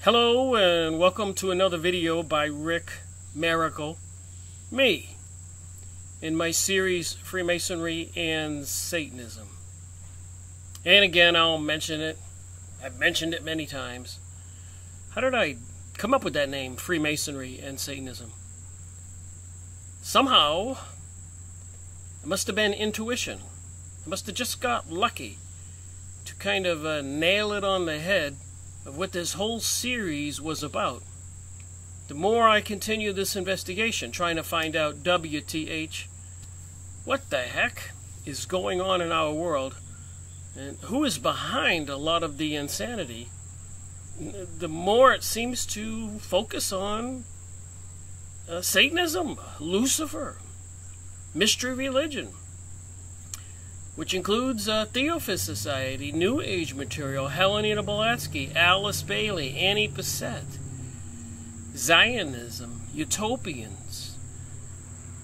Hello and welcome to another video by Rick Miracle, me, in my series Freemasonry and Satanism. And again, I'll mention it. I've mentioned it many times. How did I come up with that name, Freemasonry and Satanism? Somehow, it must have been intuition. I must have just got lucky to kind of nail it on the head of what this whole series was about. The more I continue this investigation, trying to find out WTH, what the heck is going on in our world, and who is behind a lot of the insanity, the more it seems to focus on Satanism, Lucifer, mystery religion, which includes Theophist Society, New Age material, Helena Blavatsky, Alice Bailey, Annie Besant, Zionism, utopians.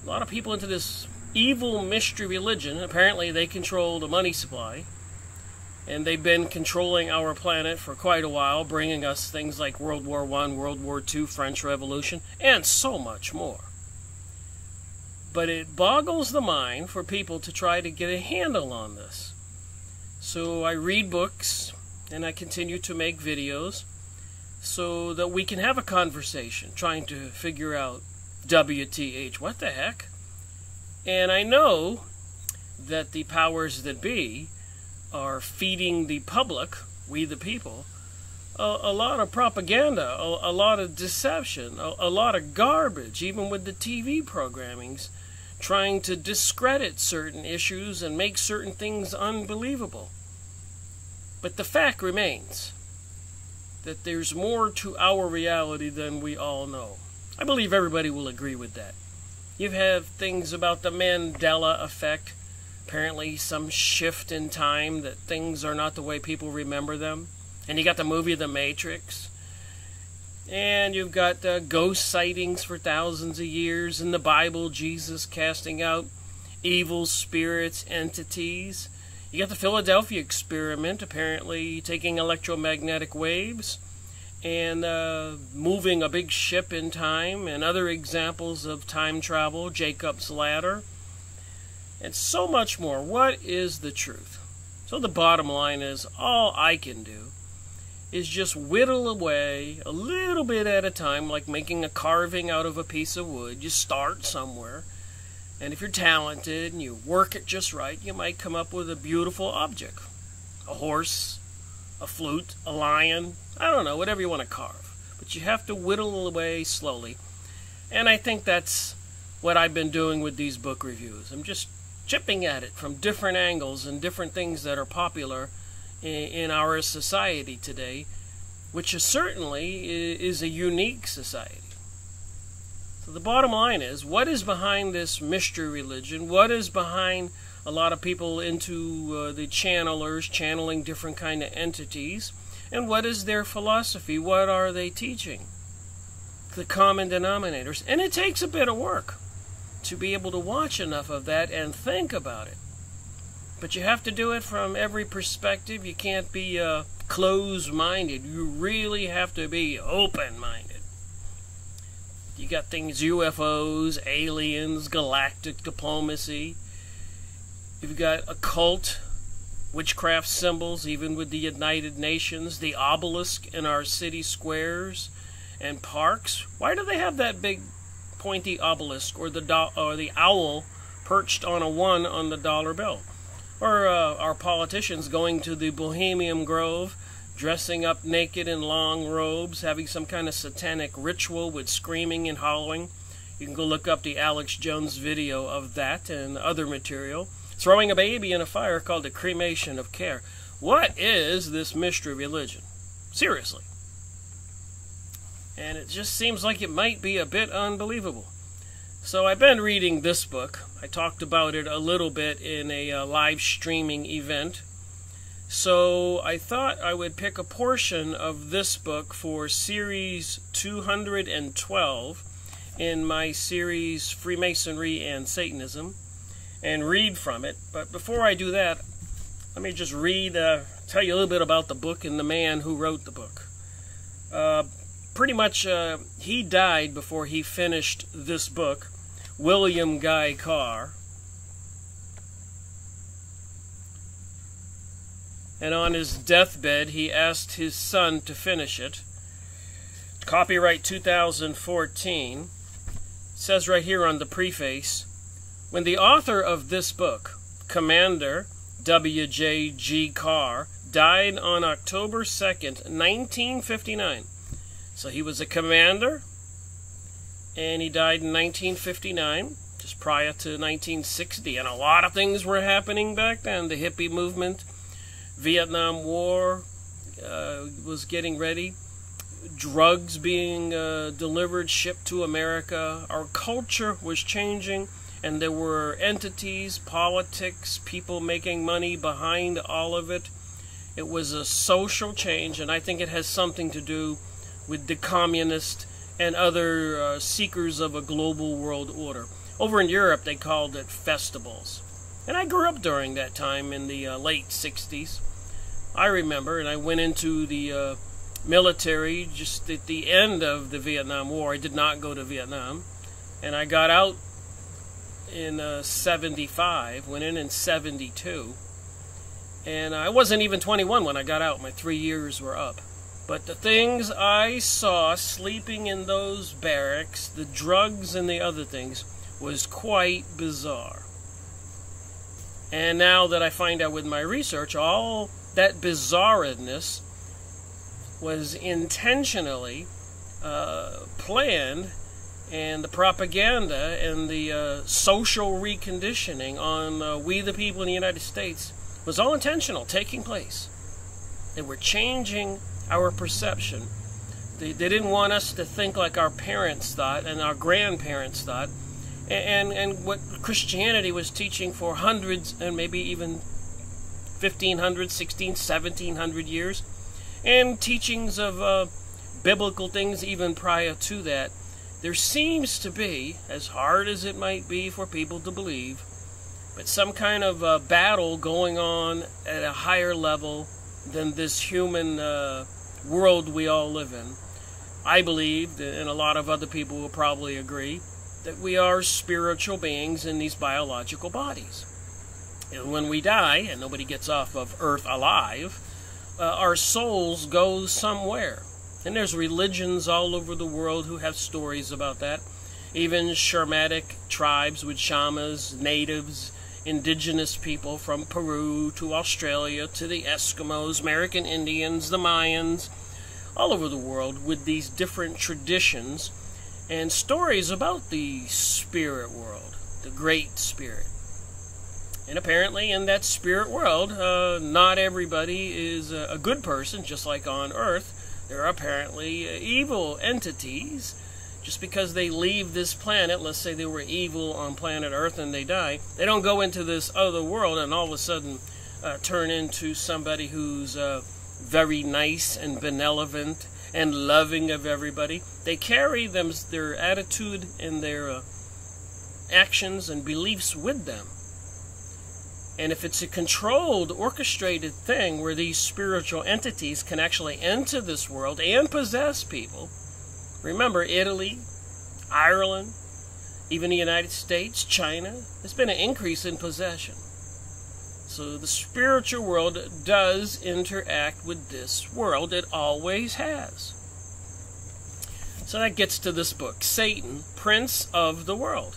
A lot of people into this evil mystery religion. Apparently they control the money supply, and they've been controlling our planet for quite a while, bringing us things like World War I, World War II, French Revolution, and so much more. But it boggles the mind for people to try to get a handle on this. So I read books and I continue to make videos so that we can have a conversation trying to figure out WTH, what the heck? And I know that the powers that be are feeding the public, we the people, a lot of propaganda, a lot of deception, a lot of garbage, even with the TV programmings, trying to discredit certain issues and make certain things unbelievable. But the fact remains that there's more to our reality than we all know. I believe everybody will agree with that. You have things about the Mandela effect, apparently some shift in time, that things are not the way people remember them. And you got the movie The Matrix. And you've got ghost sightings for thousands of years. In the Bible, Jesus casting out evil spirits, entities. You got the Philadelphia experiment, apparently taking electromagnetic waves and moving a big ship in time, and other examples of time travel, Jacob's Ladder, and so much more. What is the truth? So the bottom line is, all I can do is just whittle away a little bit at a time, like making a carving out of a piece of wood. You start somewhere, and if you're talented and you work it just right, you might come up with a beautiful object. A horse, a flute, a lion, I don't know, whatever you want to carve. But you have to whittle away slowly. And I think that's what I've been doing with these book reviews. I'm just chipping at it from different angles and different things that are popular in our society today, which certainly is a unique society. So the bottom line is, what is behind this mystery religion? What is behind a lot of people into the channelers, channeling different kind of entities? And what is their philosophy? What are they teaching? The common denominators. And it takes a bit of work to be able to watch enough of that and think about it. But you have to do it from every perspective. You can't be closed-minded. You really have to be open-minded. You got things, UFOs, aliens, galactic diplomacy. You've got occult, witchcraft symbols, even with the United Nations, the obelisk in our city squares and parks. Why do they have that big pointy obelisk, or the owl perched on a 1 on the dollar bill? Or our politicians going to the Bohemian Grove, dressing up naked in long robes, having some kind of satanic ritual with screaming and hollering. You can go look up the Alex Jones video of that and other material. Throwing a baby in a fire called the cremation of care. What is this mystery religion? Seriously. And it just seems like it might be a bit unbelievable. So I've been reading this book. I talked about it a little bit in a live streaming event. So I thought I would pick a portion of this book for series 212 in my series Freemasonry and Satanism and read from it. But before I do that, let me just tell you a little bit about the book and the man who wrote the book. pretty much he died before he finished this book, William Guy Carr. And on his deathbed, he asked his son to finish it. Copyright 2014. It says right here on the preface, when the author of this book, Commander W.J.G. Carr, died on October 2nd, 1959. So he was a commander, and he died in 1959, just prior to 1960. And a lot of things were happening back then. The hippie movement, Vietnam War was getting ready, drugs being delivered, shipped to America. Our culture was changing, and there were entities, politics, people making money behind all of it. It was a social change, and I think it has something to do with the communist and other seekers of a global world order. Over in Europe, they called it festivals. And I grew up during that time in the late 60s. I remember, and I went into the military just at the end of the Vietnam War. I did not go to Vietnam. And I got out in 75, went in 72. And I wasn't even 21 when I got out. My 3 years were up. But the things I saw sleeping in those barracks, the drugs and the other things, was quite bizarre. And now that I find out with my research, all that bizarreness was intentionally planned, and the propaganda and the social reconditioning on we the people in the United States was all intentional, taking place. They were changing our perception. They didn't want us to think like our parents thought and our grandparents thought, and what Christianity was teaching for hundreds and maybe even 1,500, 16, 1,700 years, and teachings of biblical things even prior to that. There seems to be, as hard as it might be for people to believe, but some kind of battle going on at a higher level than this human world we all live in. I believe, and a lot of other people will probably agree, that we are spiritual beings in these biological bodies. And when we die, and nobody gets off of earth alive, our souls go somewhere. And there's religions all over the world who have stories about that. Even Shamanic tribes with shamans, natives, indigenous people from Peru to Australia to the Eskimos, American Indians, the Mayans, all over the world with these different traditions and stories about the spirit world, the Great Spirit. And apparently in that spirit world, not everybody is a good person, just like on Earth. There are apparently evil entities. Just because they leave this planet, let's say they were evil on planet Earth and they die, they don't go into this other world and all of a sudden turn into somebody who's very nice and benevolent and loving of everybody. They carry their attitude and their actions and beliefs with them. And if it's a controlled, orchestrated thing where these spiritual entities can actually enter this world and possess people, remember, Italy, Ireland, even the United States, China, there's been an increase in possession. So the spiritual world does interact with this world. It always has. So that gets to this book, Satan, Prince of the World.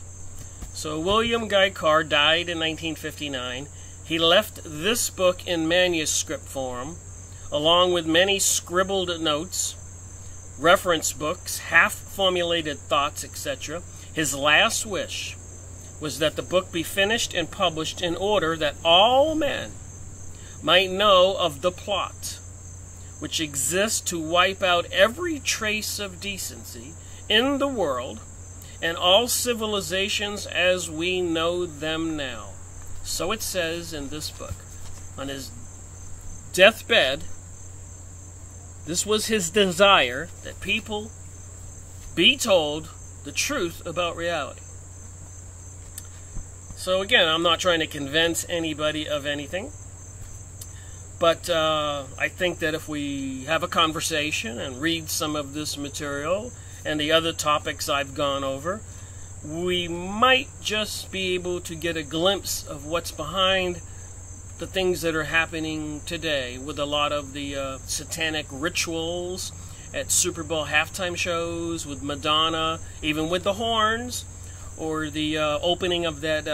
So William Guy Carr died in 1959. He left this book in manuscript form, along with many scribbled notes, reference books, half-formulated thoughts, etc. His last wish was that the book be finished and published in order that all men might know of the plot which exists to wipe out every trace of decency in the world and all civilizations as we know them now. So it says in this book. On his deathbed, this was his desire, that people be told the truth about reality. So again, I'm not trying to convince anybody of anything, But I think that if we have a conversation and read some of this material and the other topics I've gone over, we might just be able to get a glimpse of what's behind the things that are happening today with a lot of the satanic rituals at Super Bowl halftime shows with Madonna, even with the horns, or the opening of that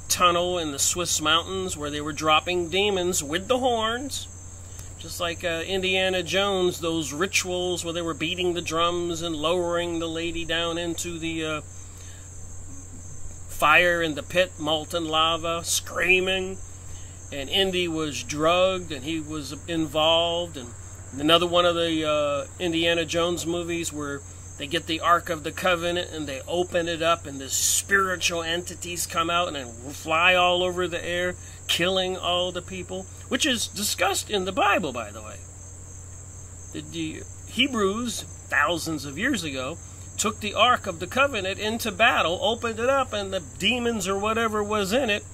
tunnel in the Swiss mountains where they were dropping demons with the horns. Just like Indiana Jones, those rituals where they were beating the drums and lowering the lady down into the fire in the pit, molten lava, screaming. And Indy was drugged and he was involved. And another one of the Indiana Jones movies where they get the Ark of the Covenant and they open it up and the spiritual entities come out and fly all over the air, killing all the people, which is discussed in the Bible, by the way. The Hebrews, thousands of years ago, took the Ark of the Covenant into battle, opened it up, and the demons or whatever was in it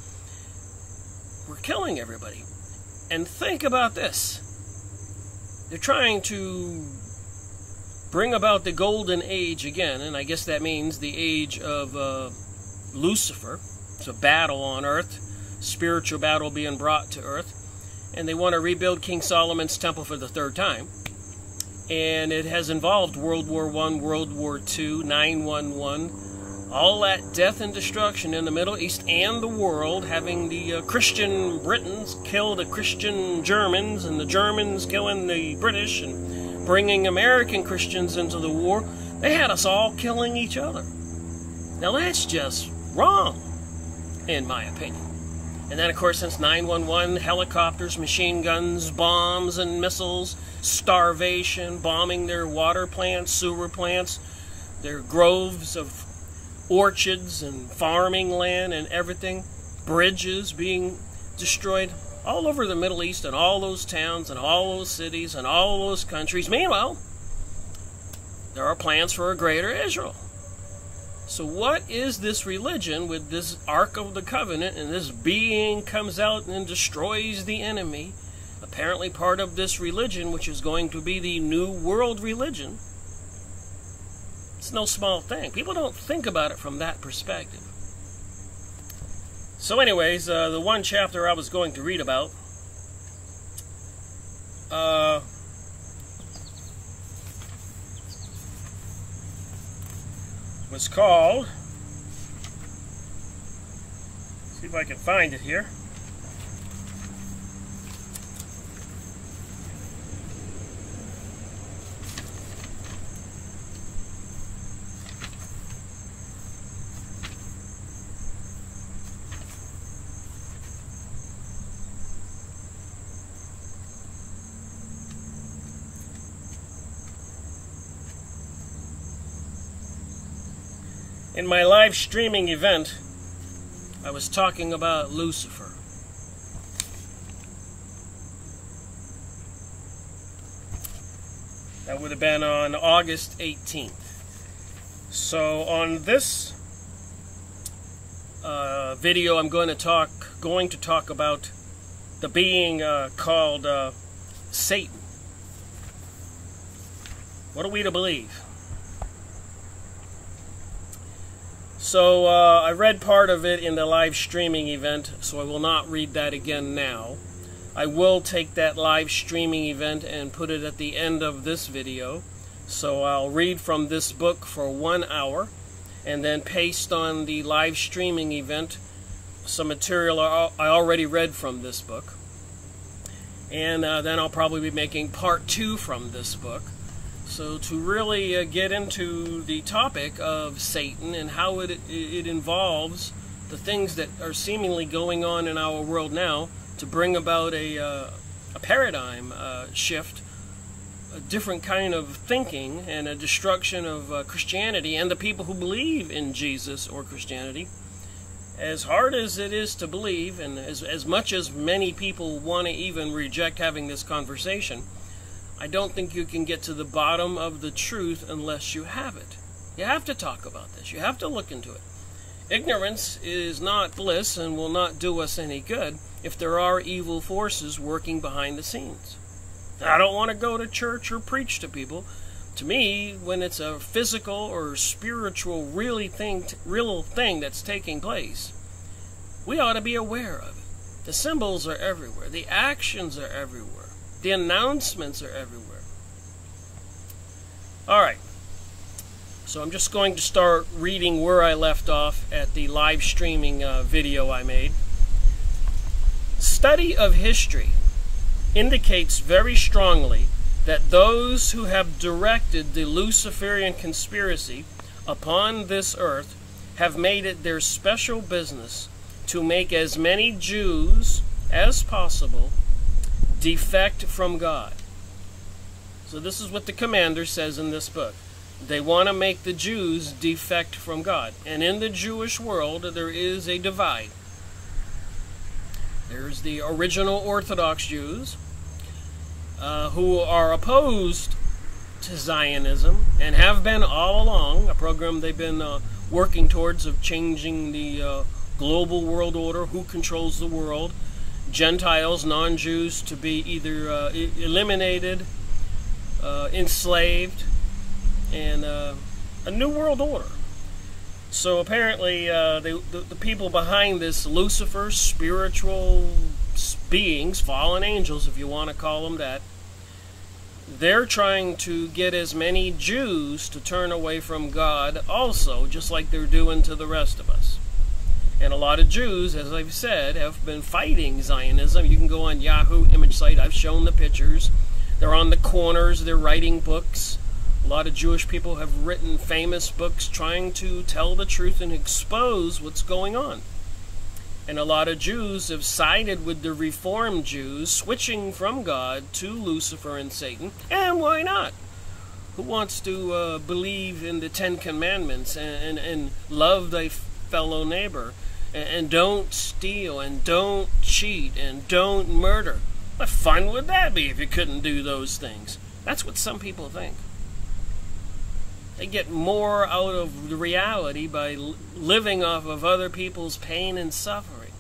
were killing everybody. And think about this. They're trying to bring about the golden age again, and I guess that means the age of Lucifer. It's a battle on earth, spiritual battle being brought to earth, and they want to rebuild King Solomon's temple for the third time. And it has involved World War I, World War II, 9/11, all that death and destruction in the Middle East and the world, having the Christian Britons kill the Christian Germans and the Germans killing the British and bringing American Christians into the war. They had us all killing each other. Now that's just wrong, in my opinion. And then, of course, since 9/11, helicopters, machine guns, bombs and missiles, starvation, bombing their water plants, sewer plants, their groves of orchards and farming land and everything, bridges being destroyed all over the Middle East and all those towns and all those cities and all those countries. Meanwhile, there are plans for a greater Israel. So what is this religion with this Ark of the Covenant and this being comes out and destroys the enemy? Apparently part of this religion, which is going to be the New World religion. It's no small thing. People don't think about it from that perspective. So anyways, the one chapter I was going to read about was called, see if I can find it here. In my live streaming event, I was talking about Lucifer. That would have been on August 18th. So on this video, I'm going to talk about the being called Satan. What are we to believe? So I read part of it in the live streaming event, so I will not read that again now. I will take that live streaming event and put it at the end of this video. So I'll read from this book for 1 hour and then paste on the live streaming event some material I already read from this book. And then I'll probably be making part 2 from this book. So to really get into the topic of Satan and how it involves the things that are seemingly going on in our world now to bring about a paradigm shift, a different kind of thinking and a destruction of Christianity and the people who believe in Jesus or Christianity. As hard as it is to believe, and as much as many people want to even reject having this conversation, I don't think you can get to the bottom of the truth unless you have it. You have to talk about this. You have to look into it. Ignorance is not bliss and will not do us any good if there are evil forces working behind the scenes. I don't want to go to church or preach to people. To me, when it's a physical or spiritual real thing that's taking place, we ought to be aware of it. The symbols are everywhere. The actions are everywhere. The announcements are everywhere. All right. So I'm just going to start reading where I left off at the live streaming video I made. Study of history indicates very strongly that those who have directed the Luciferian conspiracy upon this earth have made it their special business to make as many Jews as possible defect from God. So this is what the commander says in this book. They want to make the Jews defect from God. And in the Jewish world, there is a divide. There's the original Orthodox Jews, who are opposed to Zionism and have been all along, a program they've been working towards of changing the global world order, who controls the world, Gentiles, non-Jews to be either eliminated, enslaved, and a new world order. So apparently the people behind this, Lucifer, spiritual beings, fallen angels if you want to call them that, they're trying to get as many Jews to turn away from God also, just like they're doing to the rest of us. And a lot of Jews, as I've said, have been fighting Zionism. You can go on Yahoo image site. I've shown the pictures. They're on the corners. They're writing books. A lot of Jewish people have written famous books trying to tell the truth and expose what's going on. And a lot of Jews have sided with the Reformed Jews, switching from God to Lucifer and Satan. And why not? Who wants to believe in the Ten Commandments and love thy fellow neighbor and don't steal and don't cheat and don't murder? What fun would that be if you couldn't do those things? That's what some people think. They get more out of the reality by living off of other people's pain and suffering.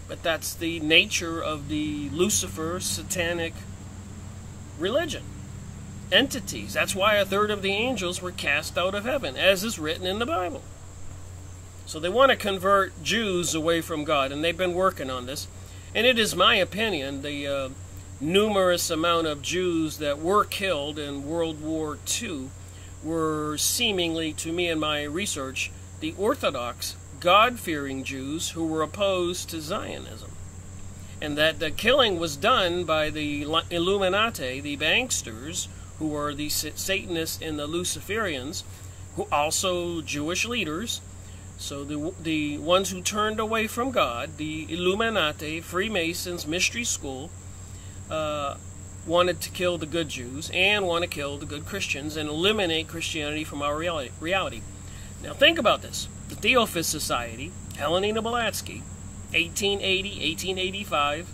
But that's the nature of the Lucifer satanic religion. Entities. That's why a third of the angels were cast out of heaven, as is written in the Bible. So they want to convert Jews away from God, and they've been working on this. And it is my opinion, the numerous amount of Jews that were killed in World War II were seemingly, to me in my research, the Orthodox, God-fearing Jews who were opposed to Zionism. And that the killing was done by the Illuminati, the banksters, who are the Satanists and the Luciferians, who also Jewish leaders. So the ones who turned away from God, the Illuminati, Freemasons, Mystery School, wanted to kill the good Jews and want to kill the good Christians and eliminate Christianity from our reality. Now think about this. The Theophist Society, Helena Blavatsky, 1880, 1885,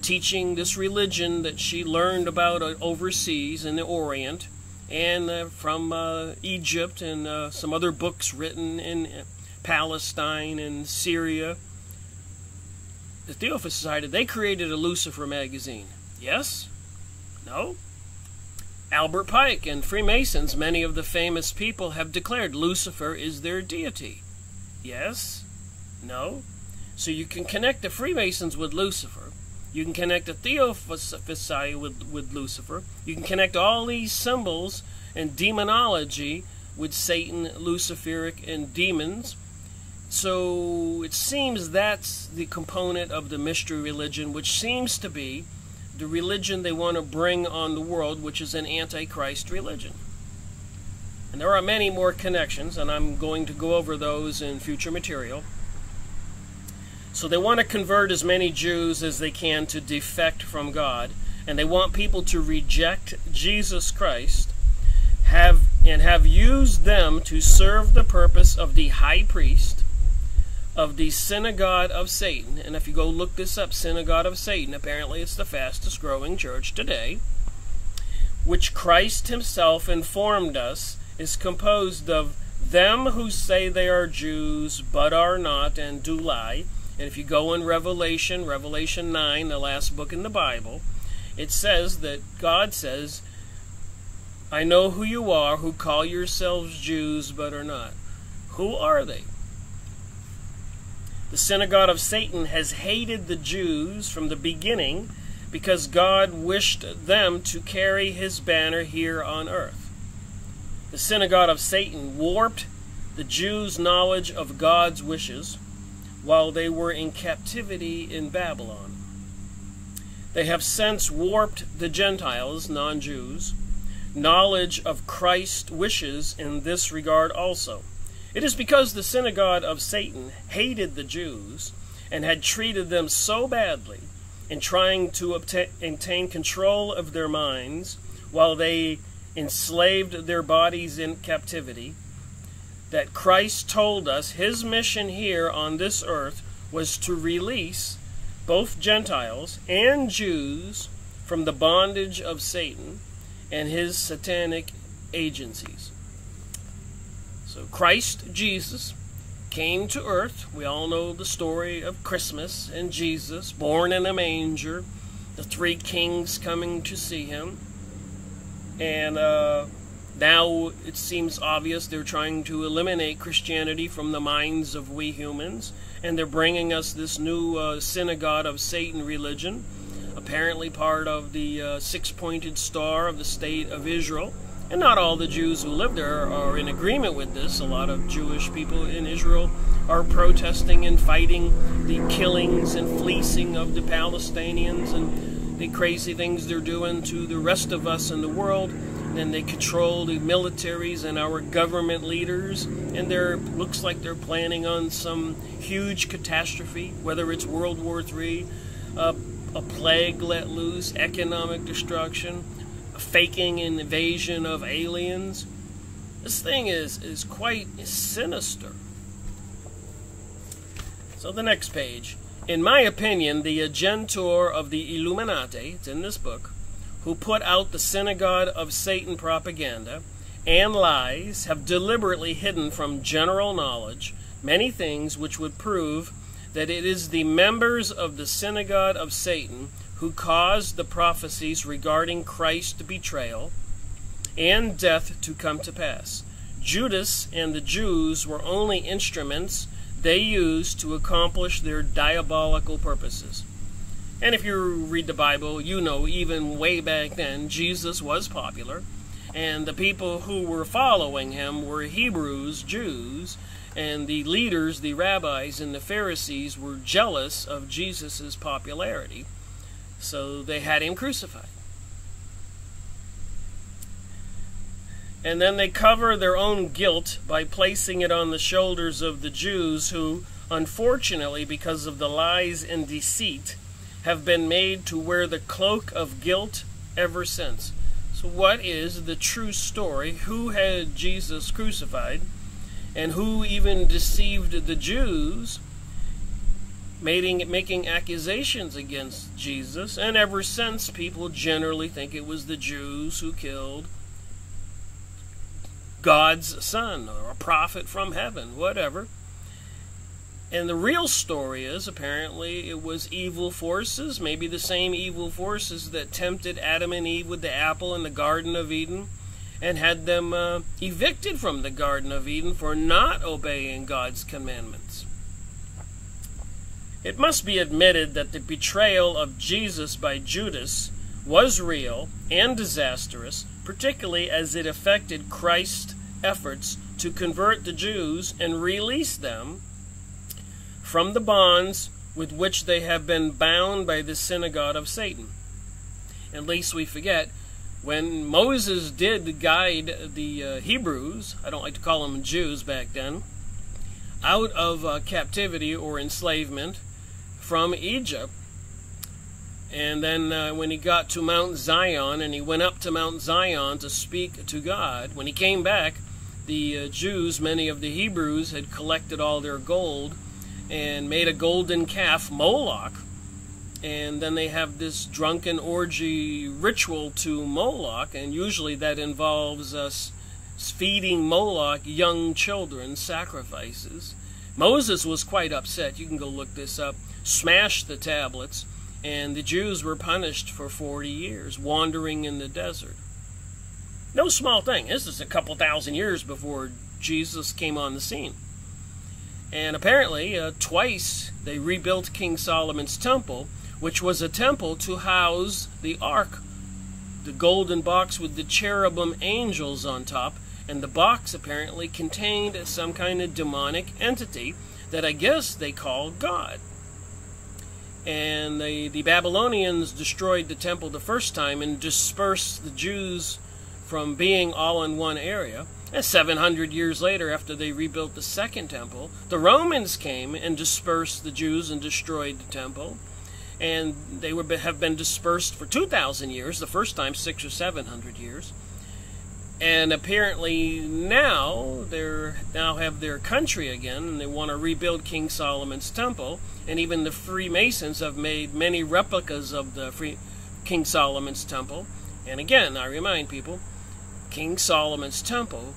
teaching this religion that she learned about overseas in the Orient and from Egypt and some other books written in Palestine and Syria. The Theophist Society, they created a Lucifer magazine. Yes? No? Albert Pike and Freemasons, many of the famous people, have declared Lucifer is their deity. Yes? No? So you can connect the Freemasons with Lucifer. You can connect the Theophist Society with Lucifer. You can connect all these symbols and demonology with Satan, Luciferic, and demons. So it seems that's the component of the mystery religion, which seems to be the religion they want to bring on the world, which is an antichrist religion. And there are many more connections, and I'm going to go over those in future material. So they want to convert as many Jews as they can to defect from God, and they want people to reject Jesus Christ, have used them to serve the purpose of the high priest, of the synagogue of Satan. And if you go look this up, synagogue of Satan, apparently it's the fastest growing church today, which Christ himself informed us is composed of them who say they are Jews but are not and do lie. And if you go in Revelation 9, the last book in the Bible, it says that God says, I know who you are, who call yourselves Jews but are not. Who are they? The synagogue of Satan has hated the Jews from the beginning because God wished them to carry his banner here on earth. The synagogue of Satan warped the Jews' knowledge of God's wishes while they were in captivity in Babylon. They have since warped the Gentiles, non-Jews, knowledge of Christ's wishes in this regard also. It is because the synagogue of Satan hated the Jews and had treated them so badly in trying to obtain control of their minds while they enslaved their bodies in captivity, that Christ told us his mission here on this earth was to release both Gentiles and Jews from the bondage of Satan and his satanic agencies. So Christ Jesus came to earth. We all know the story of Christmas and Jesus, born in a manger, the three kings coming to see him. And now it seems obvious they're trying to eliminate Christianity from the minds of we humans, and they're bringing us this new synagogue of Satan religion, apparently part of the six-pointed star of the state of Israel. And not all the Jews who live there are in agreement with this. A lot of Jewish people in Israel are protesting and fighting the killings and fleecing of the Palestinians and the crazy things they're doing to the rest of us in the world. And they control the militaries and our government leaders, and looks like they're planning on some huge catastrophe, whether it's World War III, a plague let loose, economic destruction, faking an invasion of aliens. This thing is quite sinister. So the next page. In my opinion, the agentor of the Illuminati, it's in this book, who put out the synagogue of Satan propaganda and lies, have deliberately hidden from general knowledge many things which would prove that it is the members of the synagogue of Satan who caused the prophecies regarding Christ's betrayal and death to come to pass. Judas and the Jews were only instruments they used to accomplish their diabolical purposes. And if you read the Bible, you know even way back then, Jesus was popular, and the people who were following him were Hebrews, Jews, and the leaders, the rabbis and the Pharisees, were jealous of Jesus' popularity, so they had him crucified. And then they cover their own guilt by placing it on the shoulders of the Jews who, unfortunately, because of the lies and deceit, have been made to wear the cloak of guilt ever since. So what is the true story? Who had Jesus crucified? And who even deceived the Jews, making accusations against Jesus? And ever since, people generally think it was the Jews who killed God's son, or a prophet from heaven, whatever. And the real story is, apparently, it was evil forces, maybe the same evil forces that tempted Adam and Eve with the apple in the Garden of Eden and had them evicted from the Garden of Eden for not obeying God's commandments. It must be admitted that the betrayal of Jesus by Judas was real and disastrous, particularly as it affected Christ's efforts to convert the Jews and release them from the bonds with which they have been bound by the synagogue of Satan. At least we forget, when Moses did guide the Hebrews, I don't like to call them Jews back then, out of captivity or enslavement from Egypt, and then when he got to Mount Zion, and he went up to Mount Zion to speak to God, when he came back, the Jews, many of the Hebrews, had collected all their gold and made a golden calf, Moloch, and then they have this drunken orgy ritual to Moloch, and usually that involves feeding Moloch young children sacrifices. Moses was quite upset. You can go look this up. Smashed the tablets, and the Jews were punished for 40 years, wandering in the desert. No small thing. This is a couple thousand years before Jesus came on the scene. And apparently, twice they rebuilt King Solomon's temple, which was a temple to house the ark, the golden box with the cherubim angels on top. And the box apparently contained some kind of demonic entity that I guess they called God. And the Babylonians destroyed the temple the first time and dispersed the Jews from being all in one area. And 700 years later, after they rebuilt the second temple, the Romans came and dispersed the Jews and destroyed the temple. And they have been dispersed for 2,000 years, the first time 600 or 700 years. And apparently now they have their country again, and they want to rebuild King Solomon's temple. And even the Freemasons have made many replicas of the King Solomon's temple. And again, I remind people, King Solomon's temple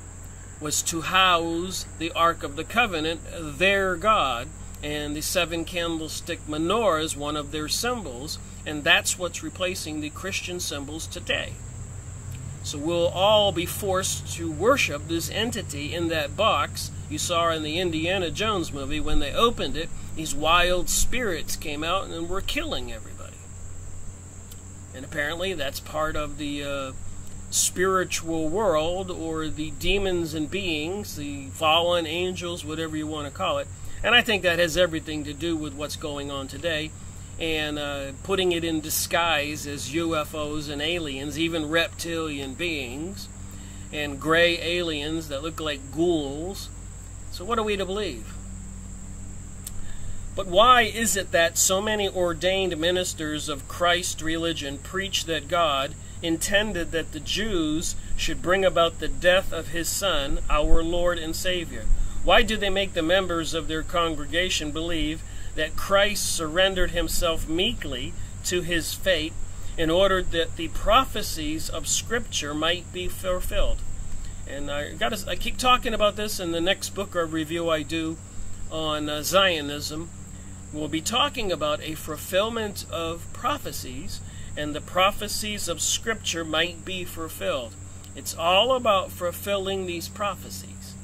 was to house the Ark of the Covenant, their God, and the 7 candlestick menorah is one of their symbols, and that's what's replacing the Christian symbols today. So we'll all be forced to worship this entity in that box. You saw in the Indiana Jones movie, when they opened it, these wild spirits came out and were killing everybody. And apparently that's part of the spiritual world, or the demons and beings, the fallen angels, whatever you want to call it. And I think that has everything to do with what's going on today, and putting it in disguise as UFOs and aliens, even reptilian beings, and gray aliens that look like ghouls. So what are we to believe? But why is it that so many ordained ministers of Christ's religion preach that God intended that the Jews should bring about the death of his Son, our Lord and Savior? Why do they make the members of their congregation believe that Christ surrendered himself meekly to his fate in order that the prophecies of Scripture might be fulfilled? And I keep talking about this in the next book or review I do on Zionism. We'll be talking about a fulfillment of prophecies, and the prophecies of Scripture might be fulfilled. It's all about fulfilling these prophecies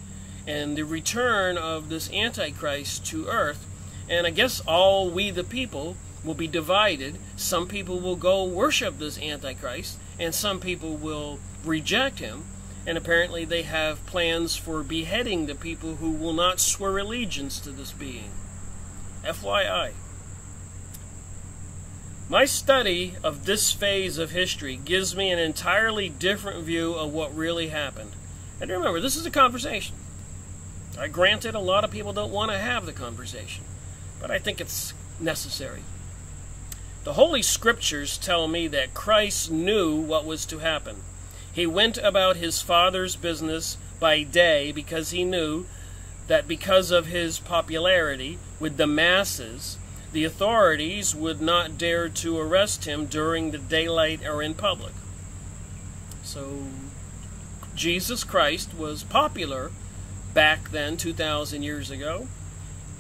and the return of this Antichrist to earth. And I guess all we the people will be divided. Some people will go worship this Antichrist, and some people will reject him. And apparently they have plans for beheading the people who will not swear allegiance to this being. FYI. My study of this phase of history gives me an entirely different view of what really happened. And remember, this is a conversation. Granted, a lot of people don't want to have the conversation, but I think it's necessary. The Holy Scriptures tell me that Christ knew what was to happen. He went about his Father's business by day because he knew that because of his popularity with the masses, the authorities would not dare to arrest him during the daylight or in public. So Jesus Christ was popular back then, 2,000 years ago.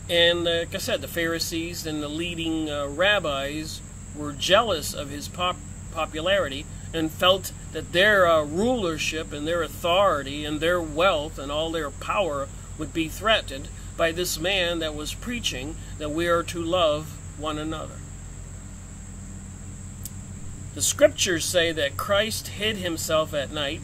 And like I said, the Pharisees and the leading rabbis were jealous of his popularity and felt that their rulership and their authority and their wealth and all their power would be threatened by this man that was preaching that we are to love one another. The Scriptures say that Christ hid himself at night.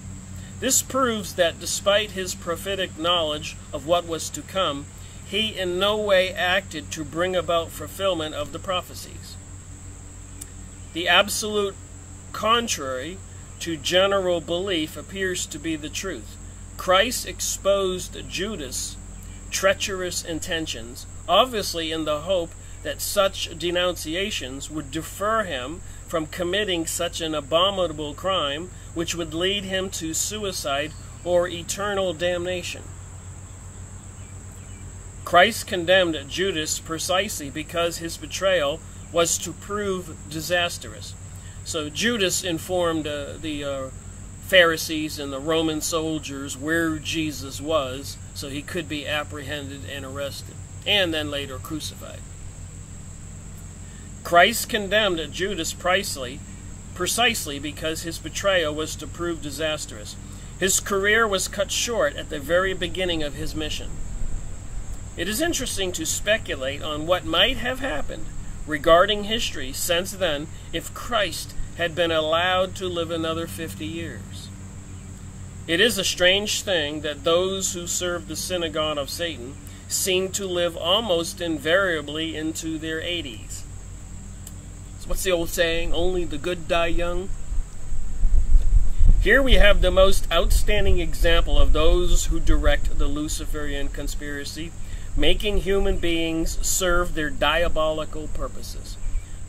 This proves that despite his prophetic knowledge of what was to come, he in no way acted to bring about fulfillment of the prophecies. The absolute contrary to general belief appears to be the truth. Christ exposed Judas' treacherous intentions, obviously in the hope that such denunciations would deter him from committing such an abominable crime, which would lead him to suicide or eternal damnation. Christ condemned Judas precisely because his betrayal was to prove disastrous. So Judas informed the Pharisees and the Roman soldiers where Jesus was so he could be apprehended and arrested, and then later crucified. Christ condemned Judas precisely because his betrayal was to prove disastrous. His career was cut short at the very beginning of his mission. It is interesting to speculate on what might have happened regarding history since then if Christ had been allowed to live another 50 years. It is a strange thing that those who serve the synagogue of Satan seem to live almost invariably into their 80s. So what's the old saying? Only the good die young? Here we have the most outstanding example of those who direct the Luciferian conspiracy, making human beings serve their diabolical purposes.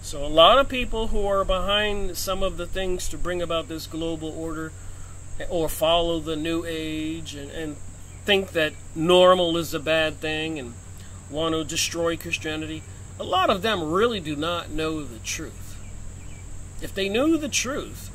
So a lot of people who are behind some of the things to bring about this global order or follow the New Age and think that normal is a bad thing and want to destroy Christianity, a lot of them really do not know the truth. If they knew the truth,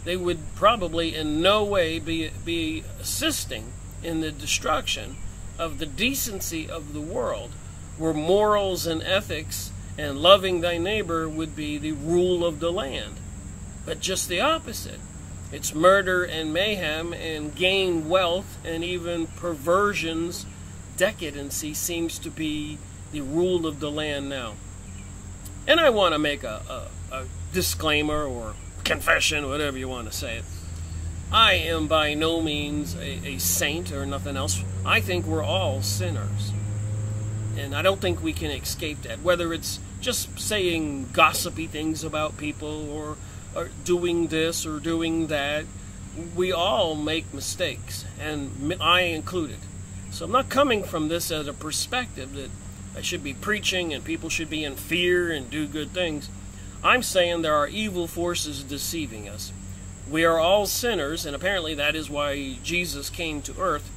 they would probably in no way be assisting in the destruction of the decency of the world, where morals and ethics and loving thy neighbor would be the rule of the land. But just the opposite. It's murder and mayhem and gain wealth, and even perversions, decadency seems to be the rule of the land now. And I want to make a disclaimer or confession, whatever you want to say it. I am by no means a saint or nothing else. I think we're all sinners. And I don't think we can escape that. Whether it's just saying gossipy things about people or doing this or doing that, we all make mistakes, and I included. So I'm not coming from this as a perspective that I should be preaching and people should be in fear and do good things. I'm saying there are evil forces deceiving us. We are all sinners, and apparently that is why Jesus came to earth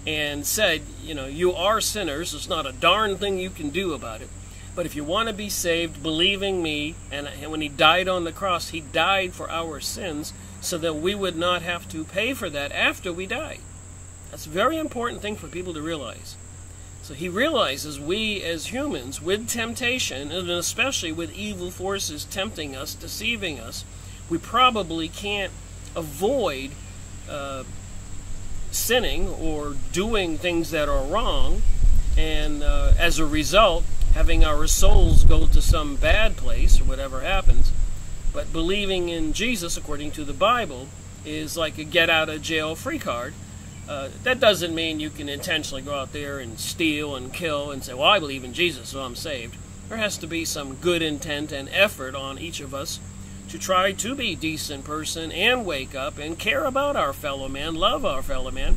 and said, you are sinners. There's not a darn thing you can do about it. But if you want to be saved, believing me, and when he died on the cross, he died for our sins so that we would not have to pay for that after we die. That's a very important thing for people to realize. So he realizes we as humans, with temptation, and especially with evil forces tempting us, deceiving us, we probably can't avoid sinning or doing things that are wrong, and as a result, having our souls go to some bad place or whatever happens. But believing in Jesus, according to the Bible, is like a get-out-of-jail-free card. That doesn't mean you can intentionally go out there and steal and kill and say, well, I believe in Jesus, so I'm saved. There has to be some good intent and effort on each of us to try to be a decent person and wake up and care about our fellow man, love our fellow man.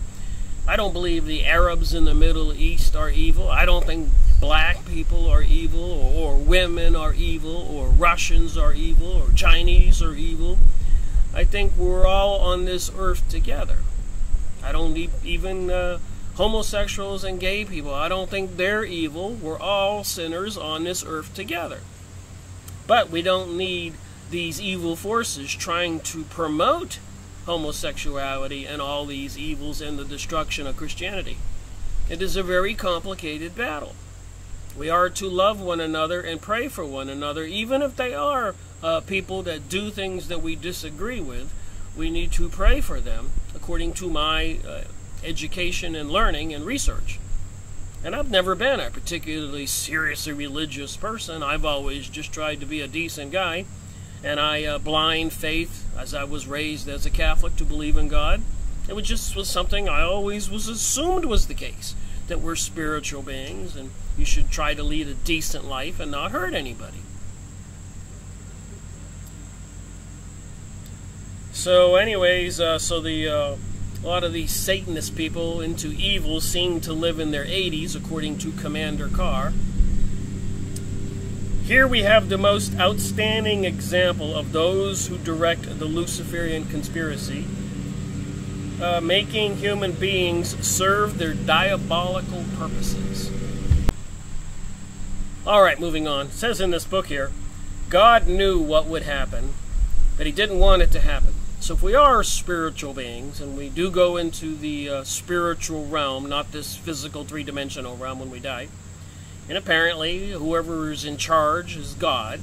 I don't believe the Arabs in the Middle East are evil. I don't think black people are evil, or women are evil, or Russians are evil, or Chinese are evil. I think we're all on this earth together. I don't even homosexuals and gay people, I don't think they're evil. We're all sinners on this earth together. But we don't need these evil forces trying to promote homosexuality and all these evils and the destruction of Christianity. It is a very complicated battle. We are to love one another and pray for one another, even if they are people that do things that we disagree with. We need to pray for them according to my education and learning and research. And I've never been a particularly seriously religious person. I've always just tried to be a decent guy. And I blind faith, as I was raised as a Catholic, to believe in God. It was something I always was assumed was the case, that we're spiritual beings and you should try to lead a decent life and not hurt anybody. So anyways, a lot of these Satanist people into evil seem to live in their 80s, according to Commander Carr. Here we have the most outstanding example of those who direct the Luciferian conspiracy, making human beings serve their diabolical purposes. Alright, moving on. It says in this book here, God knew what would happen, but he didn't want it to happen. So if we are spiritual beings, and we do go into the spiritual realm, not this physical three-dimensional realm when we die, and apparently whoever is in charge is God,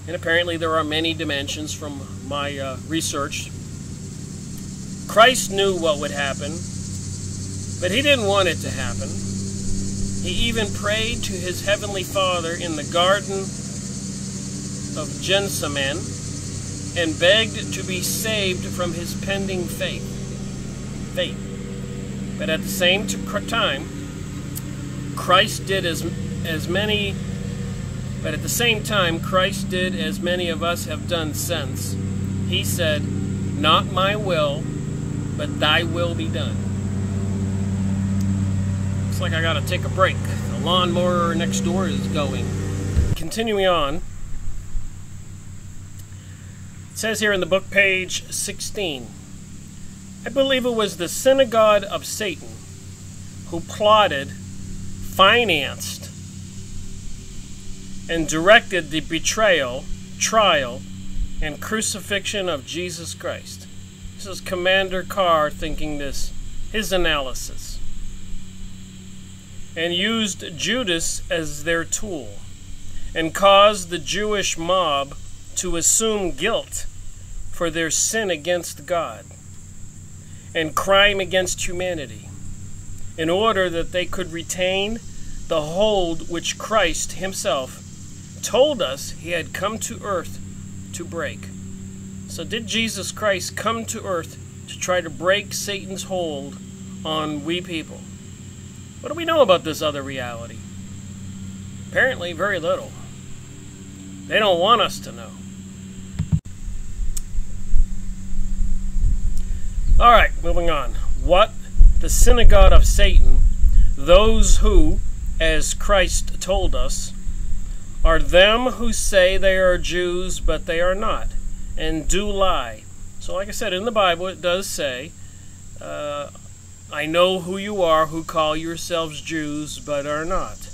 and apparently there are many dimensions from my research. Christ knew what would happen, but he didn't want it to happen. He even prayed to his heavenly Father in the Garden of Gethsemane and begged to be saved from his pending fate. But at the same time, Christ did as many as many of us have done since. He said, "Not my will, but thy will be done." Looks like I gotta take a break. The lawnmower next door is going. Continuing on. It says here in the book, page 16, I believe it was the synagogue of Satan who plotted, financed, and directed the betrayal, trial, and crucifixion of Jesus Christ. This is Commander Carr thinking this, his analysis. And used Judas as their tool, and caused the Jewish mob to assume guilt for their sin against God and crime against humanity, in order that they could retain the hold which Christ himself told us he had come to earth to break. So did Jesus Christ come to earth to try to break Satan's hold on we people? What do we know about this other reality? Apparently very little. They don't want us to know. Alright, moving on. What? The synagogue of Satan, those who, as Christ told us, are them who say they are Jews, but they are not, and do lie. So like I said, in the Bible it does say, I know who you are who call yourselves Jews, but are not.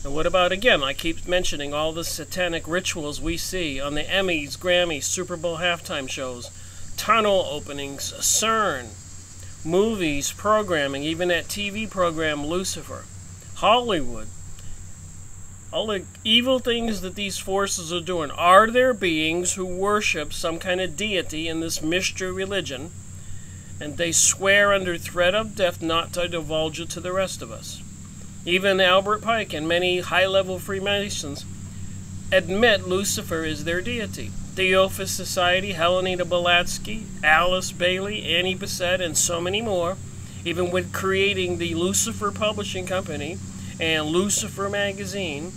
And what about, again, I keep mentioning all the satanic rituals we see on the Emmys, Grammys, Super Bowl halftime shows, tunnel openings, CERN, movies, programming, even that TV program Lucifer, Hollywood. All the evil things that these forces are doing. Are there beings who worship some kind of deity in this mystery religion, and they swear under threat of death not to divulge it to the rest of us? Even Albert Pike and many high-level Freemasons admit Lucifer is their deity. Theophilus Society, Helena Blavatsky, Alice Bailey, Annie Besant, and so many more, even with creating the Lucifer Publishing Company and Lucifer Magazine.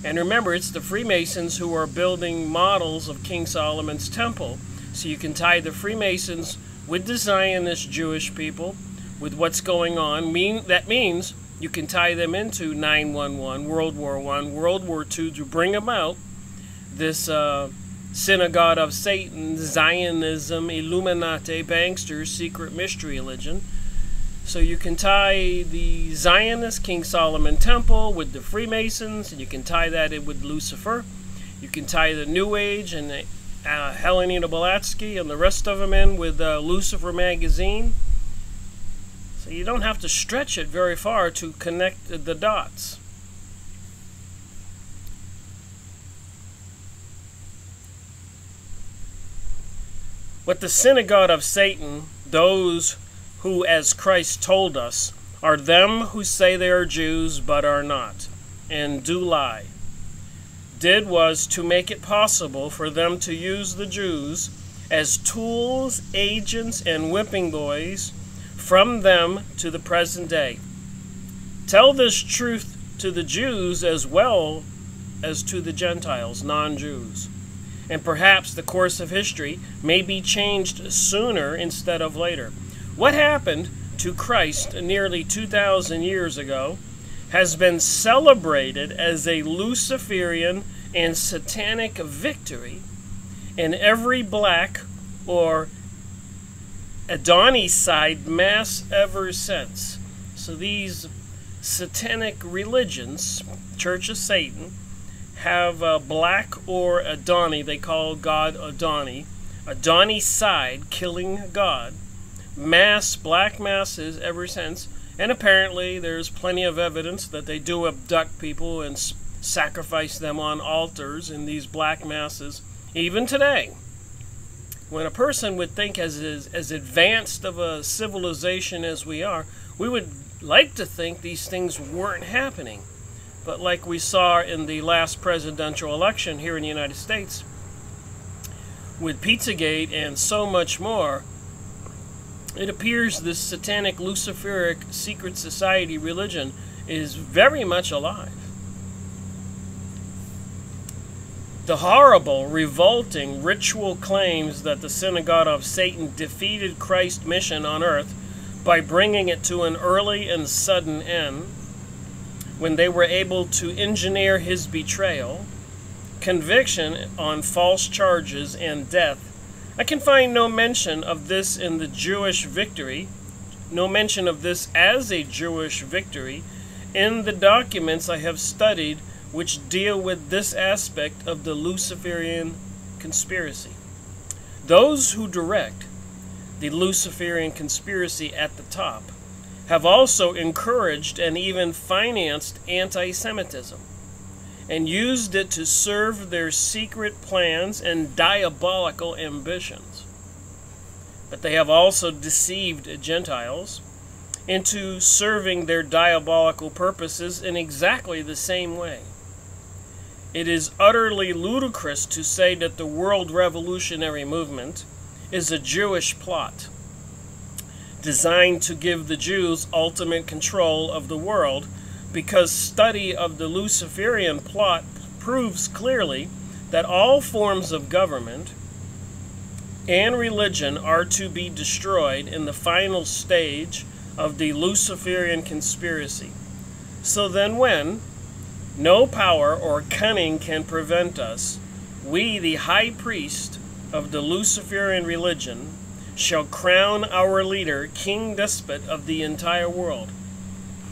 And remember, it's the Freemasons who are building models of King Solomon's temple. So you can tie the Freemasons with the Zionist Jewish people, with what's going on. That means you can tie them into 9/11, World War I, World War II, to bring about this synagogue of Satan, Zionism, Illuminati, banksters, secret mystery religion. So you can tie the Zionist King Solomon Temple with the Freemasons, and you can tie that in with Lucifer. You can tie the New Age and Helena Blavatsky and the rest of them in with Lucifer Magazine. So you don't have to stretch it very far to connect the dots. What the synagogue of Satan, those who, as Christ told us, are them who say they are Jews but are not, and do lie, did was to make it possible for them to use the Jews as tools, agents, and whipping boys from them to the present day. Tell this truth to the Jews as well as to the Gentiles, non-Jews. And perhaps the course of history may be changed sooner instead of later. What happened to Christ nearly 2,000 years ago has been celebrated as a Luciferian and satanic victory in every black or Adonicide mass ever since. So these satanic religions, Church of Satan, have black or Adoni, they call God Adoni, on his side, killing God, black masses ever since, and apparently there's plenty of evidence that they do abduct people and sacrifice them on altars in these black masses, even today. When a person would think as advanced of a civilization as we are, we would like to think these things weren't happening. But like we saw in the last presidential election here in the United States, with Pizzagate and so much more, it appears this satanic Luciferic secret society religion is very much alive. The horrible, revolting ritual claims that the synagogue of Satan defeated Christ's mission on earth by bringing it to an early and sudden end, when they were able to engineer his betrayal, conviction on false charges, and death. I can find no mention of this in the Jewish victory, no mention of this as a Jewish victory, in the documents I have studied which deal with this aspect of the Luciferian conspiracy. Those who direct the Luciferian conspiracy at the top have also encouraged and even financed anti-Semitism and used it to serve their secret plans and diabolical ambitions. But they have also deceived Gentiles into serving their diabolical purposes in exactly the same way. It is utterly ludicrous to say that the World Revolutionary Movement is a Jewish plot designed to give the Jews ultimate control of the world, because study of the Luciferian plot proves clearly that all forms of government and religion are to be destroyed in the final stage of the Luciferian conspiracy. So then when no power or cunning can prevent us, we, the high priest of the Luciferian religion, shall crown our leader, king despot of the entire world.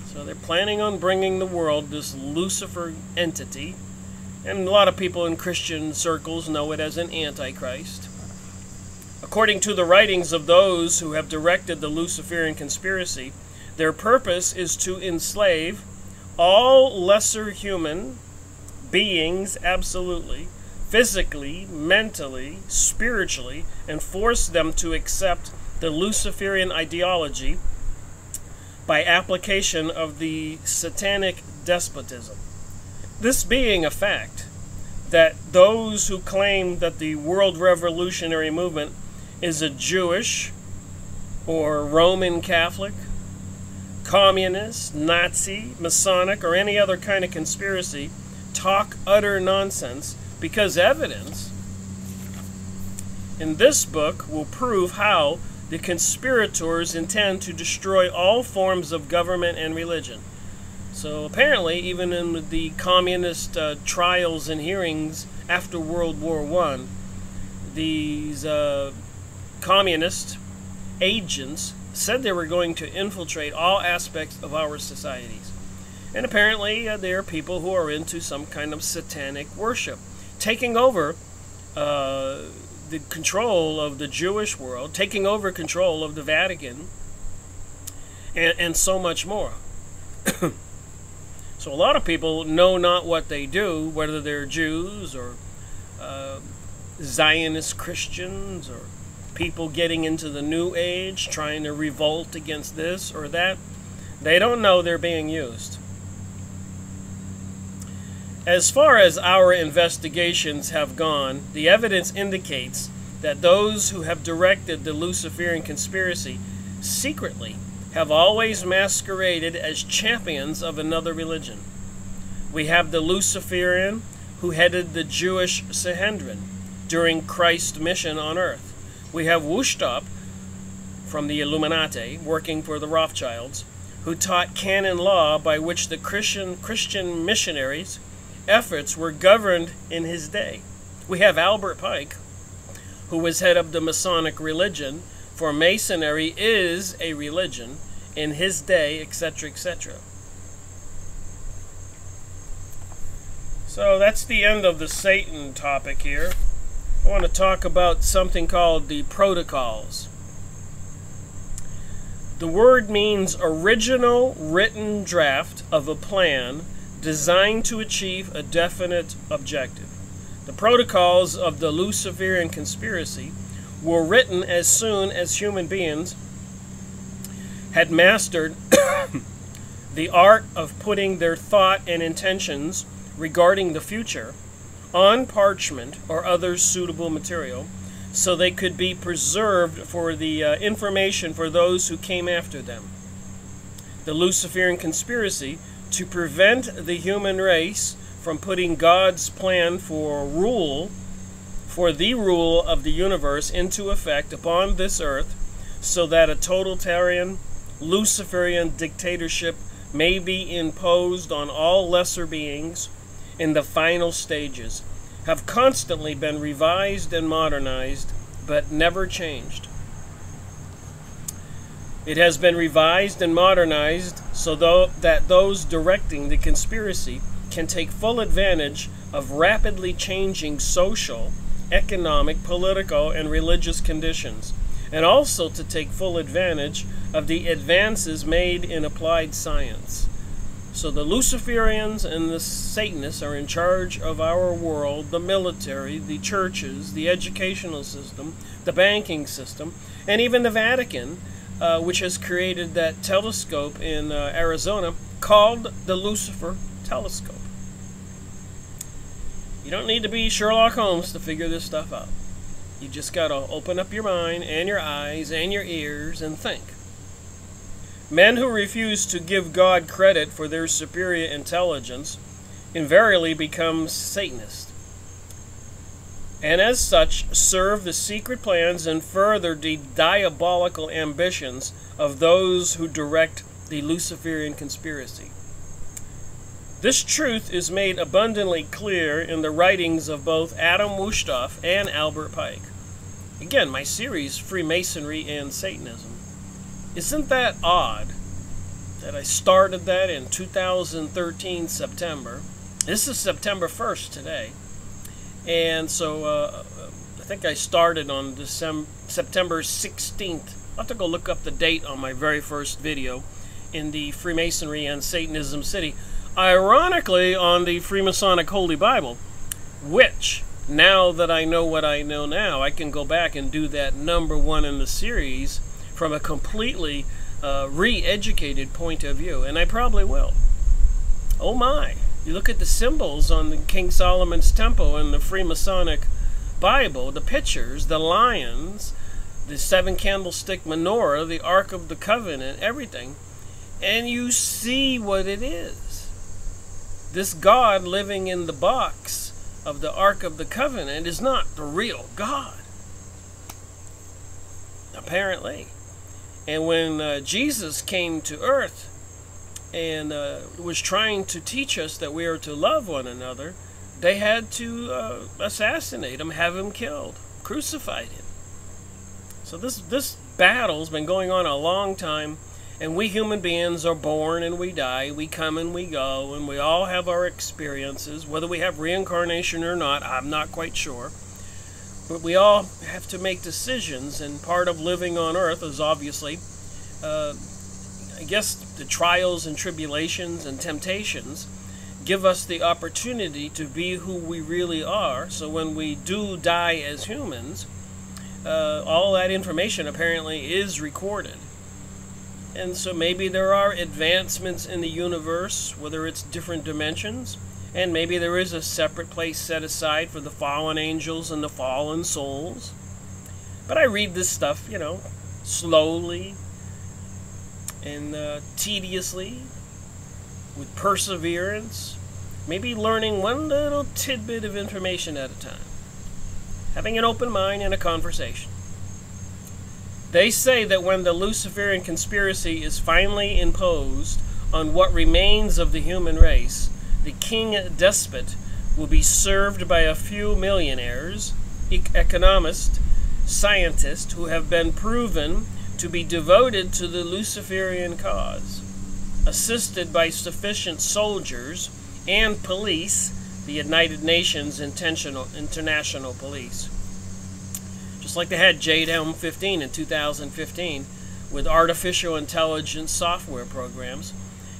So they're planning on bringing the world this Lucifer entity, and a lot of people in Christian circles know it as an Antichrist. According to the writings of those who have directed the Luciferian conspiracy, their purpose is to enslave all lesser human beings absolutely, physically, mentally, spiritually, and force them to accept the Luciferian ideology by application of the satanic despotism. This being a fact, that those who claim that the World Revolutionary Movement is a Jewish or Roman Catholic, Communist, Nazi, Masonic, or any other kind of conspiracy talk utter nonsense, because evidence in this book will prove how the conspirators intend to destroy all forms of government and religion. So apparently, even in the communist trials and hearings after World War I, these communist agents said they were going to infiltrate all aspects of our societies. And apparently there are people who are into some kind of satanic worship, taking over the control of the Jewish world, taking over control of the Vatican, and so much more. So a lot of people know not what they do, whether they're Jews or Zionist Christians or people getting into the New Age, trying to revolt against this or that. They don't know they're being used. As far as our investigations have gone, the evidence indicates that those who have directed the Luciferian conspiracy secretly have always masqueraded as champions of another religion. We have the Luciferian who headed the Jewish Sanhedrin during Christ's mission on earth. We have Wuchtop from the Illuminati, working for the Rothschilds, who taught canon law by which the Christian missionaries' efforts were governed in his day. We have Albert Pike, who was head of the Masonic religion, for Masonry is a religion in his day, etc., etc. So that's the end of the Satan topic here. I want to talk about something called the protocols. The word means original written draft of a plan designed to achieve a definite objective. The protocols of the Luciferian conspiracy were written as soon as human beings had mastered the art of putting their thought and intentions regarding the future on parchment or other suitable material, so they could be preserved for the information for those who came after them. The Luciferian conspiracy to prevent the human race from putting God's plan for the rule of the universe into effect upon this earth, so that a totalitarian Luciferian dictatorship may be imposed on all lesser beings in the final stages, have constantly been revised and modernized, but never changed. It has been revised and modernized so that those directing the conspiracy can take full advantage of rapidly changing social, economic, political, and religious conditions, and also to take full advantage of the advances made in applied science. So the Luciferians and the Satanists are in charge of our world, the military, the churches, the educational system, the banking system, and even the Vatican, which has created that telescope in Arizona called the Lucifer Telescope. You don't need to be Sherlock Holmes to figure this stuff out. You just got to open up your mind and your eyes and your ears and think. Men who refuse to give God credit for their superior intelligence invariably become Satanists, and as such serve the secret plans and further the diabolical ambitions of those who direct the Luciferian conspiracy. This truth is made abundantly clear in the writings of both Adam Woodstock and Albert Pike. Again, my series, Freemasonry and Satanism. Isn't that odd that I started that in 2013 September? This is September 1st today. And so I think I started on September 16th. I'll have to go look up the date on my very first video in the Freemasonry and Satanism city. Ironically, on the Freemasonic Holy Bible, which, now that I know what I know now, I can go back and do that #1 in the series from a completely re-educated point of view, and I probably will. Oh my, you look at the symbols on the King Solomon's Temple in the Freemasonic Bible, the pictures, the lions, the 7-candlestick menorah, the Ark of the Covenant, everything, and you see what it is. This God living in the box of the Ark of the Covenant is not the real God, apparently. And when Jesus came to earth and was trying to teach us that we are to love one another, they had to assassinate him, have him killed, crucified him. So this battle's been going on a long time, and we human beings are born and we die, we come and we go, and we all have our experiences. Whether we have reincarnation or not, I'm not quite sure. But we all have to make decisions, and part of living on earth is obviously, I guess, the trials and tribulations and temptations give us the opportunity to be who we really are. So when we do die as humans, all that information apparently is recorded. And so maybe there are advancements in the universe, whether it's different dimensions, and maybe there is a separate place set aside for the fallen angels and the fallen souls. But I read this stuff, you know, slowly and tediously, with perseverance, maybe learning one little tidbit of information at a time, having an open mind and a conversation. They say that when the Luciferian conspiracy is finally imposed on what remains of the human race, the king despot will be served by a few millionaires, economists, scientists who have been proven to be devoted to the Luciferian cause, assisted by sufficient soldiers and police, the United Nations International Police. just like they had JDM-15 in 2015 with artificial intelligence software programs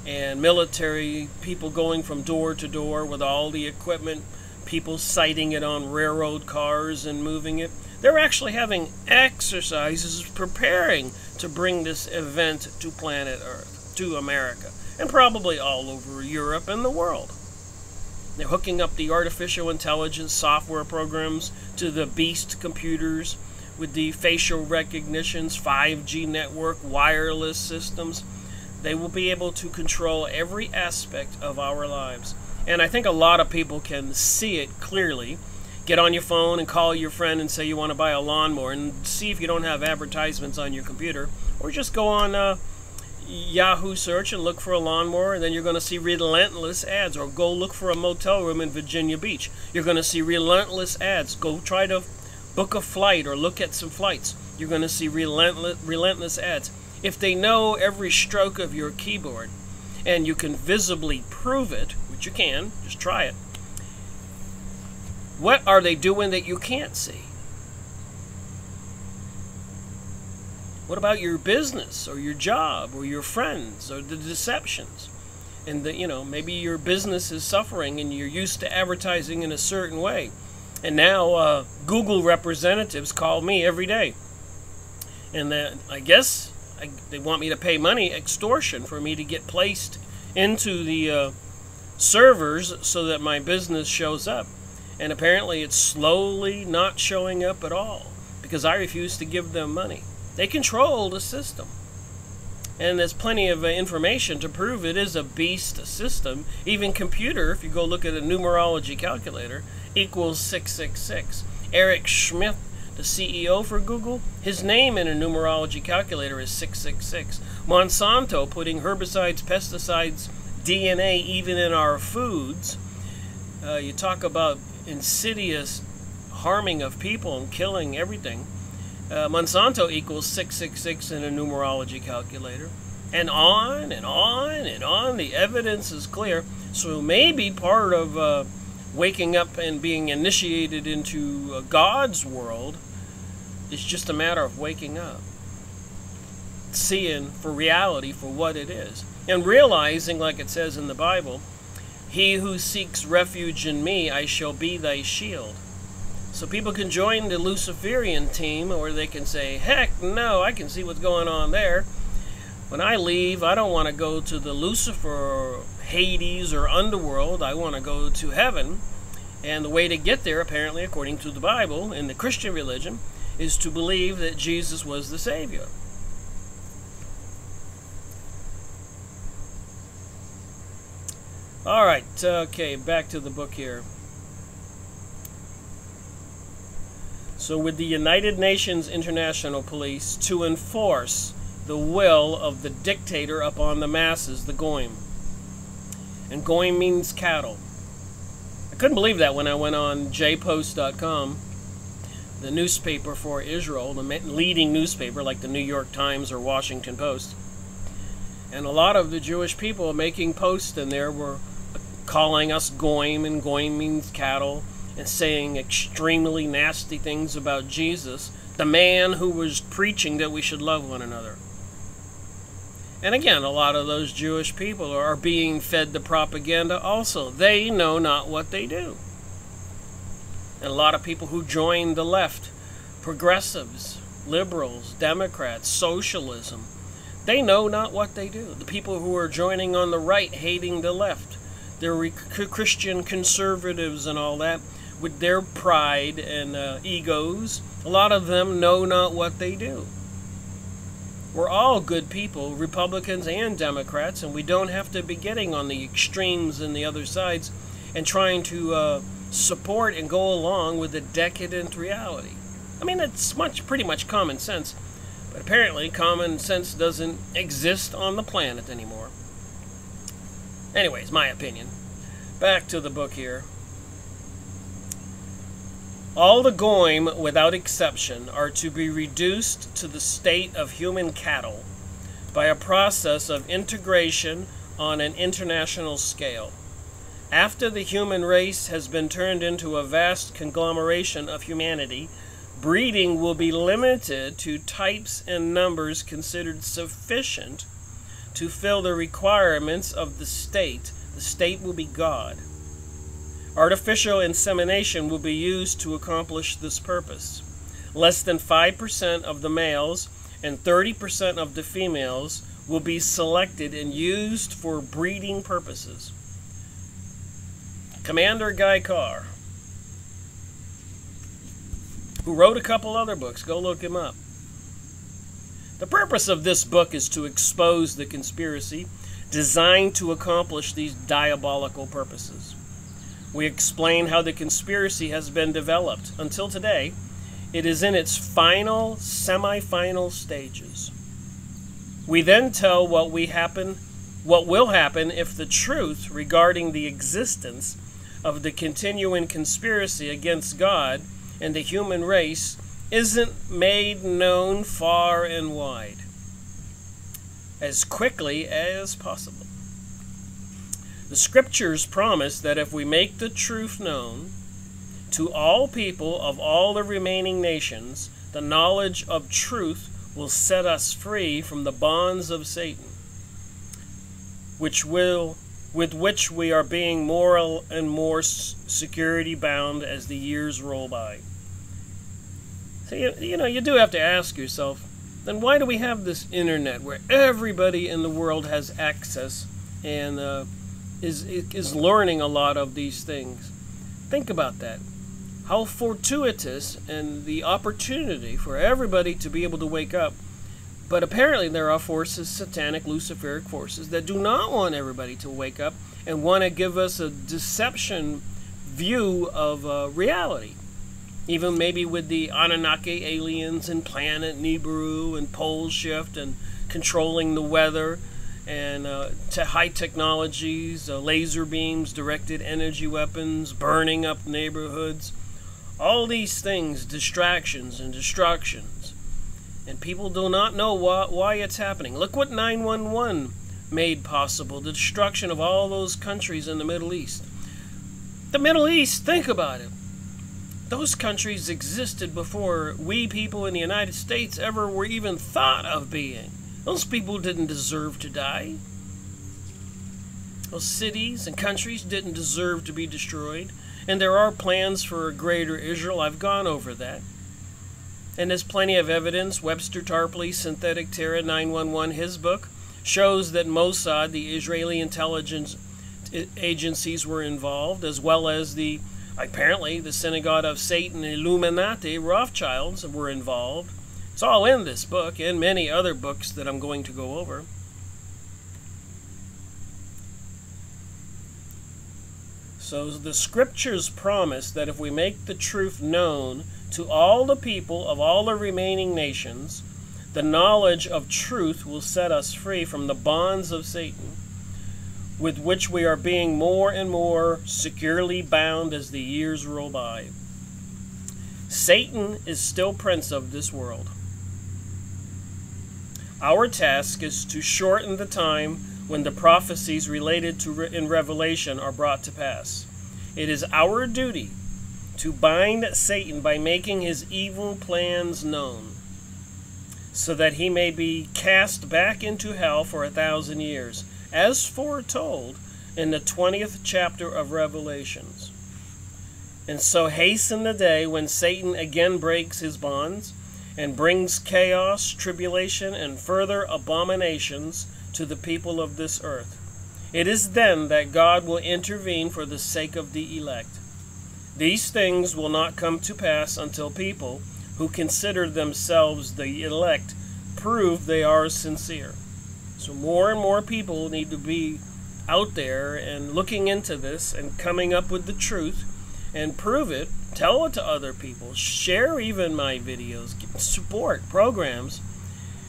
and military people going from door to door with all the equipment, people sighting it on railroad cars and moving it. They're actually having exercises preparing to bring this event to planet Earth, to America, and probably all over Europe and the world. They're hooking up the artificial intelligence software programs to the beast computers with the facial recognitions, 5G network, wireless systems. They will be able to control every aspect of our lives. And I think a lot of people can see it clearly. Get on your phone and call your friend and say you want to buy a lawnmower and see if you don't have advertisements on your computer. Or just go on Yahoo search and look for a lawnmower, and then you're going to see relentless ads. Or go look for a motel room in Virginia Beach. You're going to see relentless ads. Go try to book a flight or look at some flights. You're going to see relentless ads. If they know every stroke of your keyboard, and you can visibly prove it, which you can, just try it, what are they doing that you can't see? What about your business or your job or your friends or the deceptions? And maybe your business is suffering and you're used to advertising in a certain way. And now Google representatives call me every day. And I guess they want me to pay money, extortion, for me to get placed into the servers so that my business shows up. And apparently it's slowly not showing up at all because I refuse to give them money. They control the system. And there's plenty of information to prove it is a beast system. Even computer, if you go look at a numerology calculator, equals 666. Eric Schmidt, the CEO for Google, his name in a numerology calculator is 666. Monsanto putting herbicides, pesticides, DNA even in our foods. You talk about insidious harming of people and killing everything. Monsanto equals 666 in a numerology calculator. And on and on and on. The evidence is clear. So maybe part of waking up and being initiated into God's world is just a matter of waking up. Seeing for reality for what it is. And realizing, like it says in the Bible, he who seeks refuge in me, I shall be thy shield. So people can join the Luciferian team, or they can say, heck no, I can see what's going on there. When I leave, I don't want to go to the Lucifer or Hades or underworld. I want to go to heaven. And the way to get there, apparently, according to the Bible, in the Christian religion, is to believe that Jesus was the Savior. All right, okay, back to the book here. So with the United Nations International Police to enforce the will of the dictator upon the masses, the Goyim. And Goyim means cattle. I couldn't believe that when I went on jpost.com, the newspaper for Israel, the leading newspaper like the New York Times or Washington Post. And a lot of the Jewish people making posts in there were calling us Goyim, and Goyim means cattle, and saying extremely nasty things about Jesus, the man who was preaching that we should love one another. And again, a lot of those Jewish people are being fed the propaganda also. They know not what they do. And a lot of people who join the left, progressives, liberals, Democrats, socialism, they know not what they do. The people who are joining on the right, hating the left, they're Christian conservatives and all that, with their pride and egos, a lot of them know not what they do. We're all good people, Republicans and Democrats, and we don't have to be getting on the extremes and the other sides and trying to support and go along with the decadent reality. I mean, it's pretty much common sense, but apparently common sense doesn't exist on the planet anymore. Anyways, my opinion. Back to the book here. All the Goyim, without exception, are to be reduced to the state of human cattle by a process of integration on an international scale. After the human race has been turned into a vast conglomeration of humanity, breeding will be limited to types and numbers considered sufficient to fill the requirements of the state. The state will be God. Artificial insemination will be used to accomplish this purpose. Less than 5% of the males and 30% of the females will be selected and used for breeding purposes. Commander Guy Carr, who wrote a couple other books, go look him up. The purpose of this book is to expose the conspiracy designed to accomplish these diabolical purposes. We explain how the conspiracy has been developed. Until today, it is in its final, semi-final stages. We then tell what will happen if the truth regarding the existence of the continuing conspiracy against God and the human race isn't made known far and wide, as quickly as possible. The scriptures promise that if we make the truth known to all people of all the remaining nations, the knowledge of truth will set us free from the bonds of Satan, with which we are being more and more security bound as the years roll by. So, you do have to ask yourself, then why do we have this internet where everybody in the world has access and is learning a lot of these things? Think about that. How fortuitous and the opportunity for everybody to be able to wake up. But apparently there are forces, satanic, luciferic forces, that do not want everybody to wake up and want to give us a deception view of reality. Even maybe with the Anunnaki aliens and planet Nibiru and pole shift and controlling the weather and to high technologies, laser beams, directed energy weapons, burning up neighborhoods. All these things, distractions and destructions. And people do not know why it's happening. Look what 9/11 made possible, the destruction of all those countries in the Middle East. The Middle East, think about it. Those countries existed before we people in the United States ever were even thought of being. Those people didn't deserve to die. Those cities and countries didn't deserve to be destroyed. And there are plans for a greater Israel. I've gone over that. And there's plenty of evidence. Webster Tarpley, Synthetic Terror, 9/11, his book, shows that Mossad, the Israeli intelligence agencies, were involved, as well as apparently the Synagogue of Satan, Illuminati, Rothschilds were involved. It's all in this book and many other books that I'm going to go over. So the scriptures promise that if we make the truth known to all the people of all the remaining nations, the knowledge of truth will set us free from the bonds of Satan, with which we are being more and more securely bound as the years roll by. Satan is still prince of this world. Our task is to shorten the time when the prophecies related to in Revelation are brought to pass. It is our duty to bind Satan by making his evil plans known, so that he may be cast back into hell for 1,000 years, as foretold in the 20th chapter of Revelations. And so hasten the day when Satan again breaks his bonds and brings chaos, tribulation, and further abominations to the people of this earth. It is then that God will intervene for the sake of the elect. These things will not come to pass until people who consider themselves the elect prove they are sincere. So more and more people need to be out there and looking into this and coming up with the truth and prove it. Tell it to other people. Share even my videos. Support programs.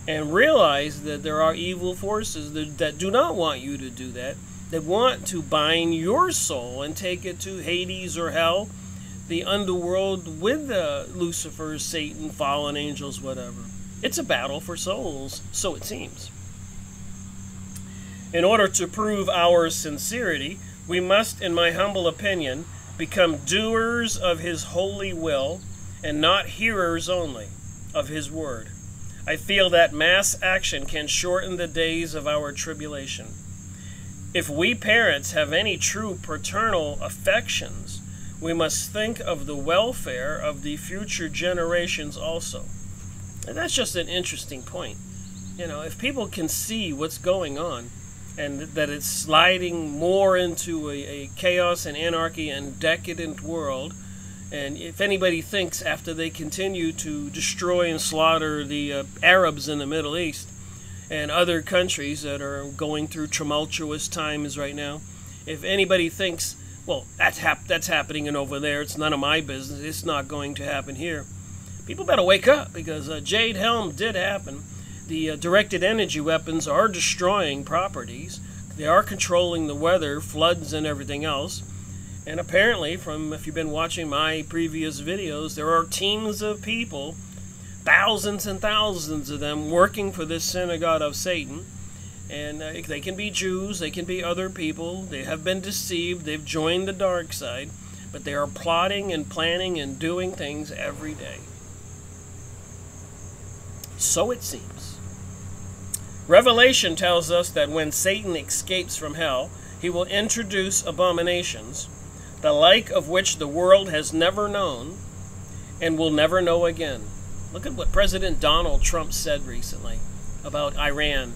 And realize that there are evil forces that do not want you to do that. That want to bind your soul and take it to Hades or hell, the underworld with Lucifer, Satan, fallen angels, whatever. It's a battle for souls, so it seems. In order to prove our sincerity, we must, in my humble opinion, become doers of his holy will and not hearers only of his word. I feel that mass action can shorten the days of our tribulation. If we parents have any true paternal affections, we must think of the welfare of the future generations also. And that's just an interesting point. You know, if people can see what's going on, and that it's sliding more into a chaos and anarchy and decadent world, and if anybody thinks after they continue to destroy and slaughter the Arabs in the Middle East and other countries that are going through tumultuous times right now, if anybody thinks, well, that's happening over there, it's none of my business, it's not going to happen here, people better wake up, because Jade Helm did happen. The directed energy weapons are destroying properties. They are controlling the weather, floods, and everything else. And apparently, if you've been watching my previous videos, there are teams of people, thousands and thousands of them, working for this synagogue of Satan. And they can be Jews, they can be other people. They have been deceived. They've joined the dark side. But they are plotting and planning and doing things every day. So it seems. Revelation tells us that when Satan escapes from hell, he will introduce abominations, the like of which the world has never known and will never know again. Look at what President Donald Trump said recently about Iran.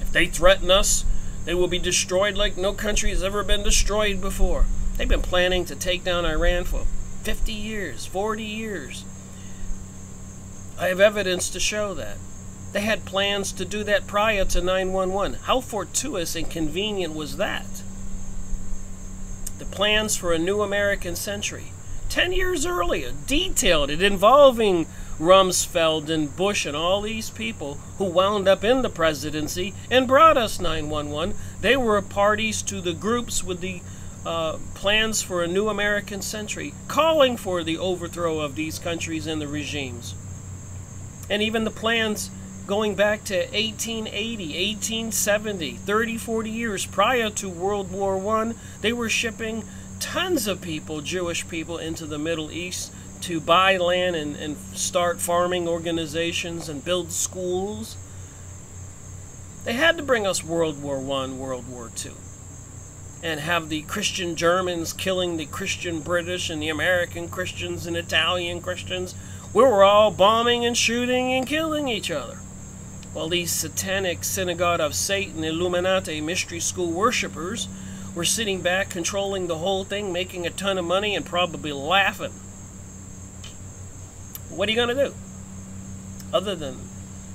If they threaten us, they will be destroyed like no country has ever been destroyed before. They've been planning to take down Iran for 50 years, 40 years. I have evidence to show that. They had plans to do that prior to 9/11. How fortuitous and convenient was that? The plans for a new American century, 10 years earlier, detailed it, involving Rumsfeld and Bush and all these people who wound up in the presidency and brought us 9/11. They were parties to the groups with the plans for a new American century, calling for the overthrow of these countries and the regimes. And even the plans going back to 1880, 1870, 30, 40 years prior to World War I, they were shipping tons of people, Jewish people, into the Middle East to buy land and start farming organizations and build schools. They had to bring us World War I, World War II, and have the Christian Germans killing the Christian British and the American Christians and Italian Christians. We were all bombing and shooting and killing each other. While these satanic synagogue of Satan, Illuminati, mystery school worshippers were sitting back, controlling the whole thing, making a ton of money, and probably laughing. What are you going to do? Other than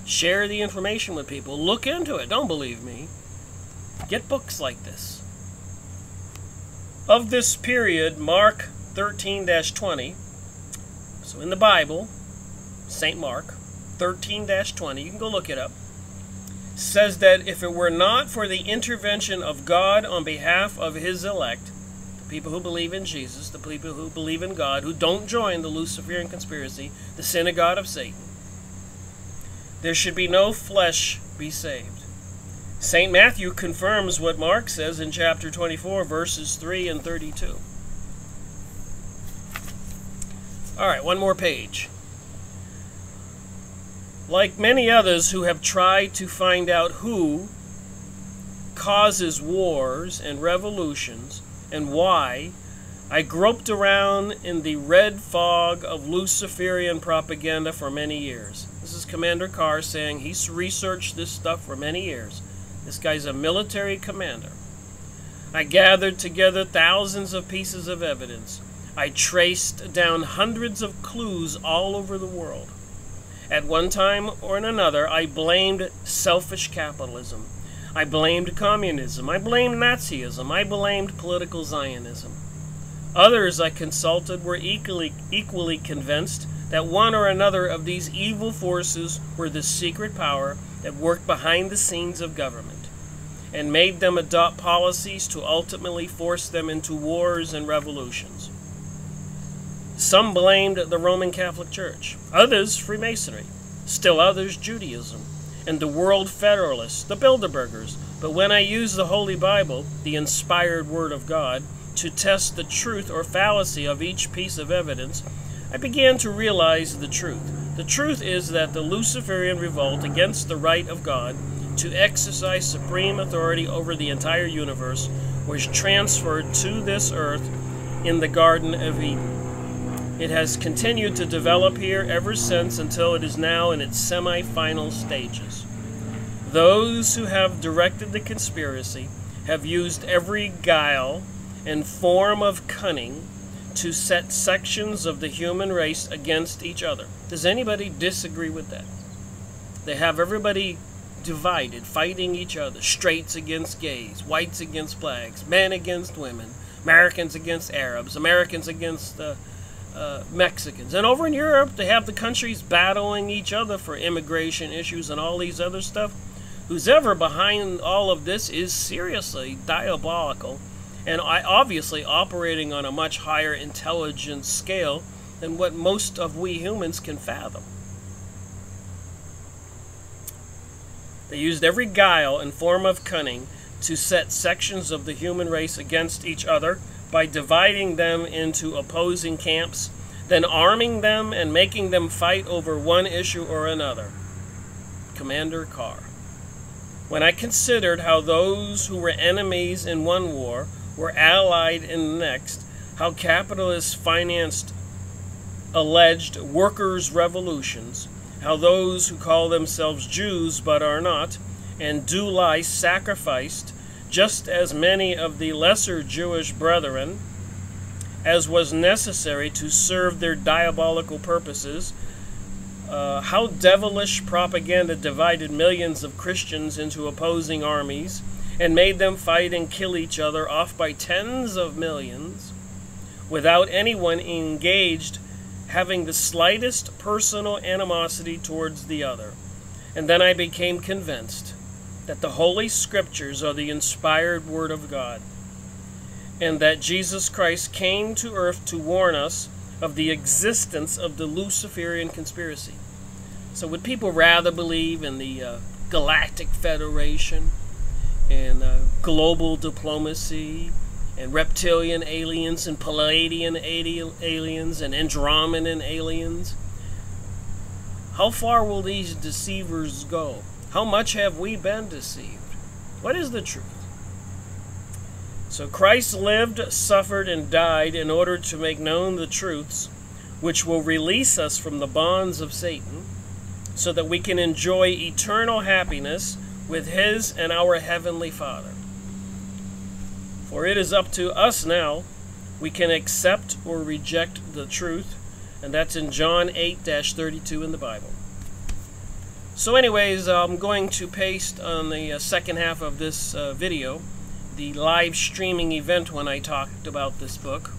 share the information with people. Look into it. Don't believe me. Get books like this. Of this period, Mark 13-20, so in the Bible, St. Mark 13-20, you can go look it up, says that if it were not for the intervention of God on behalf of his elect, the people who believe in Jesus, the people who believe in God, who don't join the Luciferian conspiracy, the synagogue of Satan, there should be no flesh be saved. St. Matthew confirms what Mark says in chapter 24, verses 3 and 32. All right, one more page. Like many others who have tried to find out who causes wars and revolutions and why, I groped around in the red fog of Luciferian propaganda for many years. This is Commander Carr saying he's researched this stuff for many years. This guy's a military commander. I gathered together thousands of pieces of evidence. I traced down hundreds of clues all over the world. At one time or another, I blamed selfish capitalism. I blamed communism. I blamed Nazism. I blamed political Zionism. Others I consulted were equally convinced that one or another of these evil forces were the secret power that worked behind the scenes of government and made them adopt policies to ultimately force them into wars and revolutions. Some blamed the Roman Catholic Church, others Freemasonry, still others Judaism, and the World Federalists, the Bilderbergers. But when I used the Holy Bible, the inspired Word of God, to test the truth or fallacy of each piece of evidence, I began to realize the truth. The truth is that the Luciferian revolt against the right of God to exercise supreme authority over the entire universe was transferred to this earth in the Garden of Eden. It has continued to develop here ever since until it is now in its semi-final stages. Those who have directed the conspiracy have used every guile and form of cunning to set sections of the human race against each other. Does anybody disagree with that? They have everybody divided, fighting each other. Straights against gays, whites against blacks, men against women, Americans against Arabs, Americans against Mexicans. And over in Europe, they have the countries battling each other for immigration issues and all these other stuff. Who's ever behind all of this is seriously diabolical, and obviously operating on a much higher intelligence scale than what most of we humans can fathom. They used every guile and form of cunning to set sections of the human race against each other by dividing them into opposing camps, then arming them and making them fight over one issue or another. Commander Carr. When I considered how those who were enemies in one war were allied in the next, how capitalists financed alleged workers' revolutions, how those who call themselves Jews but are not, and do lie, sacrificed just as many of the lesser Jewish brethren as was necessary to serve their diabolical purposes, how devilish propaganda divided millions of Christians into opposing armies and made them fight and kill each other off by tens of millions without anyone engaged having the slightest personal animosity towards the other. And then I became convinced that the Holy Scriptures are the inspired Word of God, and that Jesus Christ came to earth to warn us of the existence of the Luciferian conspiracy. So would people rather believe in the Galactic Federation and global diplomacy and reptilian aliens and Palladian aliens and Andromedan aliens? How far will these deceivers go? How much have we been deceived? What is the truth? So Christ lived, suffered, and died in order to make known the truths which will release us from the bonds of Satan so that we can enjoy eternal happiness with His and our Heavenly Father. For it is up to us now. We can accept or reject the truth, and that's in John 8-32 in the Bible. So anyways, I'm going to paste on the second half of this video the live streaming event when I talked about this book.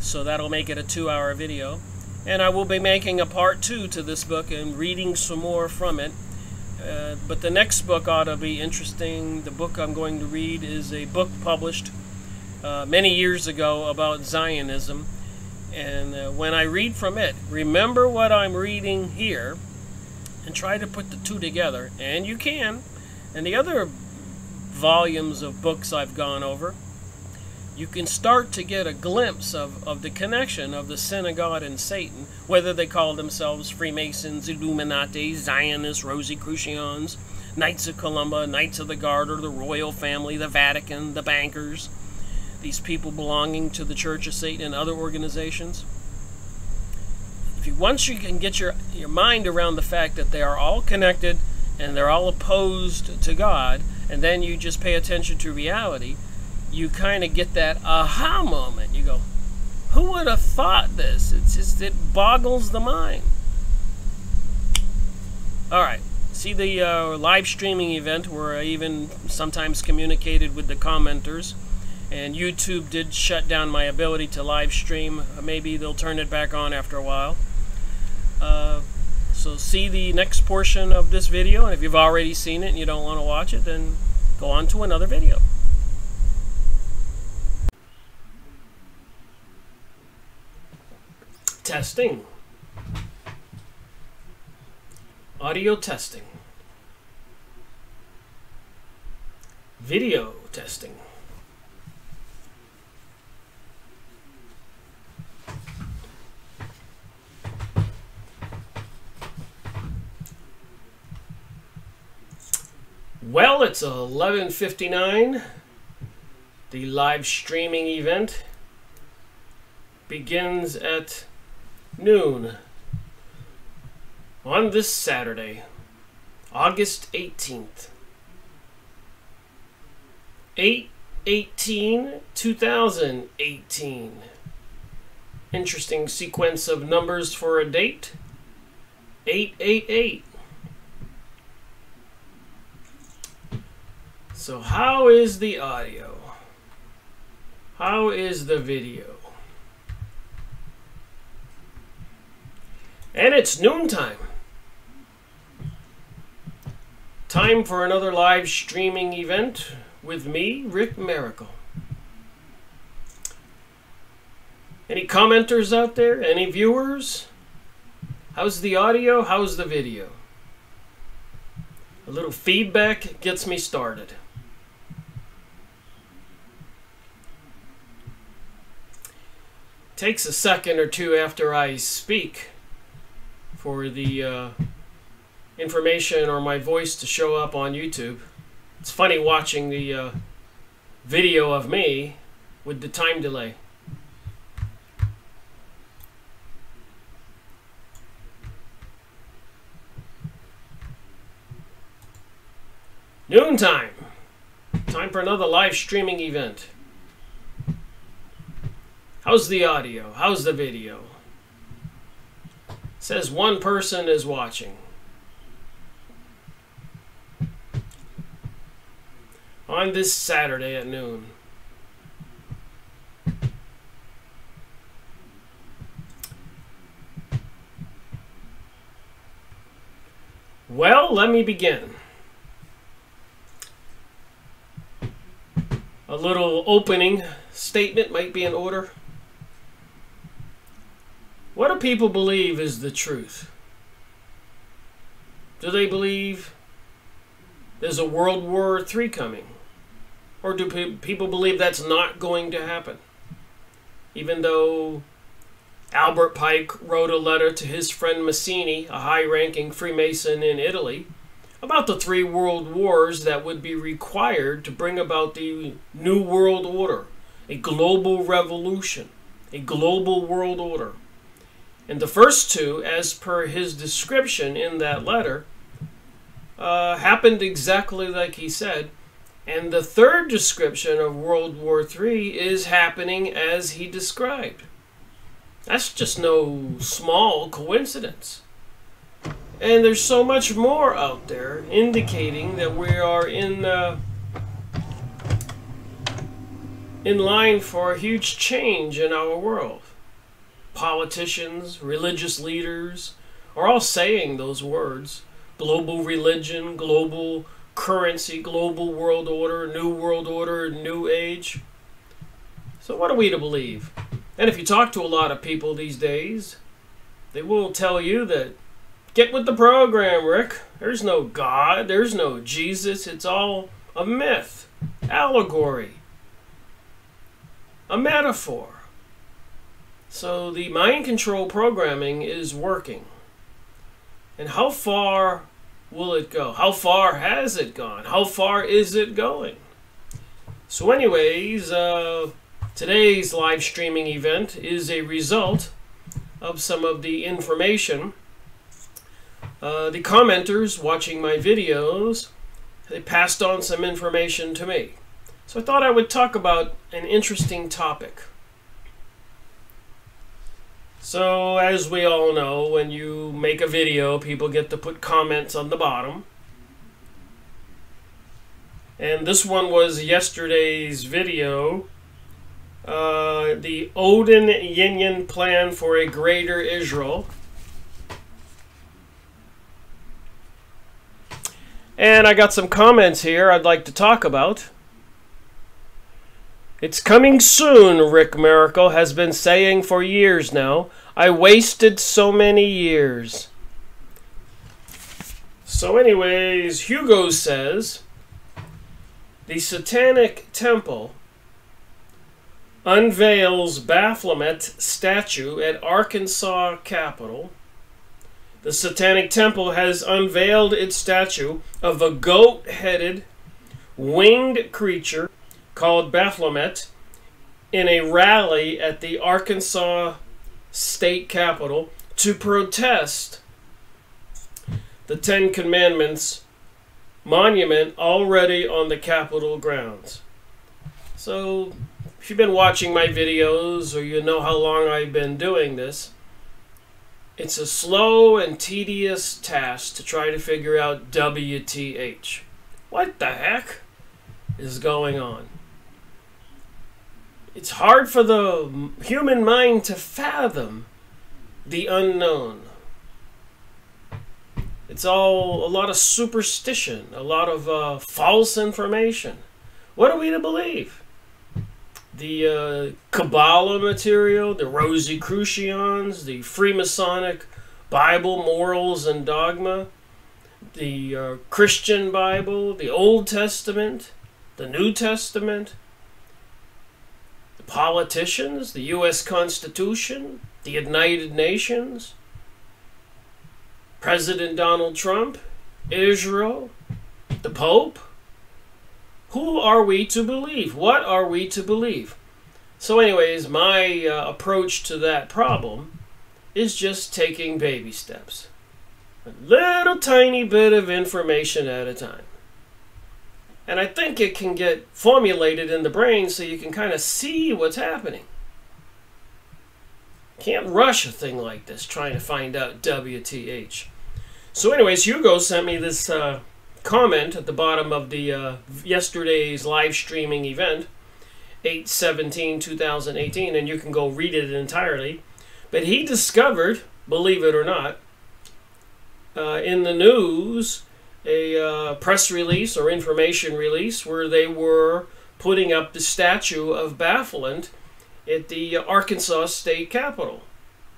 So that'll make it a 2-hour video. And I will be making a part 2 to this book and reading some more from it. But the next book ought to be interesting. The book I'm going to read is a book published many years ago about Zionism. And when I read from it, remember what I'm reading here and try to put the two together. And you can. And the other volumes of books I've gone over, you can start to get a glimpse of the connection of the synagogue and Satan, whether they call themselves Freemasons, Illuminati, Zionists, Rosicrucians, Knights of Columbia, Knights of the Garter, the royal family, the Vatican, the bankers, these people belonging to the Church of Satan and other organizations. Once you can get your mind around the fact that they are all connected and they're all opposed to God, and then you just pay attention to reality, you kind of get that aha moment. You go, who would have thought this? It boggles the mind. All right. See the live streaming event where I even sometimes communicated with the commenters, and YouTube did shut down my ability to live stream. Maybe they'll turn it back on after a while. So see the next portion of this video, and if you've already seen it and you don't want to watch it, then go on to another video. Testing. Audio testing. Video testing. Well, it's 11:59. The live streaming event begins at noon on this Saturday, August 18th. 8/18/2018. Interesting sequence of numbers for a date. 888. So how is the audio? How is the video? And it's noontime. Time for another live streaming event with me, Rick Miracle. Any commenters out there? Any viewers? How's the audio? How's the video? A little feedback gets me started. Takes a second or two after I speak for the information or my voice to show up on YouTube. It's funny watching the video of me with the time delay. Noontime. Time for another live streaming event. How's the audio? How's the video? It says one person is watching. On this Saturday at noon. Well, let me begin. A little opening statement might be in order. What do people believe is the truth? Do they believe there's a World War III coming? Or do people believe that's not going to happen? Even though Albert Pike wrote a letter to his friend Mazzini, a high-ranking Freemason in Italy, about the 3 world wars that would be required to bring about the New World Order, a global revolution, a global world order. And the first 2, as per his description in that letter, happened exactly like he said. And the 3rd description of World War III is happening as he described. That's just no small coincidence. And there's so much more out there indicating that we are in line for a huge change in our world. Politicians, religious leaders are all saying those words. Global religion, global currency, global world order, new age. So what are we to believe? And if you talk to a lot of people these days, they will tell you that get with the program, Rick. There's no God, there's no Jesus, it's all a myth, allegory, a metaphor. So the mind control programming is working. And how far will it go? How far has it gone? How far is it going? So anyways, today's live streaming event is a result of some of the information. The commenters watching my videos, they passed on some information to me. So I thought I would talk about an interesting topic. So, as we all know, when you make a video, people get to put comments on the bottom. And this one was yesterday's video. The Odin Yin Plan for a Greater Israel. And I got some comments here I'd like to talk about. It's coming soon, Rick Miracle has been saying for years now. I wasted so many years. So anyways, Hugo says, the Satanic Temple unveils Baphomet statue at Arkansas Capitol The Satanic Temple has unveiled its statue of a goat-headed, winged creature called Baphomet in a rally at the Arkansas state capitol to protest the Ten Commandments monument already on the Capitol grounds. So, if you've been watching my videos, or you know how long I've been doing this, it's a slow and tedious task to try to figure out WTH. What the heck is going on? It's hard for the human mind to fathom the unknown. It's all a lot of superstition, a lot of false information. What are we to believe? The Kabbalah material, the Rosicrucians, the Freemasonic Bible, Morals and Dogma, the Christian Bible, the Old Testament, the New Testament, the politicians, the U.S. Constitution, the United Nations, President Donald Trump, Israel, the Pope. Who are we to believe? What are we to believe? So anyways, my approach to that problem is just taking baby steps. A little tiny bit of information at a time. And I think it can get formulated in the brain so you can kind of see what's happening. Can't rush a thing like this trying to find out WTH. So anyways, Hugo sent me this comment at the bottom of the yesterday's live streaming event, 8/17/2018, and you can go read it entirely. But he discovered, believe it or not, in the news, a press release or information release where they were putting up the statue of Baphomet at the Arkansas state capitol.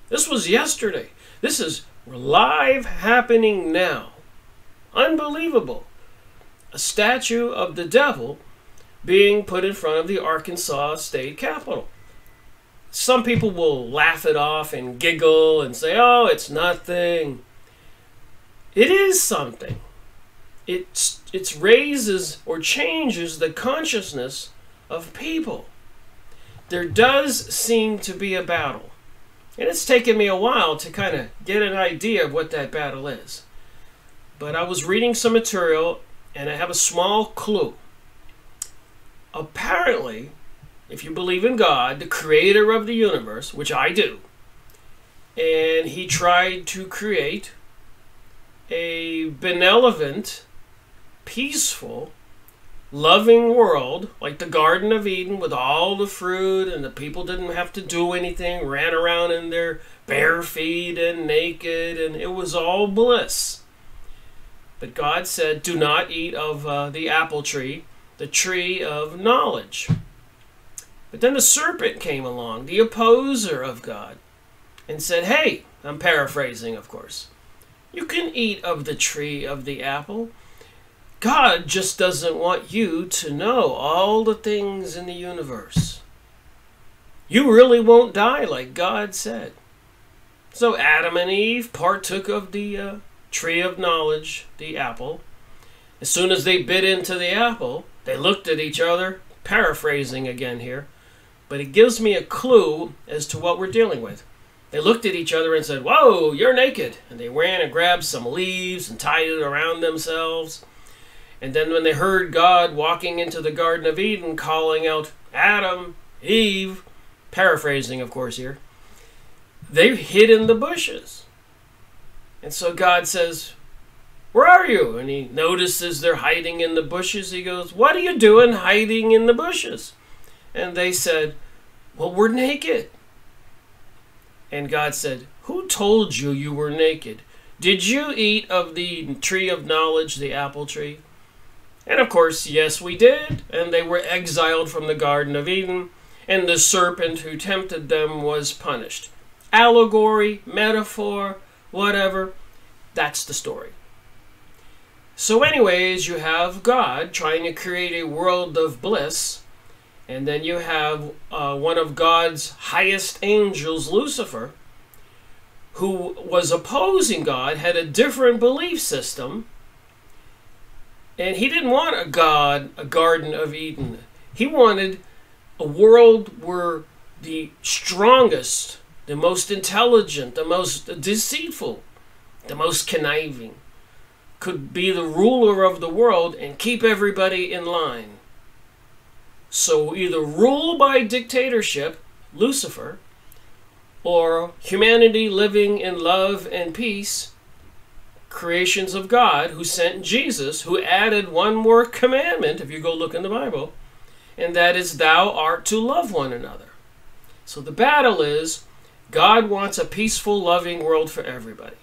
This was yesterday. This is live happening now. Unbelievable. A statue of the devil being put in front of the Arkansas state capitol. Some people will laugh it off and giggle and say, oh, it's nothing. It is something. It raises or changes the consciousness of people. There does seem to be a battle. And it's taken me a while to kind of get an idea of what that battle is. But I was reading some material, and I have a small clue. Apparently, if you believe in God, the creator of the universe, which I do, and he tried to create a benevolent, peaceful, loving world, like the Garden of Eden, with all the fruit, and the people didn't have to do anything, ran around in their bare feet and naked, and it was all bliss. But God said, do not eat of the apple tree, the tree of knowledge. But then the serpent came along, the opposer of God, and said, hey, I'm paraphrasing, of course, you can eat of the tree of the apple. God just doesn't want you to know all the things in the universe. You really won't die like God said. So Adam and Eve partook of the tree of knowledge, the apple. As soon as they bit into the apple, they looked at each other, paraphrasing again here, but it gives me a clue as to what we're dealing with. They looked at each other and said, whoa, you're naked. And they ran and grabbed some leaves and tied it around themselves. And then when they heard God walking into the Garden of Eden, calling out, Adam, Eve, paraphrasing, of course, here, they hid in the bushes. And so God says, where are you? And he notices they're hiding in the bushes. He goes, what are you doing hiding in the bushes? And they said, well, we're naked. And God said, who told you you were naked? Did you eat of the tree of knowledge, the apple tree? And of course, yes, we did. And they were exiled from the Garden of Eden. And the serpent who tempted them was punished. Allegory, metaphor, whatever. That's the story. So anyways, you have God trying to create a world of bliss. And then you have one of God's highest angels, Lucifer, who was opposing God, had a different belief system, and he didn't want a God, a Garden of Eden. He wanted a world where the strongest, the most intelligent, the most deceitful, the most conniving could be the ruler of the world and keep everybody in line. So either rule by dictatorship, Lucifer, or humanity living in love and peace, creations of God, who sent Jesus, who added one more commandment, if you go look in the Bible, and that is, thou art to love one another. So the battle is, God wants a peaceful, loving world for everybody.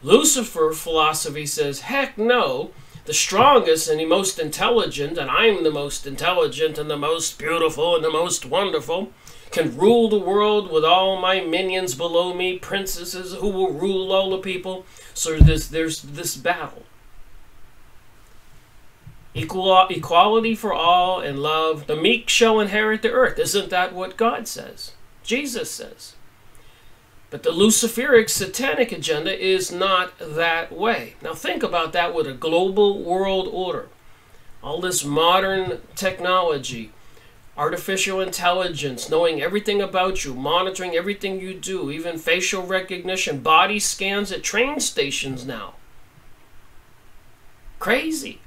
Lucifer philosophy says, heck no, the strongest and the most intelligent, and I'm the most intelligent and the most beautiful and the most wonderful, can rule the world with all my minions below me, princesses who will rule all the people. So there's this battle. Equality for all and love. The meek shall inherit the earth. Isn't that what God says? Jesus says. But the Luciferic satanic agenda is not that way. Now think about that with a global world order. All this modern technology, artificial intelligence, knowing everything about you, monitoring everything you do, even facial recognition, body scans at train stations now. Crazy.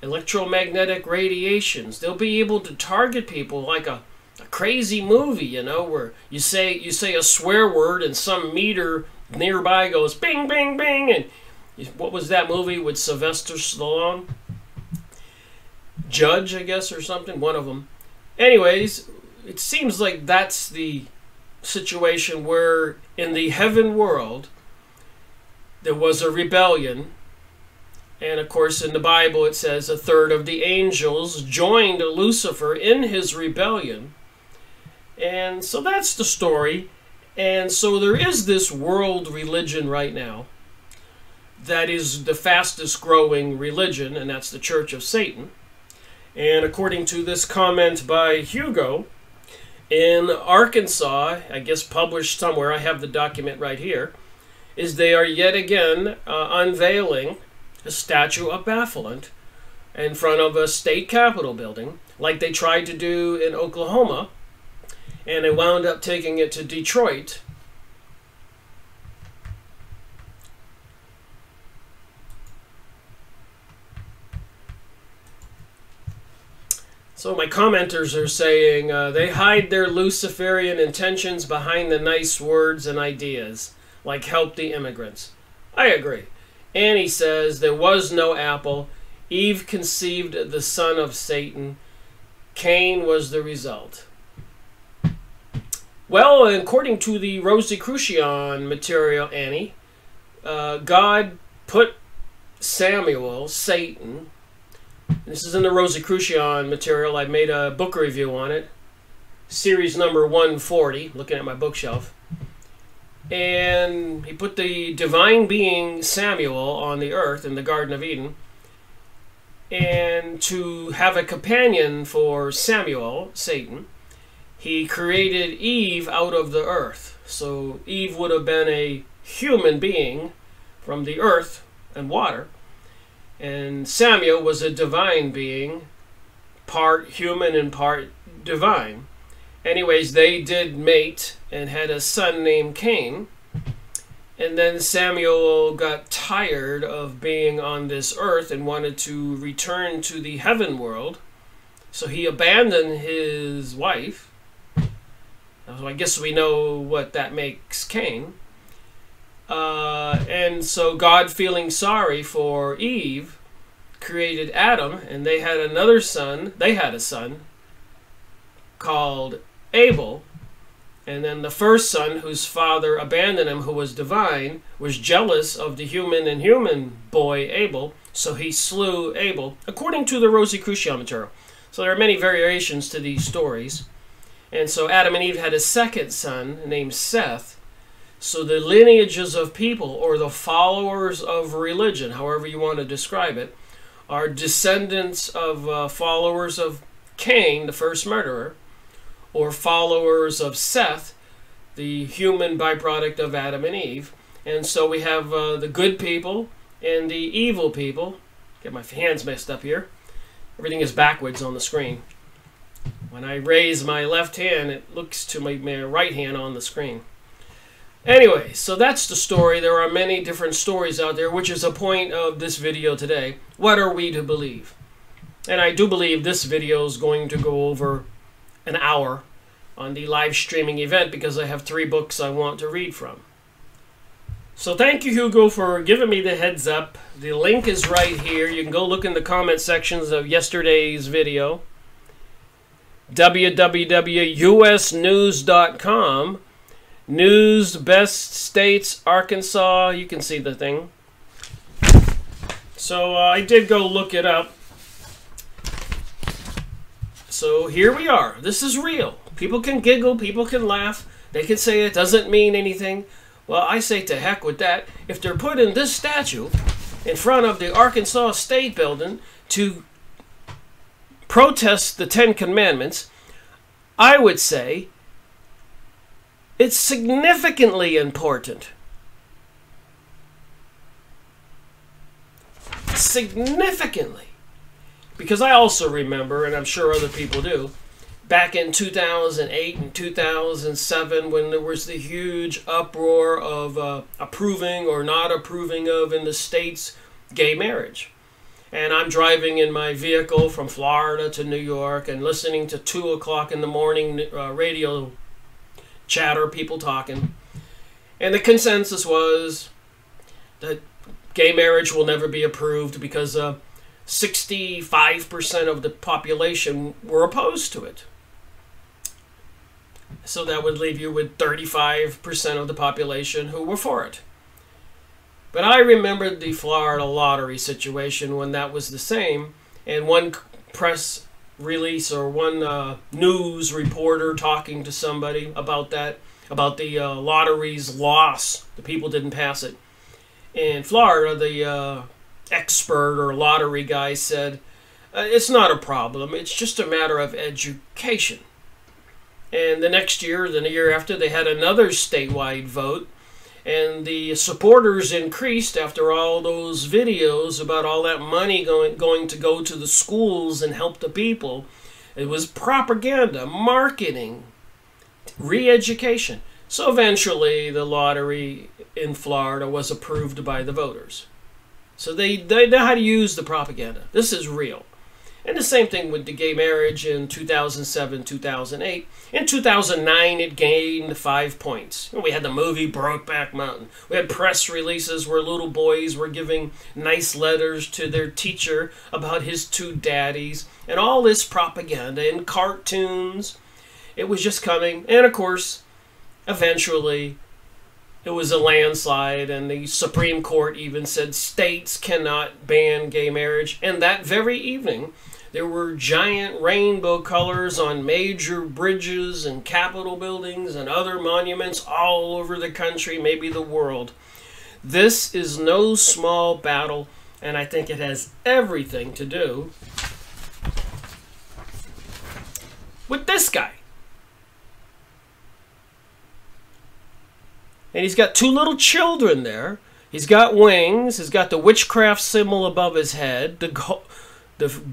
Electromagnetic radiations. They'll be able to target people like a crazy movie, you know, where you say a swear word and some meter nearby goes bing, bing, bing. And what was that movie with Sylvester Stallone? Judge, I guess, or something, one of them. Anyways, it seems like that's the situation where in the heaven world there was a rebellion, and of course in the Bible it says a third of the angels joined Lucifer in his rebellion, and so that's the story. And so there is this world religion right now that is the fastest growing religion, and that's the Church of Satan. And according to this comment by Hugo, in Arkansas, I guess published somewhere, I have the document right here, is they are yet again unveiling a statue of Baphomet in front of a state capitol building, like they tried to do in Oklahoma, and they wound up taking it to Detroit. So my commenters are saying they hide their Luciferian intentions behind the nice words and ideas, like help the immigrants. I agree. Annie says there was no apple. Eve conceived the son of Satan. Cain was the result. Well, according to the Rosicrucian material, Annie, God put Samuel, Satan. This is in the Rosicrucian material. I made a book review on it. Series number 140, looking at my bookshelf. And he put the divine being Samuel on the earth in the Garden of Eden. And to have a companion for Samuel, Satan, he created Eve out of the earth. So Eve would have been a human being from the earth and water. And Samuel was a divine being, part human and part divine. Anyways, they did mate and had a son named Cain. And then Samuel got tired of being on this earth and wanted to return to the heaven world. So he abandoned his wife. So I guess we know what that makes Cain. And so God, feeling sorry for Eve, created Adam, and they had another son. They had a son called Abel. And then the first son, whose father abandoned him, who was divine, was jealous of the human boy Abel, so he slew Abel, according to the Rosicrucian material. So there are many variations to these stories. And so Adam and Eve had a second son named Seth. So the lineages of people, or the followers of religion, however you want to describe it, are descendants of followers of Cain, the first murderer, or followers of Seth, the human byproduct of Adam and Eve. And so we have the good people and the evil people. Get my hands messed up here. Everything is backwards on the screen. When I raise my left hand, it looks to my right hand on the screen. Anyway, so that's the story. There are many different stories out there, which is the point of this video today. What are we to believe? And I do believe this video is going to go over an hour on the live streaming event because I have 3 books I want to read from. So thank you, Hugo, for giving me the heads up. The link is right here. You can go look in the comment sections of yesterday's video. www.usnews.com. News, best states, Arkansas. You can see the thing. So I did go look it up. So here we are. This is real. People can giggle. People can laugh. They can say it doesn't mean anything. Well, I say to heck with that. If they're putting this statue in front of the Arkansas State Building to protest the 10 Commandments, I would say it's significantly important. Significantly. Because I also remember, and I'm sure other people do, back in 2008 and 2007 when there was the huge uproar of approving or not approving of in the States gay marriage. And I'm driving in my vehicle from Florida to New York and listening to 2 o'clock in the morning radio chatter, people talking. And the consensus was that gay marriage will never be approved because 65% of the population were opposed to it. So that would leave you with 35% of the population who were for it. But I remembered the Florida lottery situation when that was the same, and one press release or one news reporter talking to somebody about that, about the lottery's loss. The people didn't pass it. In Florida, the expert or lottery guy said, it's not a problem, it's just a matter of education. And the next year, the year after, they had another statewide vote, and the supporters increased after all those videos about all that money going to go to the schools and help the people. It was propaganda, marketing, re-education. So eventually, the lottery in Florida was approved by the voters. So they know how to use the propaganda. This is real. And the same thing with the gay marriage in 2007, 2008. In 2009, it gained 5 points. We had the movie Brokeback Mountain. We had press releases where little boys were giving nice letters to their teacher about his 2 daddies. And all this propaganda and cartoons. It was just coming. And of course, eventually, it was a landslide, and the Supreme Court even said states cannot ban gay marriage. And that very evening, there were giant rainbow colors on major bridges and Capitol buildings and other monuments all over the country, maybe the world. This is no small battle, and I think it has everything to do with this guy. And he's got 2 little children there. He's got wings. He's got the witchcraft symbol above his head. The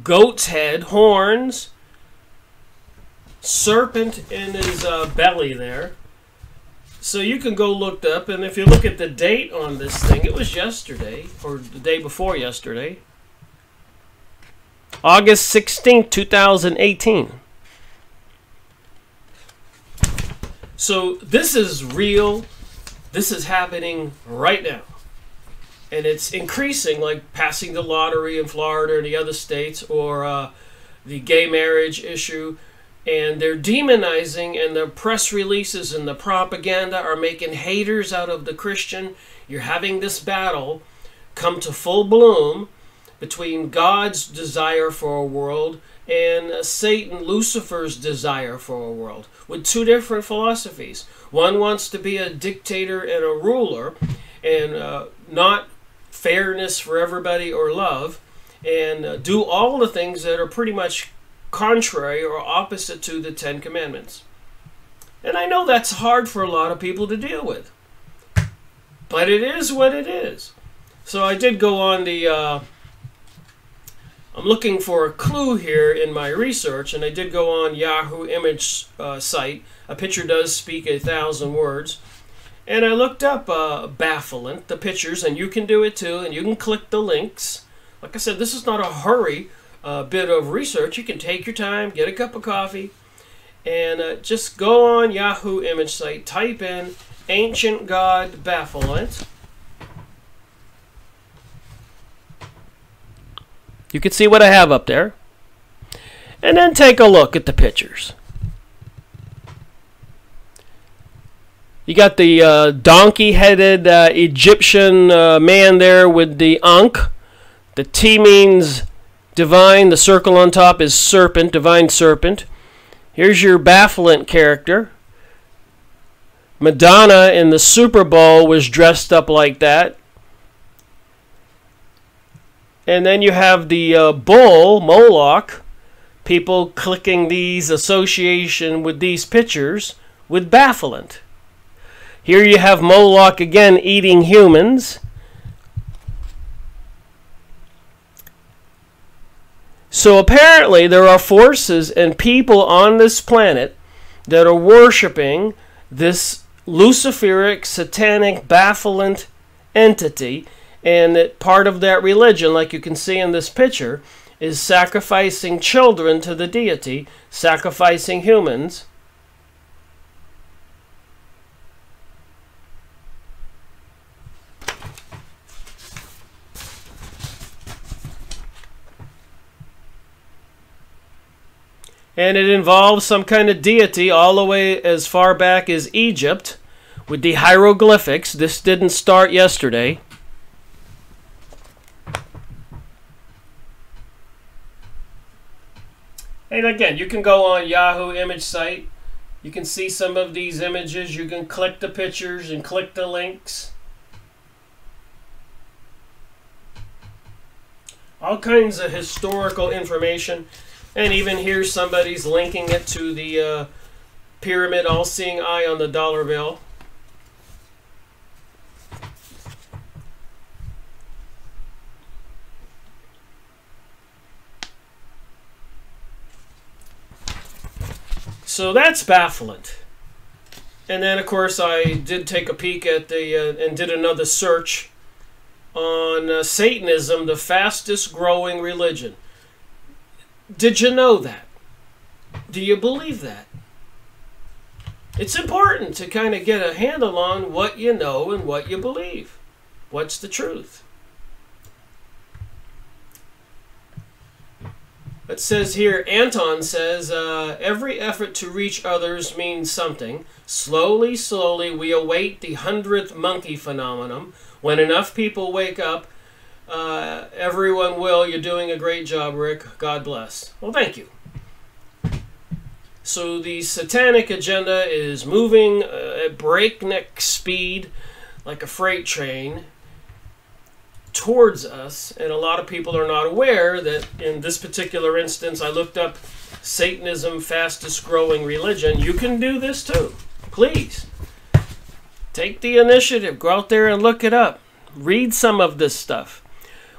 goat's head, horns. Serpent in his belly there. So you can go look up. And if you look at the date on this thing, it was yesterday. Or the day before yesterday. August 16th, 2018. So this is real. This is happening right now. And it's increasing, like passing the lottery in Florida and the other states, or the gay marriage issue. And they're demonizing, and the press releases and the propaganda are making haters out of the Christian. You're having this battle come to full bloom between God's desire for a world and Satan, Lucifer's desire for a world, with 2 different philosophies. One wants to be a dictator and a ruler, and not fairness for everybody or love, and do all the things that are pretty much contrary or opposite to the 10 Commandments. And I know that's hard for a lot of people to deal with. But it is what it is. So I did go on the... I'm looking for a clue here in my research, and I did go on Yahoo image site. A picture does speak 1,000 words. And I looked up Bafflant, the pictures, and you can do it too, and you can click the links. Like I said, this is not a hurry bit of research. You can take your time, get a cup of coffee, and just go on Yahoo image site, type in Ancient God Bafflant. You can see what I have up there. And then take a look at the pictures. You got the donkey-headed Egyptian man there with the Ankh. The T means divine. The circle on top is serpent, divine serpent. Here's your Bafflant character. Madonna in the Super Bowl was dressed up like that. And then you have the bull, Moloch, people clicking these association with these pictures with Bafflant. Here you have Moloch again eating humans. So apparently there are forces and people on this planet that are worshiping this Luciferic, satanic, Bafflant entity. And that part of that religion, like you can see in this picture, is sacrificing children to the deity, sacrificing humans. And it involves some kind of deity all the way as far back as Egypt with the hieroglyphics. This didn't start yesterday. And again, you can go on Yahoo image site. You can see some of these images. You can click the pictures and click the links. All kinds of historical information. And even here somebody's linking it to the pyramid, all-seeing eye on the dollar bill. So that's Bafflant. And then, of course, I did take a peek at the, and did another search on Satanism, the fastest growing religion. Did you know that? Do you believe that? It's important to kind of get a handle on what you know and what you believe. What's the truth? It says here, Anton says, every effort to reach others means something. Slowly, slowly, we await the 100th monkey phenomenon. When enough people wake up, everyone will. You're doing a great job, Rick. God bless. Well, thank you. So the satanic agenda is moving at breakneck speed, like a freight train, towards us, and a lot of people are not aware that in this particular instance, I looked up Satanism, fastest growing religion. You can do this too. Please. Take the initiative. Go out there and look it up. Read some of this stuff.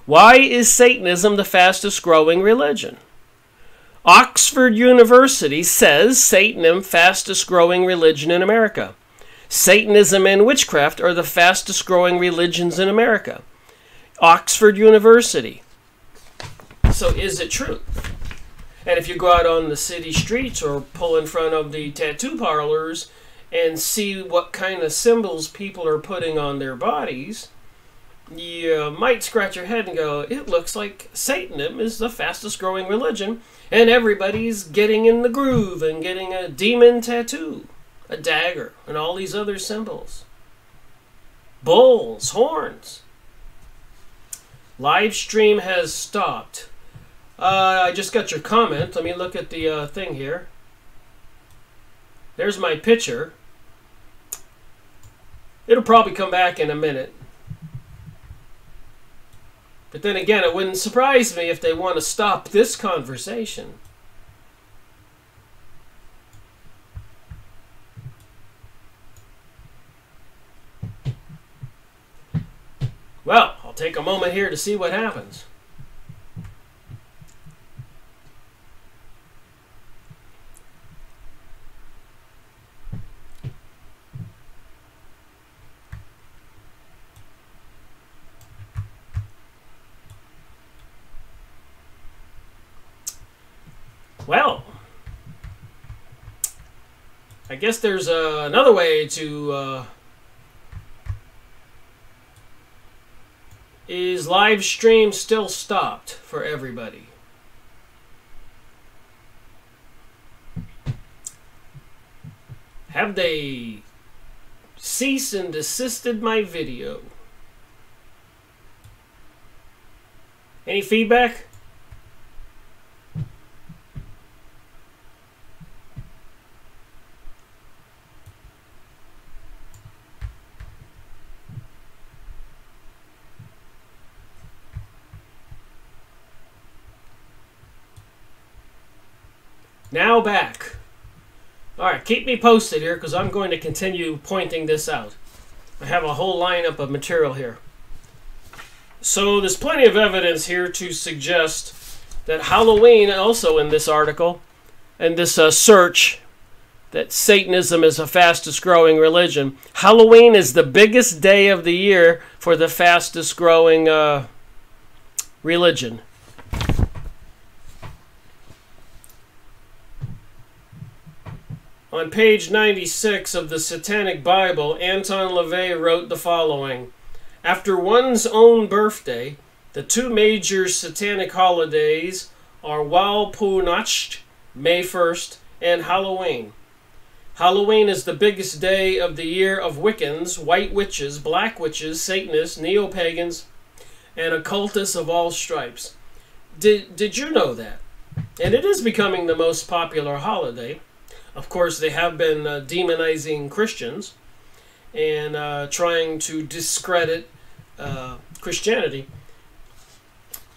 Why is Satanism the fastest growing religion? Oxford University says Satanism, fastest growing religion in America. Satanism and witchcraft are the fastest growing religions in America. Oxford University. So is it true? And if you go out on the city streets or pull in front of the tattoo parlors and see what kind of symbols people are putting on their bodies, you might scratch your head and go, it looks like Satanism is the fastest growing religion, and everybody's getting in the groove and getting a demon tattoo, a dagger, and all these other symbols. Bulls, horns. Live stream has stopped. I just got your comment. Let me look at the thing here. There's my picture. It'll probably come back in a minute. But then again, it wouldn't surprise me if they want to stop this conversation. take a moment here to see what happens. Well, I guess there's another way to... Is live stream still stopped for everybody? Have they cease and desisted my video? Any feedback? Now back. Alright, keep me posted here because I'm going to continue pointing this out. I have a whole lineup of material here. So there's plenty of evidence here to suggest that Halloween, also in this article, and this search, that Satanism is the fastest growing religion. Halloween is the biggest day of the year for the fastest growing religion. On page 96 of the Satanic Bible, Anton LaVey wrote the following. After one's own birthday, the two major satanic holidays are Walpurgisnacht, May 1st, and Halloween. Halloween is the biggest day of the year of Wiccans, white witches, black witches, Satanists, neo-pagans, and occultists of all stripes. Did you know that? And it is becoming the most popular holiday. Of course, they have been demonizing Christians and trying to discredit Christianity.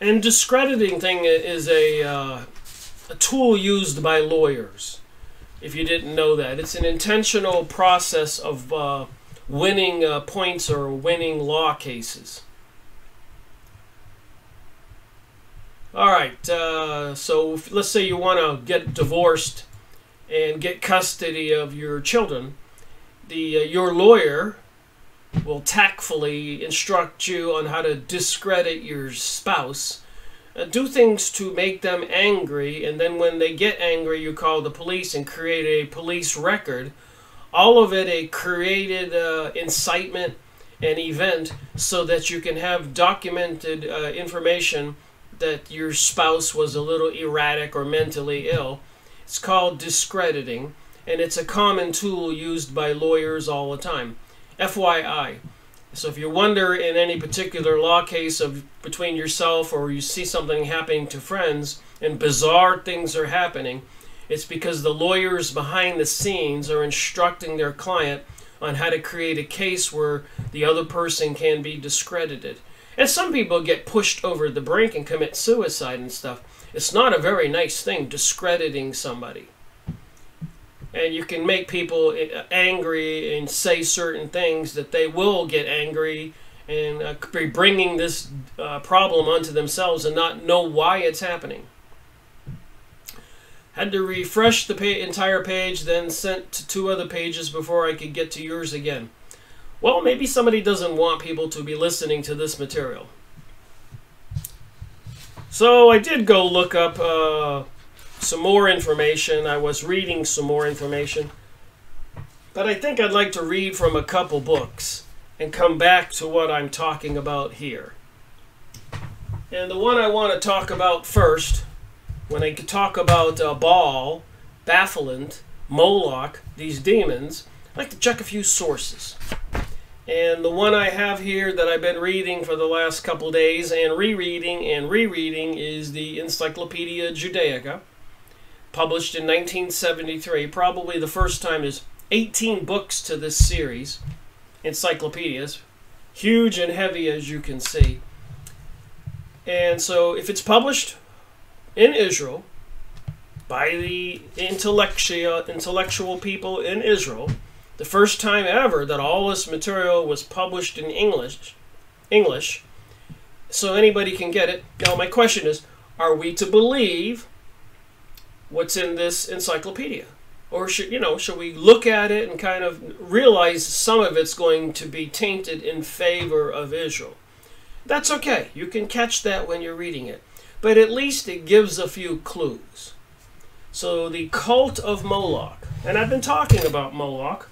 And discrediting thing is a tool used by lawyers, if you didn't know that. It's an intentional process of winning points or winning law cases. All right, so let's say you want to get divorced and get custody of your children. Your lawyer will tactfully instruct you on how to discredit your spouse, do things to make them angry, and then when they get angry, you call the police and create a police record. All of it a created incitement and event so that you can have documented information that your spouse was a little erratic or mentally ill. It's called discrediting, and it's a common tool used by lawyers all the time. FYI. So if you wonder in any particular law case between yourself or you see something happening to friends and bizarre things are happening, it's because the lawyers behind the scenes are instructing their client on how to create a case where the other person can be discredited. And some people get pushed over the brink and commit suicide and stuff. It's not a very nice thing, discrediting somebody. And you can make people angry and say certain things that they will get angry and be bringing this problem onto themselves and not know why it's happening. Had to refresh the entire page, then sent to 2 other pages before I could get to yours again. Well, maybe somebody doesn't want people to be listening to this material. So I did go look up some more information. I was reading some more information. But I think I'd like to read from a couple books and come back to what I'm talking about here. And the one I want to talk about first, when I talk about Baal, Baphomet, Moloch, these demons, I'd like to check a few sources. And the one I have here that I've been reading for the last couple days and rereading is the Encyclopedia Judaica, published in 1973. Probably the first time. There's 18 books to this series, encyclopedias, huge and heavy as you can see. And so if it's published in Israel by the intellectual people in Israel, the first time ever that all this material was published in English, so anybody can get it. Now my question is, are we to believe what's in this encyclopedia? Or should we look at it and kind of realize some of it's going to be tainted in favor of Israel? That's okay. You can catch that when you're reading it. But at least it gives a few clues. So the cult of Moloch. And I've been talking about Moloch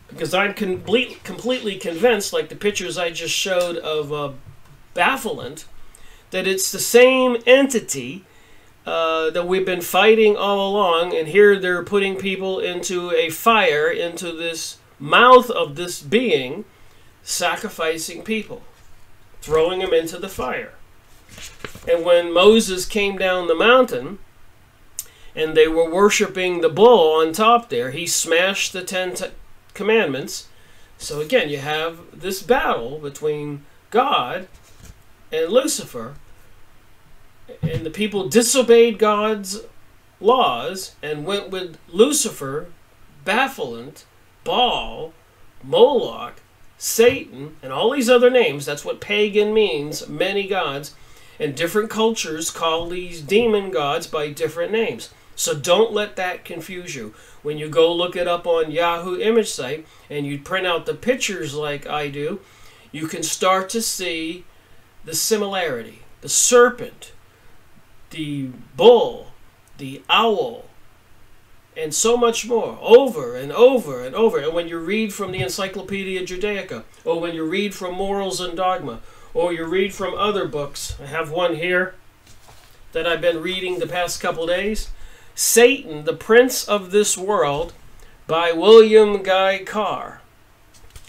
because I'm completely convinced, like the pictures I just showed of Baphomet, that it's the same entity that we've been fighting all along, and here they're putting people into a fire, into this mouth of this being, sacrificing people, throwing them into the fire. And when Moses came down the mountain, and they were worshiping the bull on top there, he smashed the 10 Commandments. So again, you have this battle between God and Lucifer, and the people disobeyed God's laws and went with Lucifer, Baphomet, Baal, Moloch, Satan, and all these other names. That's what pagan means, many gods. And different cultures call these demon gods by different names. So don't let that confuse you. When you go look it up on Yahoo image site and you print out the pictures like I do, you can start to see the similarity. The serpent, the bull, the owl, and so much more, over and over and over. And when you read from the Encyclopedia Judaica, or when you read from Morals and Dogma, or you read from other books, I have one here that I've been reading the past couple days, Satan, the Prince of This World, by William Guy Carr.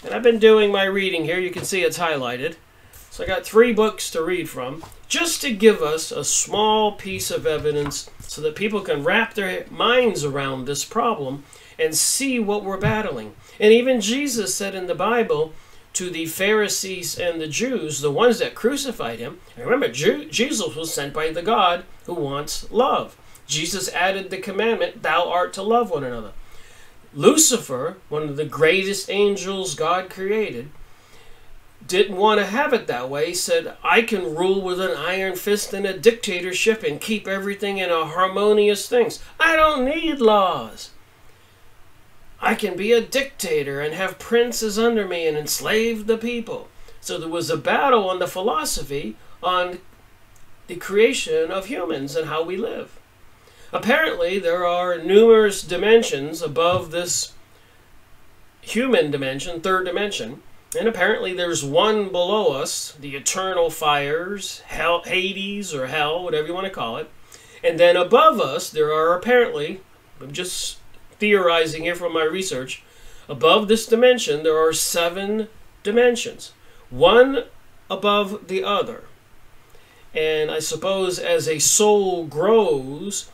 And I've been doing my reading here. You can see it's highlighted. So I got 3 books to read from, just to give us a small piece of evidence so that people can wrap their minds around this problem and see what we're battling. And even Jesus said in the Bible to the Pharisees and the Jews, the ones that crucified him, and remember, Jesus was sent by the God who wants love. Jesus added the commandment, thou art to love one another. Lucifer, one of the greatest angels God created, didn't want to have it that way. He said, I can rule with an iron fist and a dictatorship and keep everything in a harmonious things. I don't need laws. I can be a dictator and have princes under me and enslave the people. So there was a battle on the philosophy on the creation of humans and how we live. Apparently, there are numerous dimensions above this human dimension, third dimension. And apparently there's one below us, the eternal fires, hell, Hades or hell, whatever you want to call it. And then above us, there are apparently, I'm just theorizing here from my research, above this dimension, there are 7 dimensions, one above the other. And I suppose as a soul grows,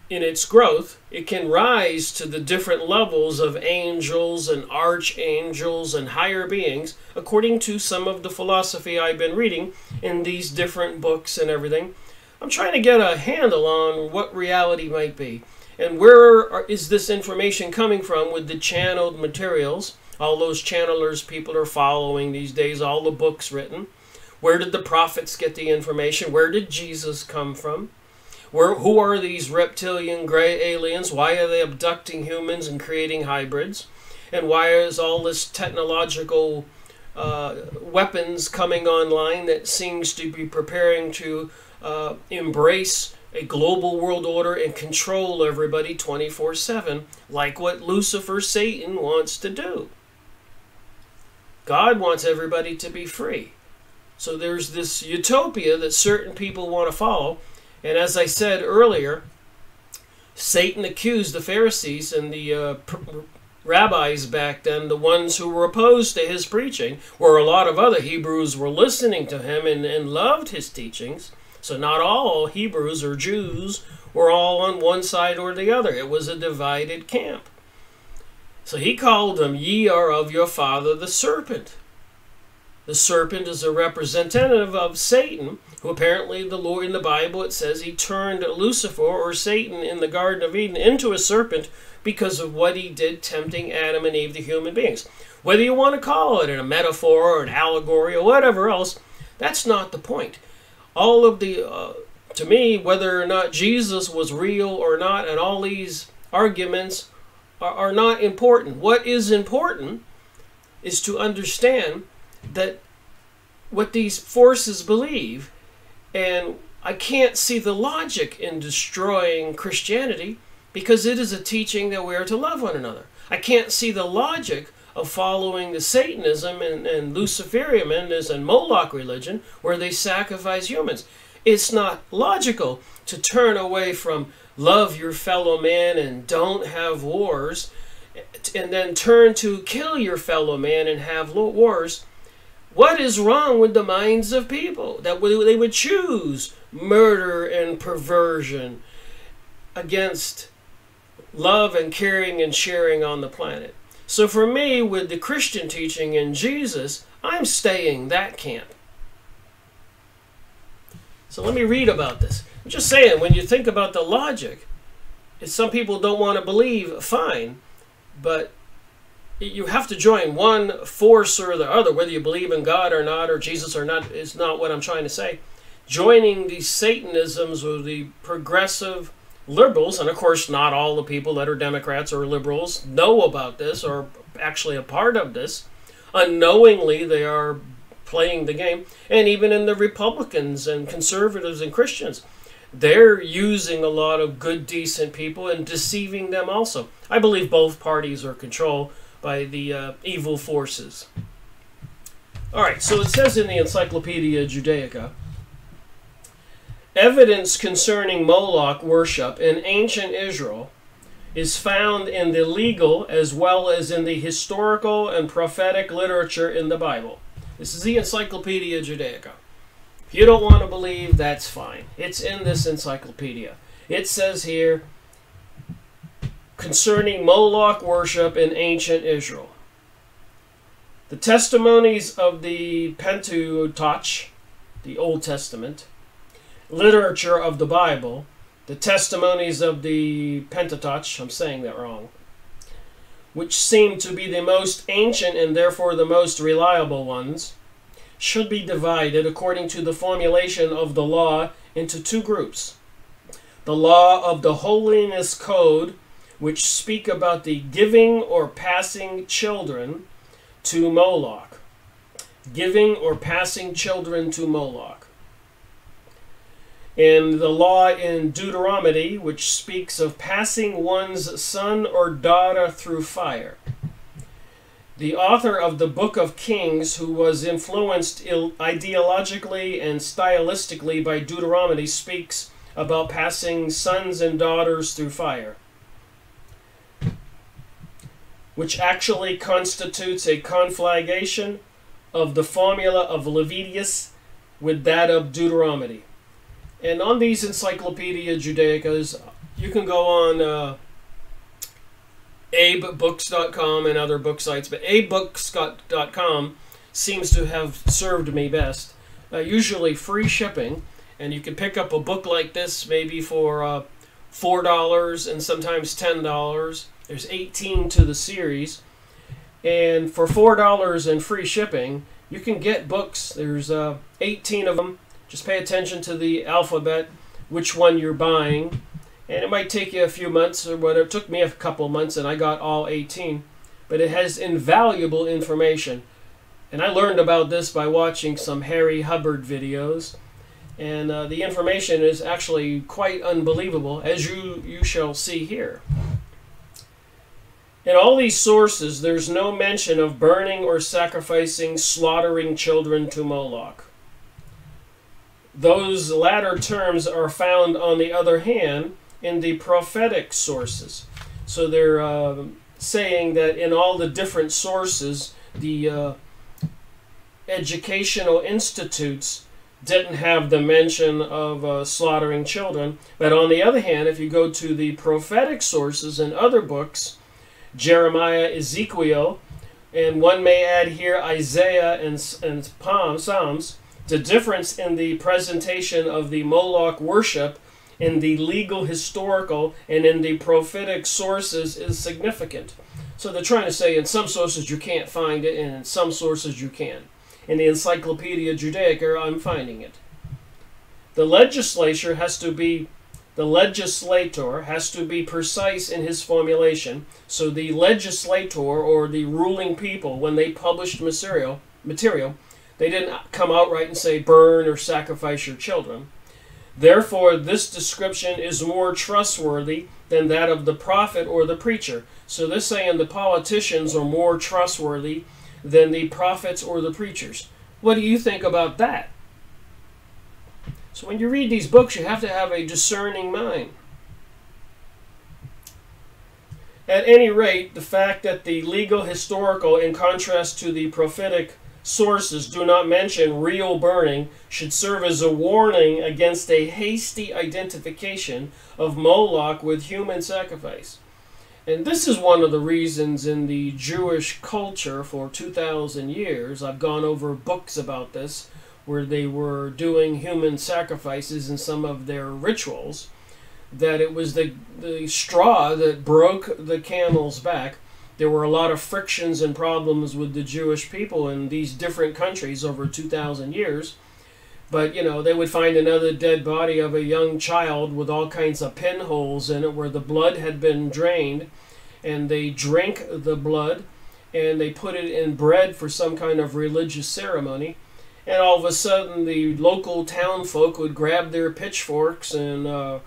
in its growth, it can rise to the different levels of angels and archangels and higher beings, according to some of the philosophy I've been reading in these different books and everything. I'm trying to get a handle on what reality might be. And where is this information coming from with the channeled materials? All those channelers people are following these days, all the books written. Where did the prophets get the information? Where did Jesus come from? Who are these reptilian gray aliens? Why are they abducting humans and creating hybrids? And why is all this technological weapons coming online that seems to be preparing to embrace a global world order and control everybody 24/7, like what Lucifer, Satan, wants to do? God wants everybody to be free. So there's this utopia that certain people want to follow. And as I said earlier, Satan accused the Pharisees and the rabbis back then, the ones who were opposed to his preaching, where a lot of other Hebrews were listening to him and loved his teachings. So not all Hebrews or Jews were all on one side or the other. It was a divided camp. So he called them, ye are of your father the serpent. The serpent is a representative of Satan, who apparently the Lord in the Bible, it says he turned Lucifer, or Satan, in the Garden of Eden into a serpent because of what he did tempting Adam and Eve, the human beings. Whether you want to call it a metaphor or an allegory or whatever else, that's not the point. All of the, to me, whether or not Jesus was real or not, and all these arguments are not important. What is important is to understand that what these forces believe, and I can't see the logic in destroying Christianity because it is a teaching that we are to love one another. I can't see the logic of following the Satanism and Luciferianism and Moloch religion where they sacrifice humans. It's not logical to turn away from love your fellow man and don't have wars, and then turn to kill your fellow man and have wars. What is wrong with the minds of people that they would choose murder and perversion against love and caring and sharing on the planet? So for me, with the Christian teaching in Jesus, I'm staying that camp. So let me read about this. I'm just saying, when you think about the logic, if some people don't want to believe, fine, but you have to join one force or the other, whether you believe in God or not, or Jesus or not, is not what I'm trying to say. Joining these Satanisms or the progressive liberals, and of course not all the people that are Democrats or liberals know about this or actually a part of this. Unknowingly, they are playing the game. And even in the Republicans and conservatives and Christians, they're using a lot of good, decent people and deceiving them also. I believe both parties are controlled by the evil forces. All right, so it says in the Encyclopedia Judaica, evidence concerning Moloch worship in ancient Israel is found in the legal as well as in the historical and prophetic literature in the Bible. This is the Encyclopedia Judaica. If you don't want to believe, that's fine. It's in this encyclopedia. It says here, concerning Moloch worship in ancient Israel. The testimonies of the Pentateuch, the Old Testament, literature of the Bible, the testimonies of the Pentateuch, I'm saying that wrong, which seem to be the most ancient and therefore the most reliable ones, should be divided according to the formulation of the law into two groups. The law of the holiness code, which speak about the giving or passing children to Moloch. Giving or passing children to Moloch. And the law in Deuteronomy, which speaks of passing one's son or daughter through fire. The author of the Book of Kings, who was influenced ideologically and stylistically by Deuteronomy, speaks about passing sons and daughters through fire, which actually constitutes a conflagration of the formula of Leviticus with that of Deuteronomy. And on these Encyclopedia Judaicas, you can go on abebooks.com and other book sites, but abebooks.com seems to have served me best. Usually free shipping, and you can pick up a book like this maybe for $4 and sometimes $10. There's 18 to the series, and for $4 and free shipping, you can get books. There's 18 of them. Just pay attention to the alphabet, which one you're buying. And it might take you a few months or whatever. It took me a couple months and I got all 18. But it has invaluable information. And I learned about this by watching some Harry Hubbard videos. And the information is actually quite unbelievable, as you shall see here. In all these sources, there's no mention of burning or sacrificing, slaughtering children to Moloch. Those latter terms are found, on the other hand, in the prophetic sources. So they're saying that in all the different sources, the educational institutes didn't have the mention of slaughtering children. But on the other hand, if you go to the prophetic sources and other books, Jeremiah, Ezekiel, And one may add here Isaiah and Psalms. The difference in the presentation of the Moloch worship in the legal, historical, and in the prophetic sources is significant. So they're trying to say in some sources you can't find it, and in some sources you can. In the Encyclopedia Judaica, I'm finding it. The legislator has to be precise in his formulation. So the legislator, or the ruling people, when they published material, they didn't come outright and say burn or sacrifice your children. Therefore, this description is more trustworthy than that of the prophet or the preacher. So they're saying the politicians are more trustworthy than the prophets or the preachers. What do you think about that? So when you read these books, you have to have a discerning mind. At any rate, the fact that the legal, historical, in contrast to the prophetic sources, do not mention real burning should serve as a warning against a hasty identification of Moloch with human sacrifice. And this is one of the reasons in the Jewish culture for 2,000 years, I've gone over books about this, where they were doing human sacrifices in some of their rituals, that it was the straw that broke the camel's back. There were a lot of frictions and problems with the Jewish people in these different countries over 2,000 years. But, you know, they would find another dead body of a young child with all kinds of pinholes in it where the blood had been drained. And they drank the blood and they put it in bread for some kind of religious ceremony. And all of a sudden the local town folk would grab their pitchforks and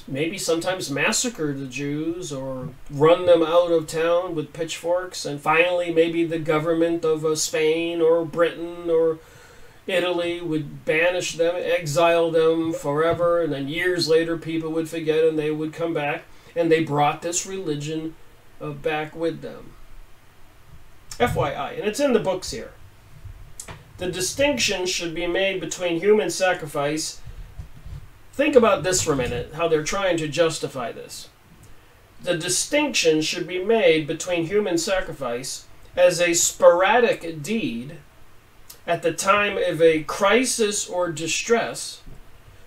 maybe sometimes massacre the Jews or run them out of town with pitchforks. And finally maybe the government of Spain or Britain or Italy would banish them, exile them forever, and then years later people would forget and they would come back, and they brought this religion back with them. FYI, and it's in the books here. The distinction should be made between human sacrifice. Think about this for a minute, how they're trying to justify this. The distinction should be made between human sacrifice as a sporadic deed at the time of a crisis or distress,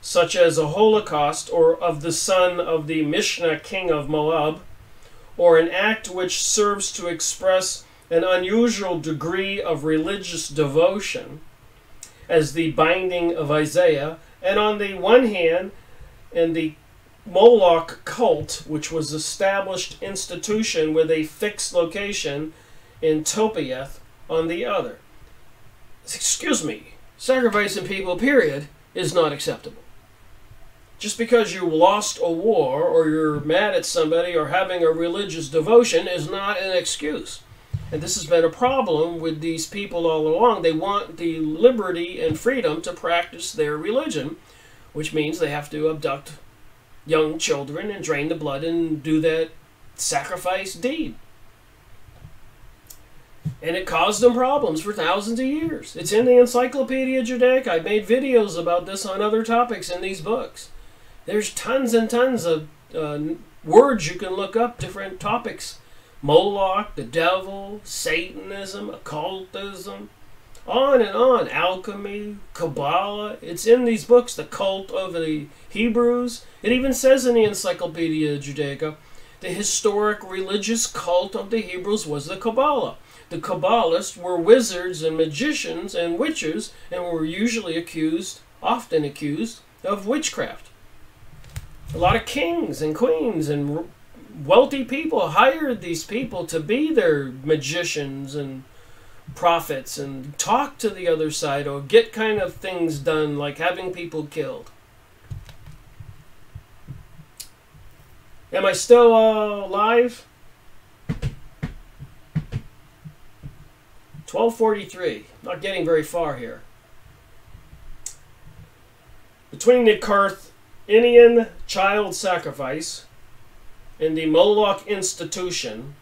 such as a holocaust or of the son of the Mishnah king of Moab, or an act which serves to express an unusual degree of religious devotion, as the binding of Isaiah, and on the one hand, in the Moloch cult, which was established institution with a fixed location in Topieth, on the other. Excuse me, sacrificing people, period, is not acceptable. Just because you lost a war or you're mad at somebody or having a religious devotion is not an excuse. And this has been a problem with these people all along. They want the liberty and freedom to practice their religion, which means they have to abduct young children and drain the blood and do that sacrifice deed. And it caused them problems for thousands of years. It's in the Encyclopedia Judaica. I made videos about this on other topics in these books. There's tons and tons of words you can look up, different topics. Moloch, the devil, Satanism, occultism, on and on. Alchemy, Kabbalah. It's in these books, the cult of the Hebrews. It even says in the Encyclopedia Judaica, the historic religious cult of the Hebrews was the Kabbalah. The Kabbalists were wizards and magicians and witches and were usually often accused of witchcraft. A lot of kings and queens and wealthy people hired these people to be their magicians and prophets and talk to the other side or get kind of things done like having people killed. Am I still live? 12:43. Not getting very far here. Between the Carthaginian child sacrifice and the Moloch institution,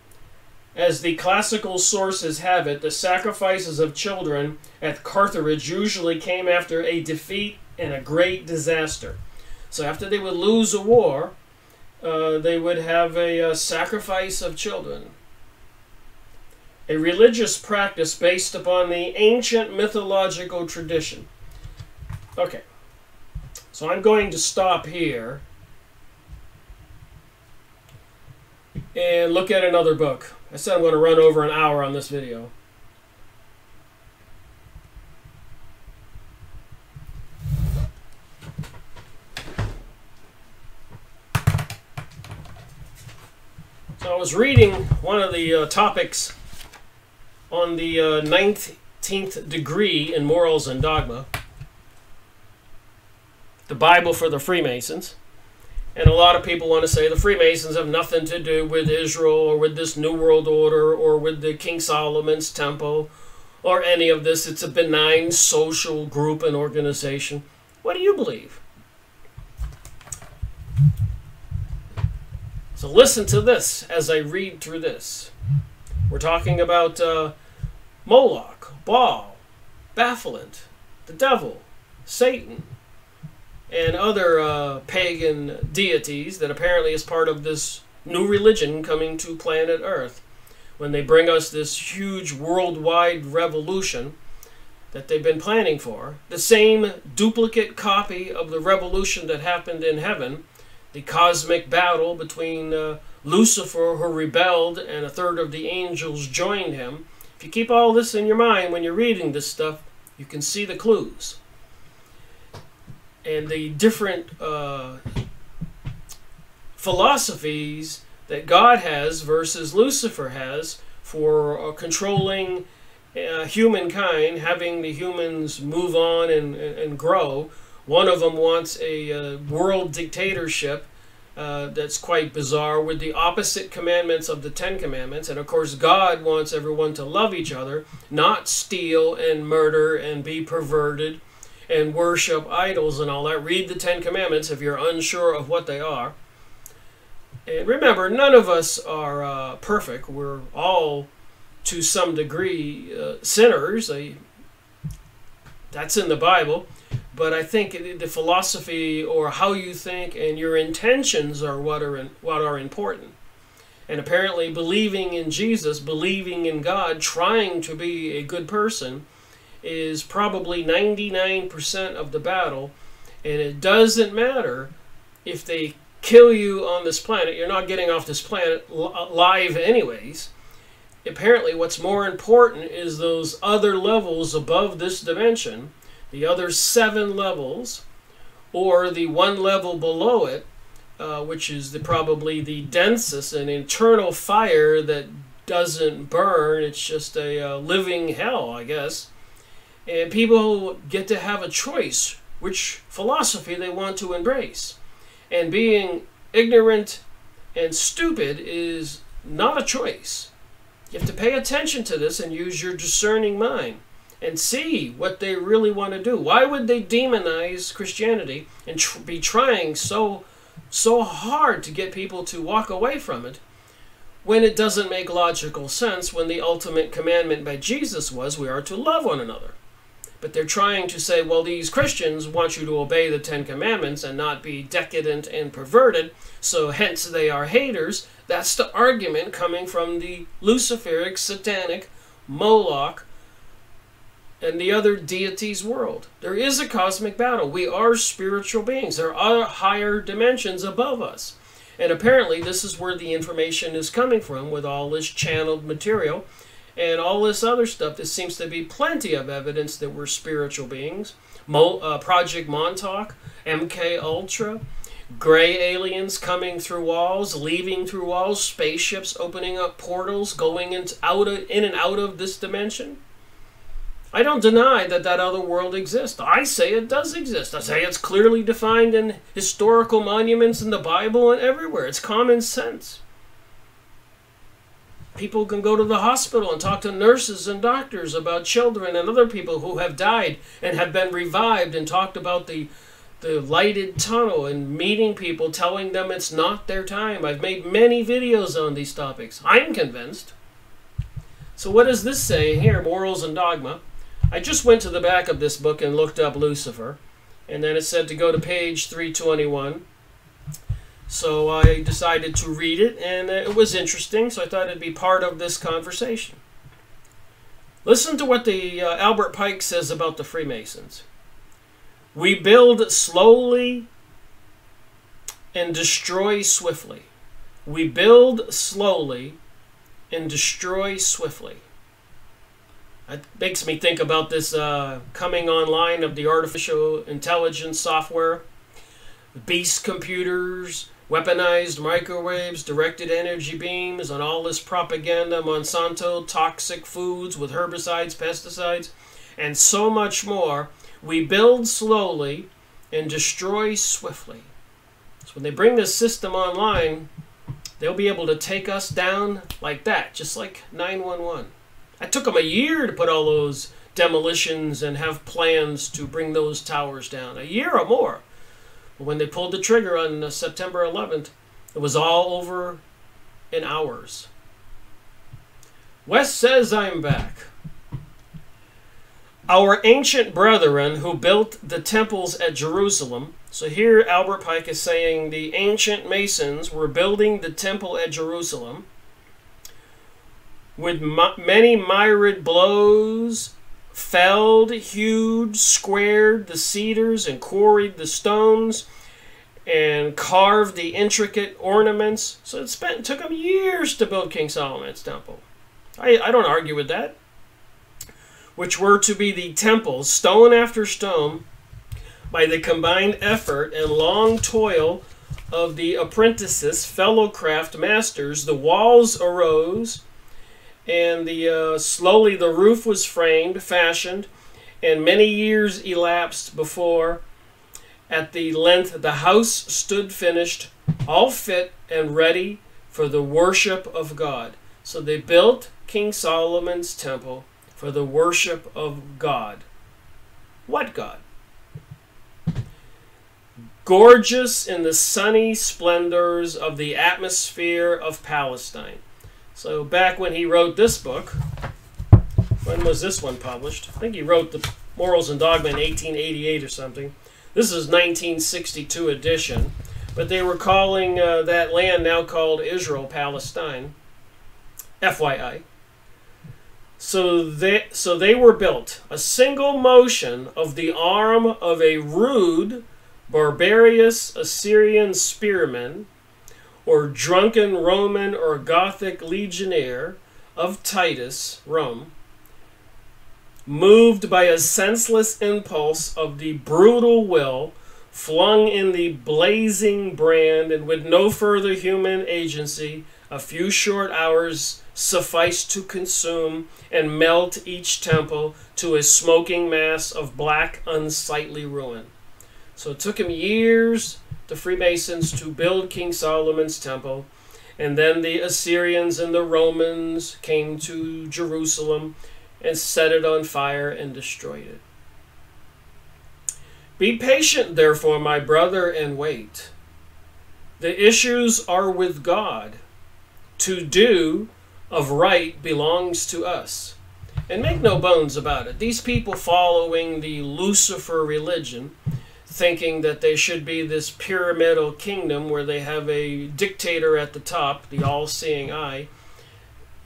as the classical sources have it, the sacrifices of children at Carthage usually came after a defeat and a great disaster. So after they would lose a war, they would have a sacrifice of children. a religious practice based upon the ancient mythological tradition. Okay, so I'm going to stop here and look at another book. I said I'm going to run over an hour on this video. So I was reading one of the topics on the 19th degree in Morals and Dogma, the Bible for the Freemasons. And a lot of people want to say the Freemasons have nothing to do with Israel or with this New World Order or with the King Solomon's Temple or any of this. It's a benign social group and organization. What do you believe? So listen to this as I read through this. We're talking about Moloch, Baal, Baphomet, the devil, Satan, and other pagan deities that apparently is part of this new religion coming to planet Earth when they bring us this huge worldwide revolution that they've been planning for. The same duplicate copy of the revolution that happened in heaven, the cosmic battle between Lucifer, who rebelled, and a third of the angels joined him. If you keep all this in your mind when you're reading this stuff, you can see the clues. And the different philosophies that God has versus Lucifer has for controlling humankind, having the humans move on and grow. One of them wants a world dictatorship that's quite bizarre with the opposite commandments of the 10 Commandments. And of course, God wants everyone to love each other, not steal and murder and be perverted and worship idols and all that. Read the 10 Commandments if you're unsure of what they are. And remember, none of us are perfect. We're all, to some degree, sinners. That's in the Bible. But I think the philosophy or how you think and your intentions are what are important. And apparently believing in Jesus, believing in God, trying to be a good person is probably 99% of the battle. And it doesn't matter if they kill you on this planet. You're not getting off this planet live anyways. Apparently what's more important is those other levels above this dimension, the other 7 levels, or the 1 level below it, which is probably the densest, an internal fire that doesn't burn. It's just a living hell, I guess. And people get to have a choice which philosophy they want to embrace. And being ignorant and stupid is not a choice. You have to pay attention to this and use your discerning mind and see what they really want to do. Why would they demonize Christianity and be trying so hard to get people to walk away from it when it doesn't make logical sense, when the ultimate commandment by Jesus was we are to love one another? But they're trying to say, well, these Christians want you to obey the 10 Commandments and not be decadent and perverted, so hence they are haters. That's the argument coming from the Luciferic, Satanic, Moloch, and the other deities' world. There is a cosmic battle. We are spiritual beings. There are higher dimensions above us. And apparently this is where the information is coming from with all this channeled material and all this other stuff. There seems to be plenty of evidence that we're spiritual beings. Project Montauk, MK Ultra, gray aliens coming through walls, leaving through walls, spaceships opening up portals, going in and out of this dimension. I don't deny that that other world exists. I say it does exist. I say it's clearly defined in historical monuments in the Bible and everywhere. It's common sense. People can go to the hospital and talk to nurses and doctors about children and other people who have died and have been revived, and talked about the lighted tunnel and meeting people, telling them it's not their time. I've made many videos on these topics. I'm convinced. So what does this say here, Morals and Dogma? I just went to the back of this book and looked up Lucifer, and then it said to go to page 321. So I decided to read it, and it was interesting, so I thought it'd be part of this conversation. Listen to what the Albert Pike says about the Freemasons. We build slowly and destroy swiftly. We build slowly and destroy swiftly. That makes me think about this coming online of the artificial intelligence software, beast computers, weaponized microwaves, directed energy beams, and all this propaganda, Monsanto, toxic foods with herbicides, pesticides, and so much more. We build slowly and destroy swiftly. So when they bring this system online, they'll be able to take us down like that, just like 911. It took them a year to put all those demolitions and have plans to bring those towers down. A year or more. But when they pulled the trigger on September 11th, it was all over in hours. West says, I'm back. Our ancient brethren who built the temples at Jerusalem. So here Albert Pike is saying the ancient Masons were building the temple at Jerusalem with many myriad blows, felled, hewed, squared the cedars and quarried the stones and carved the intricate ornaments. So it took them years to build King Solomon's temple. I don't argue with that. Which were to be the temples, stone after stone, by the combined effort and long toil of the apprentices, fellow craft masters. The walls arose, and slowly the roof was framed, fashioned, and many years elapsed before, at the length, the house stood finished, all fit and ready for the worship of God. So they built King Solomon's temple for the worship of God. What God? Gorgeous in the sunny splendors of the atmosphere of Palestine. So back when he wrote this book, when was this one published? I think he wrote the Morals and Dogma in 1888 or something. This is 1962 edition, but they were calling that land now called Israel, Palestine. FYI. So they were built, a single motion of the arm of a rude, barbarous Assyrian spearman, or drunken Roman or Gothic legionnaire of Titus, Rome, moved by a senseless impulse of the brutal will, flung in the blazing brand, and with no further human agency, a few short hours sufficed to consume and melt each temple to a smoking mass of black, unsightly ruin. So it took him years, the Freemasons, to build King Solomon's temple, and then the Assyrians and the Romans came to Jerusalem and set it on fire and destroyed it. Be patient, therefore, my brother, and wait. The issues are with God. To do of right belongs to us. And make no bones about it. These people following the Lucifer religion, thinking that they should be this pyramidal kingdom where they have a dictator at the top, the all-seeing eye,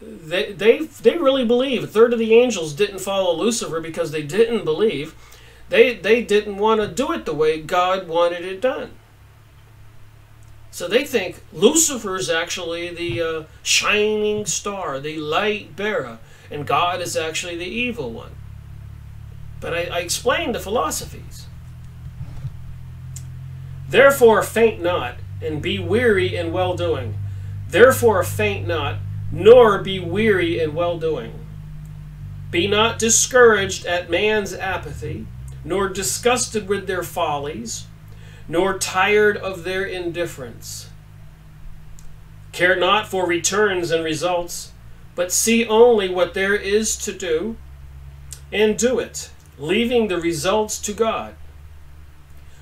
they really believe. A third of the angels didn't follow Lucifer because they didn't believe. They didn't want to do it the way God wanted it done. So they think Lucifer is actually the shining star, the light bearer, and God is actually the evil one. But I explained the philosophies. Therefore faint not, and be weary in well-doing. Therefore faint not, nor be weary in well-doing. Be not discouraged at man's apathy, nor disgusted with their follies, nor tired of their indifference. Care not for returns and results, but see only what there is to do, and do it, leaving the results to God.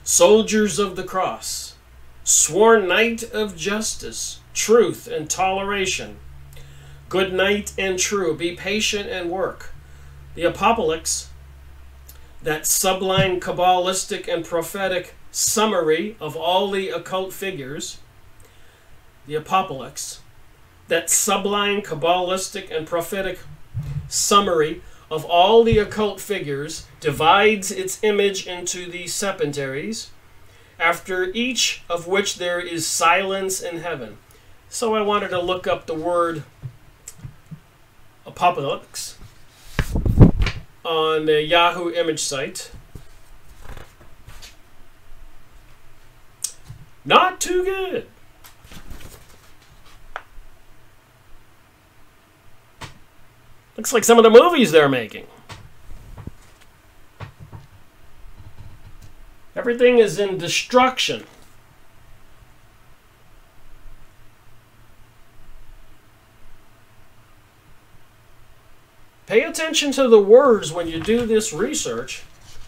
Soldiers of the cross, sworn knight of justice, truth and toleration, good knight and true, be patient and work. The Apocalypse, that sublime Kabbalistic and prophetic summary of all the occult figures, the Apocalypse, that sublime Kabbalistic and prophetic summary of all the occult figures divides its image into these sepentaries, after each of which there is silence in heaven. So I wanted to look up the word apocalypse on the Yahoo image site. Not too good. Looks like some of the movies they're making. Everything is in destruction. Pay attention to the words when you do this research.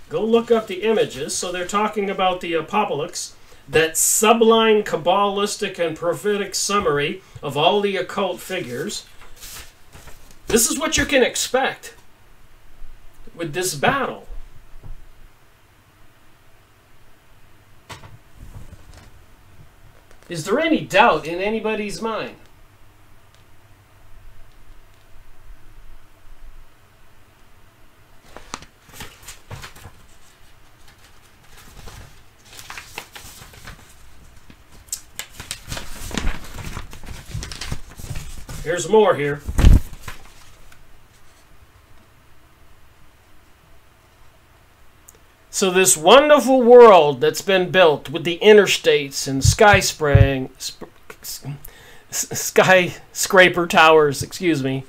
Go look up the images. So they're talking about the apocalypse, that sublime Kabbalistic and prophetic summary of all the occult figures. This is what you can expect with this battle. Is there any doubt in anybody's mind? Here's more here. So this wonderful world that's been built with the interstates and skyscraper towers, excuse me.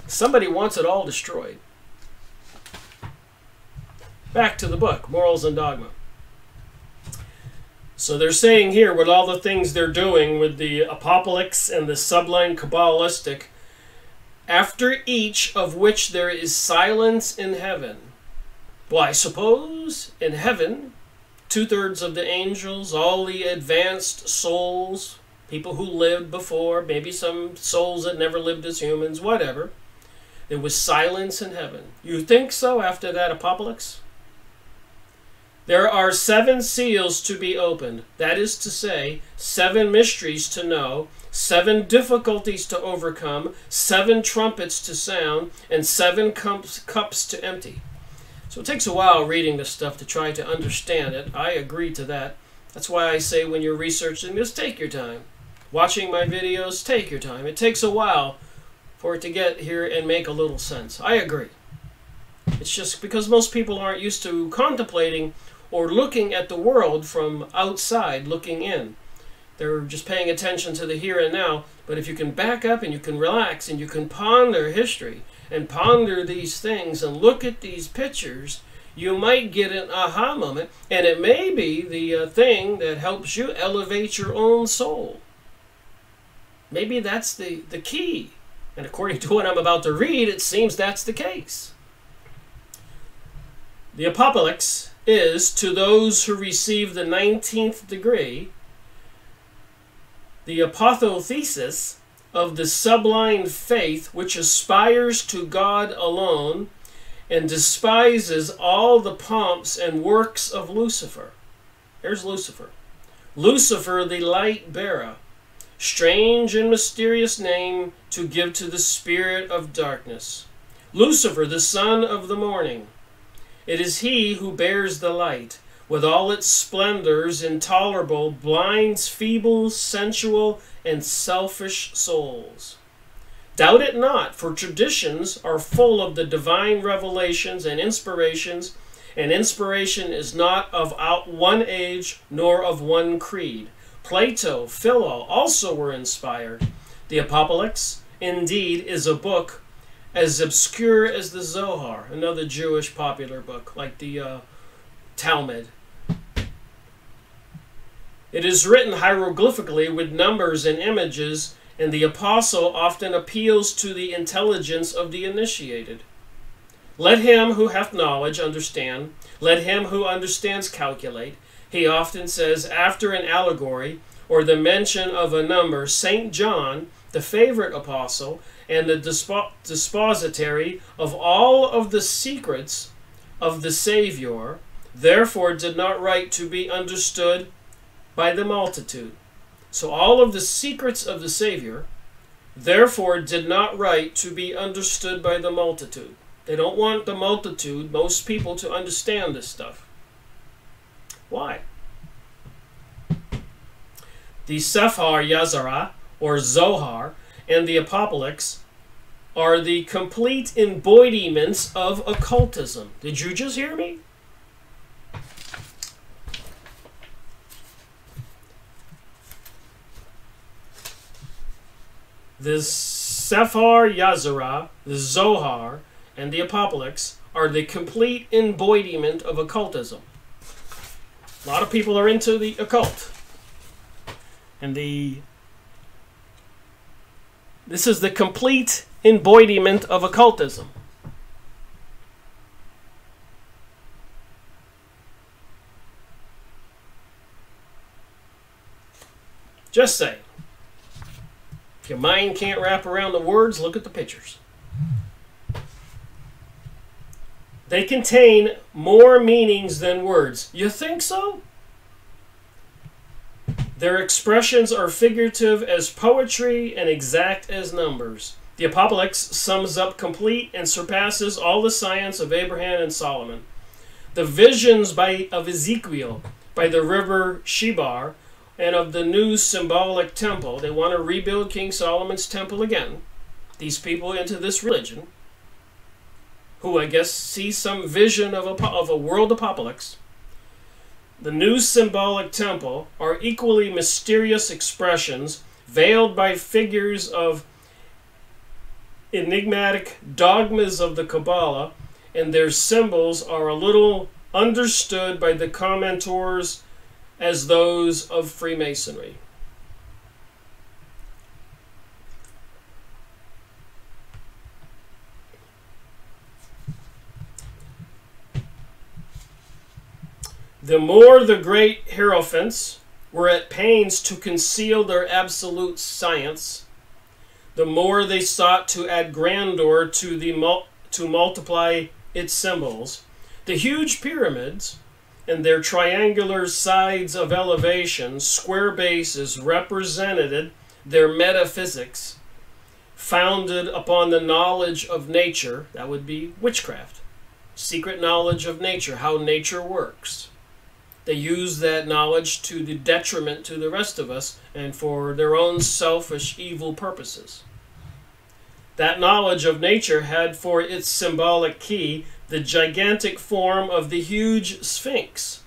Somebody wants it all destroyed. Back to the book, Morals and Dogma. So they're saying here, with all the things they're doing with the apocalypse and the sublime Kabbalistic, after each of which there is silence in heaven. Well, I suppose in heaven, 2/3 of the angels, all the advanced souls, people who lived before, maybe some souls that never lived as humans, whatever, there was silence in heaven. You think so after that apocalypse? There are 7 seals to be opened. That is to say, 7 mysteries to know, 7 difficulties to overcome, 7 trumpets to sound, and 7 cups to empty. So it takes a while reading this stuff to try to understand it. I agree to that. That's why I say when you're researching this, take your time. Watching my videos, take your time. It takes a while for it to get here and make a little sense. I agree. It's just because most people aren't used to contemplating or looking at the world from outside, looking in. They're just paying attention to the here and now. But if you can back up and you can relax and you can ponder history and ponder these things and look at these pictures, you might get an aha moment, and it may be the thing that helps you elevate your own soul. Maybe that's the key. And according to what I'm about to read, it seems that's the case. The apocalypse is, to those who receive the 19th degree, the apotheosis of the sublime faith which aspires to God alone and despises all the pomps and works of Lucifer. Here's Lucifer. Lucifer, the light bearer, strange and mysterious name to give to the spirit of darkness. Lucifer, the son of the morning. It is he who bears the light, with all its splendors intolerable, blinds feeble, sensual, and selfish souls. Doubt it not, for traditions are full of the divine revelations and inspirations, and inspiration is not of one age nor of one creed. Plato, Philo also were inspired. The Apocalypse, indeed, is a book as obscure as the Zohar, another Jewish popular book, like the Talmud. It is written hieroglyphically with numbers and images, and the apostle often appeals to the intelligence of the initiated. Let him who hath knowledge understand. Let him who understands calculate. He often says, after an allegory or the mention of a number, St. John, the favorite apostle, and the dispository of all of the secrets of the Savior, therefore did not write to be understood by the multitude. So all of the secrets of the Savior, therefore, did not write to be understood by the multitude. They don't want the multitude, most people, to understand this stuff. Why? The Sefer Yazarah, or Zohar, and the Apocalypse are the complete embodiments of occultism. Did you just hear me? The Sefer Yazarah, the Zohar, and the Apocalypse are the complete embodiment of occultism. A lot of people are into the occult. And this is the complete embodiment of occultism. Just saying. If your mind can't wrap around the words, look at the pictures. They contain more meanings than words. You think so? Their expressions are figurative as poetry and exact as numbers. The Apocalypse sums up complete and surpasses all the science of Abraham and Solomon. The visions of Ezekiel by the river Shebar and of the new symbolic temple. They want to rebuild King Solomon's temple again. These people into this religion, who I guess see some vision of a world apocalypse. The new symbolic temple are equally mysterious expressions veiled by figures of enigmatic dogmas of the Kabbalah, and their symbols are a little understood by the commentors as those of Freemasonry. The more the great hierophants were at pains to conceal their absolute science, the more they sought to add grandeur to multiply its symbols. The huge pyramids and their triangular sides of elevation, square bases, represented their metaphysics, founded upon the knowledge of nature. That would be witchcraft. Secret knowledge of nature, how nature works. They use that knowledge to the detriment to the rest of us and for their own selfish, evil purposes. That knowledge of nature had for its symbolic key the gigantic form of the huge Sphinx,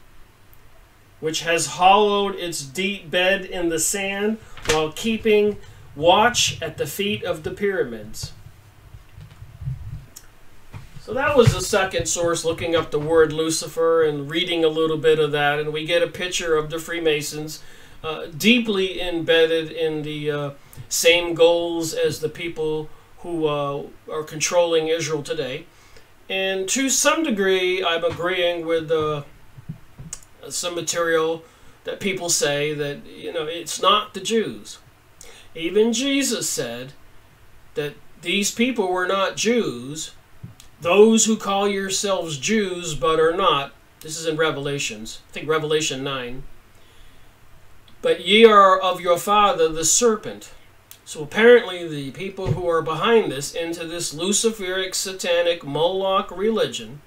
which has hollowed its deep bed in the sand while keeping watch at the feet of the pyramids. So that was the second source, looking up the word Lucifer and reading a little bit of that, and we get a picture of the Freemasons deeply embedded in the same goals as the people who are controlling Israel today. And to some degree, I'm agreeing with some material that people say that, you know, it's not the Jews. Even Jesus said that these people were not Jews. Those who call yourselves Jews but are not, this is in Revelations, I think Revelation 9, but ye are of your father the serpent. So apparently the people who are behind this, into this Luciferic, satanic, Moloch religion,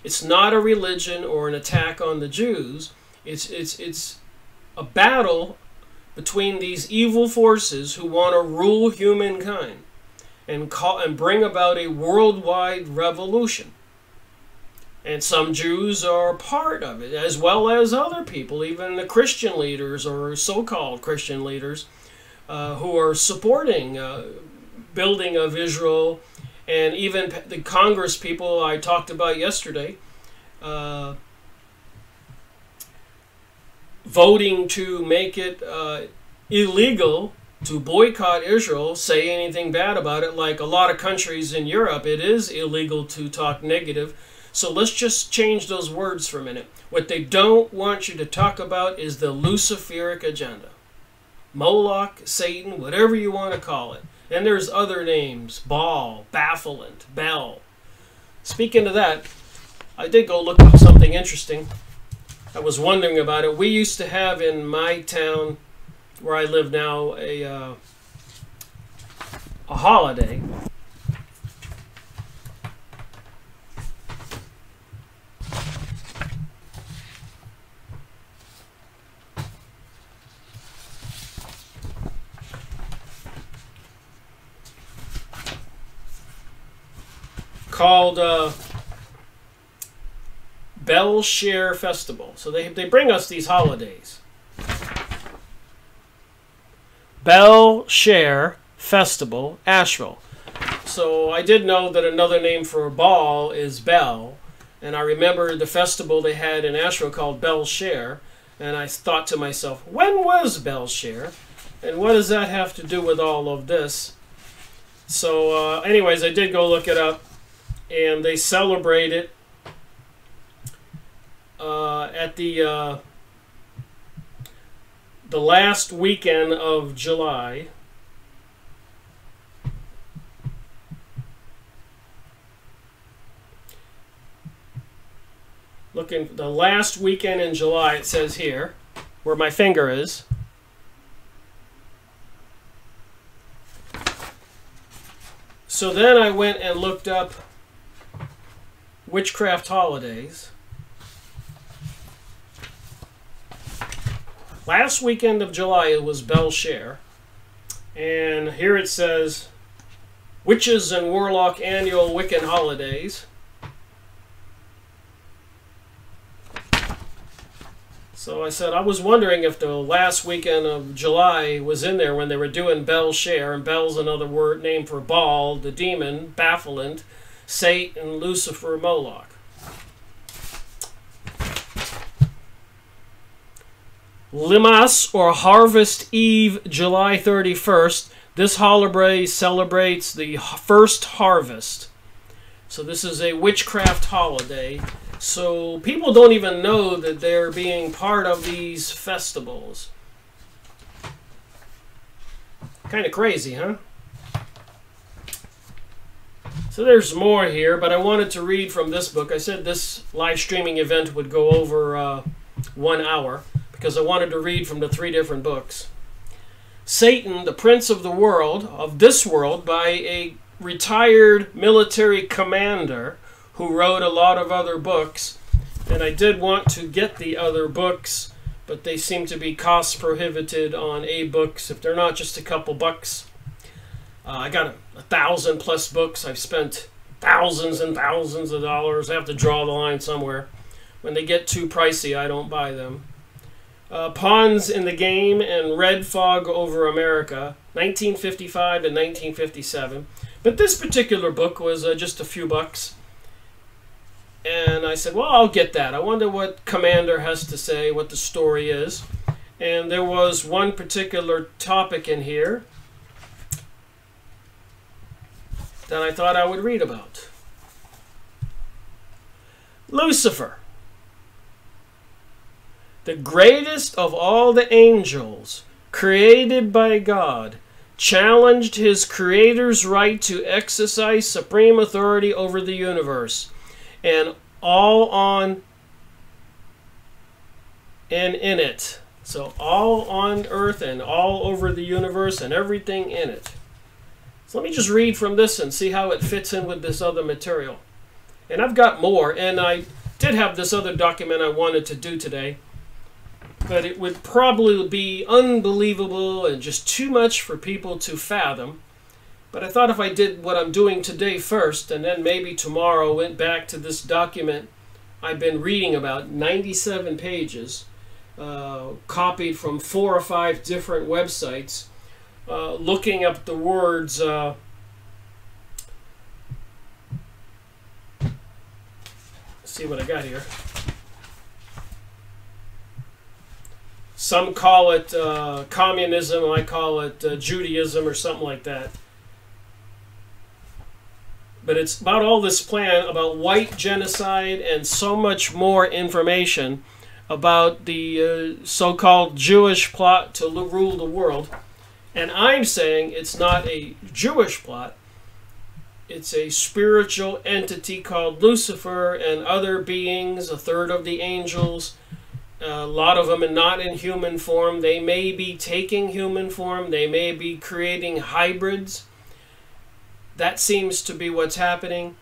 it's not a religion or an attack on the Jews. It's a battle between these evil forces who want to rule humankind and bring about a worldwide revolution. And some Jews are part of it, as well as other people, even the Christian leaders or so-called Christian leaders who are supporting building of Israel, and even the Congress people I talked about yesterday voting to make it illegal to boycott Israel, say anything bad about it. Like a lot of countries in Europe, it is illegal to talk negative. So let's just change those words for a minute. What they don't want you to talk about is the Luciferic agenda. Moloch, Satan, whatever you want to call it. And there's other names, Baal, Baphomet, Bel. Speaking of that, I did go look up something interesting. I was wondering about it. We used to have in my town, where I live now, a holiday. Called Bell Share Festival. So they bring us these holidays. Bell Share Festival, Asheville. So I did know that another name for a ball is Bell, and I remember the festival they had in Asheville called Bell Share, and I thought to myself, when was Bell Share, and what does that have to do with all of this? So anyways, I did go look it up, and they celebrate it at the last weekend of July. Looking the last weekend in July, it says here, where my finger is. So then I went and looked up witchcraft holidays. Last weekend of July, it was Bell Share. And here it says, Witches and Warlock Annual Wiccan Holidays. So I said, I was wondering if the last weekend of July was in there when they were doing Bell Share, and Bell's another word name for Baal, the demon, Baphomet, Satan, Lucifer, Moloch. Limas, or Harvest Eve, July 31st. This holiday celebrates the first harvest. So this is a witchcraft holiday. So people don't even know that they're being part of these festivals. Kind of crazy, huh? So there's more here, but I wanted to read from this book. I said this live streaming event would go over 1 hour, because I wanted to read from the 3 different books. Satan, the Prince of the World, of this world, by a retired military commander who wrote a lot of other books. And I did want to get the other books, but they seem to be cost prohibited on books if they're not just a couple bucks. I got 1,000+ books. I've spent thousands and thousands of dollars. I have to draw the line somewhere. When they get too pricey, I don't buy them. Pawns in the Game and Red Fog Over America, 1955 and 1957. But this particular book was just a few bucks. And I said, well, I'll get that. I wonder what Commander has to say, what the story is. And there was one particular topic in here that I thought I would read about. Lucifer, the greatest of all the angels, created by God, challenged his Creator's right to exercise supreme authority over the universe, and all on and in it. So all on earth and all over the universe and everything in it. So let me just read from this and see how it fits in with this other material. And I've got more, and I did have this other document I wanted to do today, but it would probably be unbelievable and just too much for people to fathom. But I thought if I did what I'm doing today first, and then maybe tomorrow went back to this document I've been reading about, 97 pages, copied from 4 or 5 different websites, looking up the words, see what I got here. Some call it communism, I call it Judaism or something like that. But it's about all this plan about white genocide and so much more information about the so-called Jewish plot to rule the world. And I'm saying it's not a Jewish plot. It's a spiritual entity called Lucifer and other beings, a third of the angels, A lot of them are not in human form. They may be taking human form. They may be creating hybrids. That seems to be what's happening.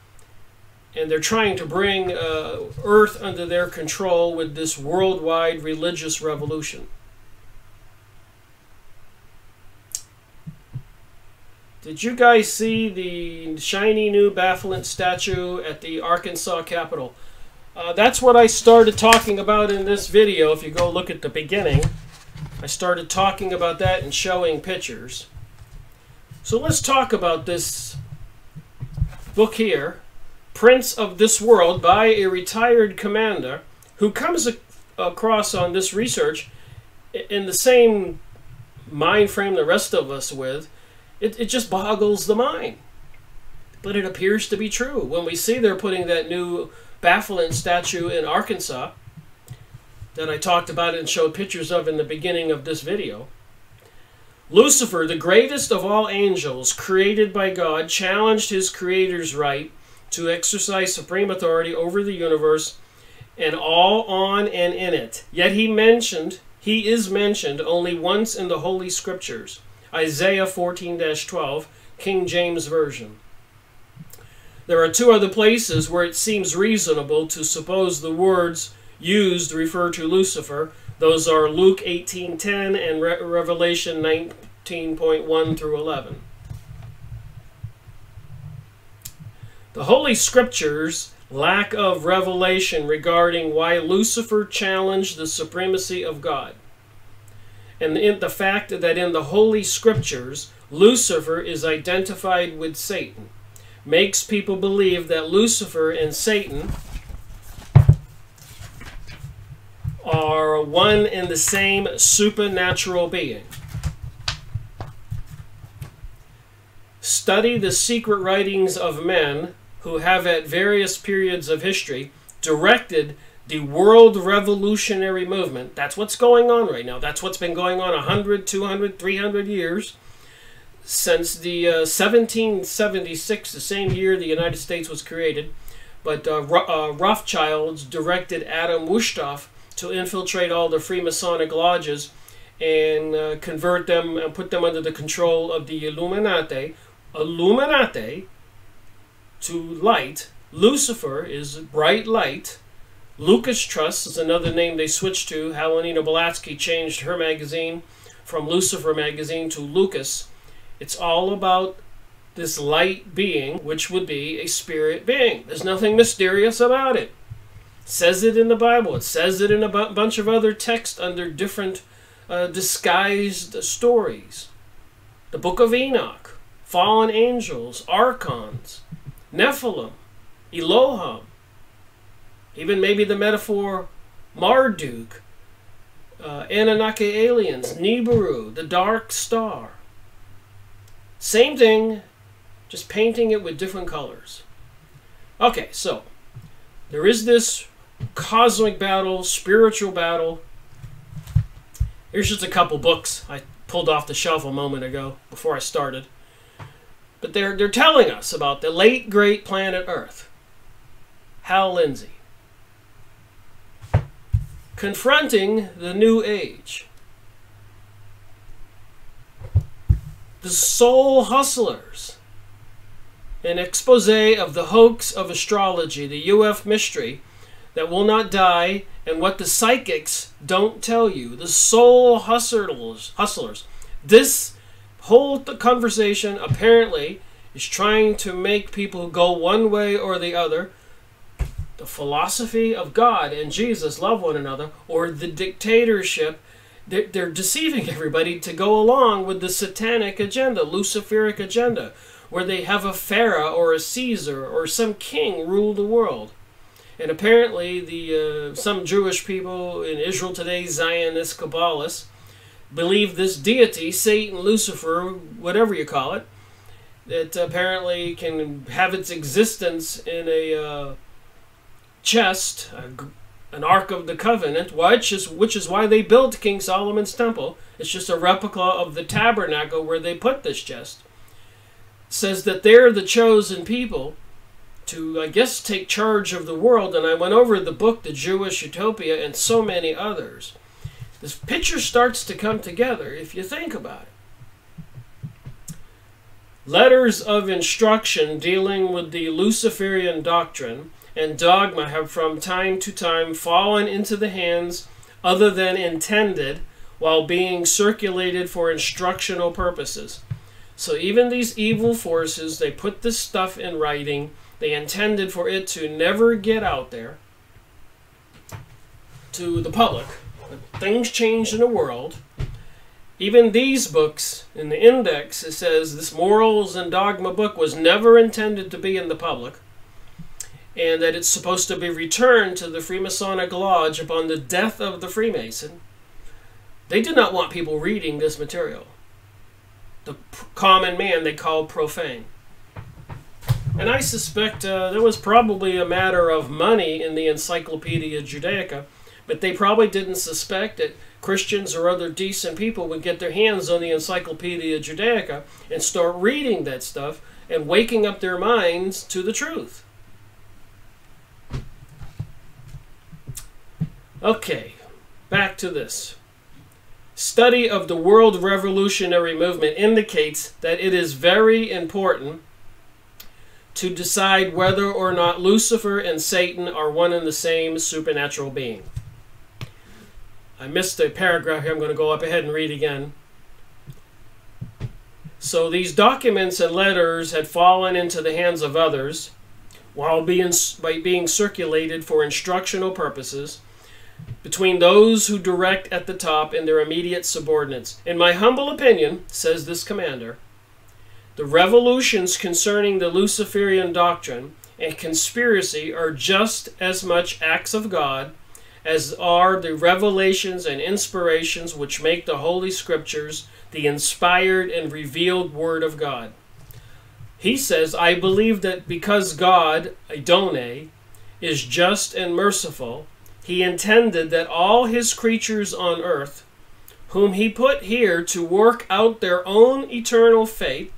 And they're trying to bring Earth under their control with this worldwide religious revolution. Did you guys see the shiny new baffling statue at the Arkansas Capitol? That's what I started talking about in this video. If you go look at the beginning, I started talking about that and showing pictures. So let's talk about this book here, Prince of This World, by a retired commander who comes across on this research in the same mind frame the rest of us with. It just boggles the mind. But it appears to be true. When we see they're putting that new baffling statue in Arkansas that I talked about and showed pictures of in the beginning of this video, Lucifer, the greatest of all angels created by God, challenged his creator's right to exercise supreme authority over the universe and all on and in it. Yet he is mentioned only once in the Holy Scriptures. Isaiah 14-12, King James Version. There are two other places where it seems reasonable to suppose the words used refer to Lucifer. Those are Luke 18:10 and Revelation 19.1 through 11. The Holy Scriptures' lack of revelation regarding why Lucifer challenged the supremacy of God, and in the fact that in the Holy Scriptures, Lucifer is identified with Satan, makes people believe that Lucifer and Satan are one and the same supernatural being. Study the secret writings of men who have at various periods of history directed the world revolutionary movement. That's what's going on right now. That's what's been going on 100, 200, 300 years. Since the 1776, the same year the United States was created. But Rothschilds directed Adam Weishaupt to infiltrate all the Freemasonic lodges and convert them and put them under the control of the Illuminati. Illuminati, to light. Lucifer is bright light. Lucas Trust is another name they switched to. Helena Blavatsky changed her magazine from Lucifer magazine to Lucas. It's all about this light being, which would be a spirit being. There's nothing mysterious about it. It says it in the Bible. It says it in a bunch of other texts under different disguised stories. The Book of Enoch, fallen angels, archons, Nephilim, Elohim, even maybe the metaphor Marduk, Anunnaki aliens, Nibiru, the dark star. Same thing, just painting it with different colors. Okay, so there is this cosmic battle, spiritual battle. Here's just a couple books I pulled off the shelf a moment ago before I started. But they're telling us about the late great planet Earth. Hal Lindsey. Confronting the New Age. The Soul Hustlers. An expose of the hoax of astrology, the UF mystery that will not die, and what the psychics don't tell you. The Soul Hustlers. This whole conversation apparently is trying to make people go one way or the other. The philosophy of God and Jesus love one another, or the dictatorship. They're deceiving everybody to go along with the satanic agenda, Luciferic agenda, where they have a Pharaoh or a Caesar or some king rule the world. And apparently some Jewish people in Israel today, Zionist Kabbalists, believe this deity, Satan, Lucifer, whatever you call it, that apparently can have its existence in a chest, an Ark of the Covenant, which is why they built King Solomon's temple. It's just a replica of the tabernacle where they put this chest. It says that they're the chosen people, to, I guess, take charge of the world. And I went over the book, The Jewish Utopia, and so many others. This picture starts to come together if you think about it. Letters of instruction dealing with the Luciferian doctrine and dogma have from time to time fallen into the hands other than intended while being circulated for instructional purposes. So even these evil forces, they put this stuff in writing. They intended for it to never get out there to the public. Things change in the world. Even these books, in the index, it says this Morals and Dogma book was never intended to be in the public, and that it's supposed to be returned to the Freemasonic Lodge upon the death of the Freemason. They did not want people reading this material. The common man they called profane. And I suspect there was probably a matter of money in the Encyclopedia Judaica, but they probably didn't suspect that Christians or other decent people would get their hands on the Encyclopedia Judaica and start reading that stuff and waking up their minds to the truth. Okay, back to this. Study of the world revolutionary movement indicates that it is very important to decide whether or not Lucifer and Satan are one and the same supernatural being. I missed a paragraph here. I'm going to go up ahead and read again. So these documents and letters had fallen into the hands of others while being circulated for instructional purposes between those who direct at the top and their immediate subordinates. In my humble opinion, says this commander, the revolutions concerning the Luciferian doctrine and conspiracy are just as much acts of God as are the revelations and inspirations which make the Holy Scriptures the inspired and revealed Word of God. He says, I believe that because God, Adonai, is just and merciful, he intended that all his creatures on earth, whom he put here to work out their own eternal fate,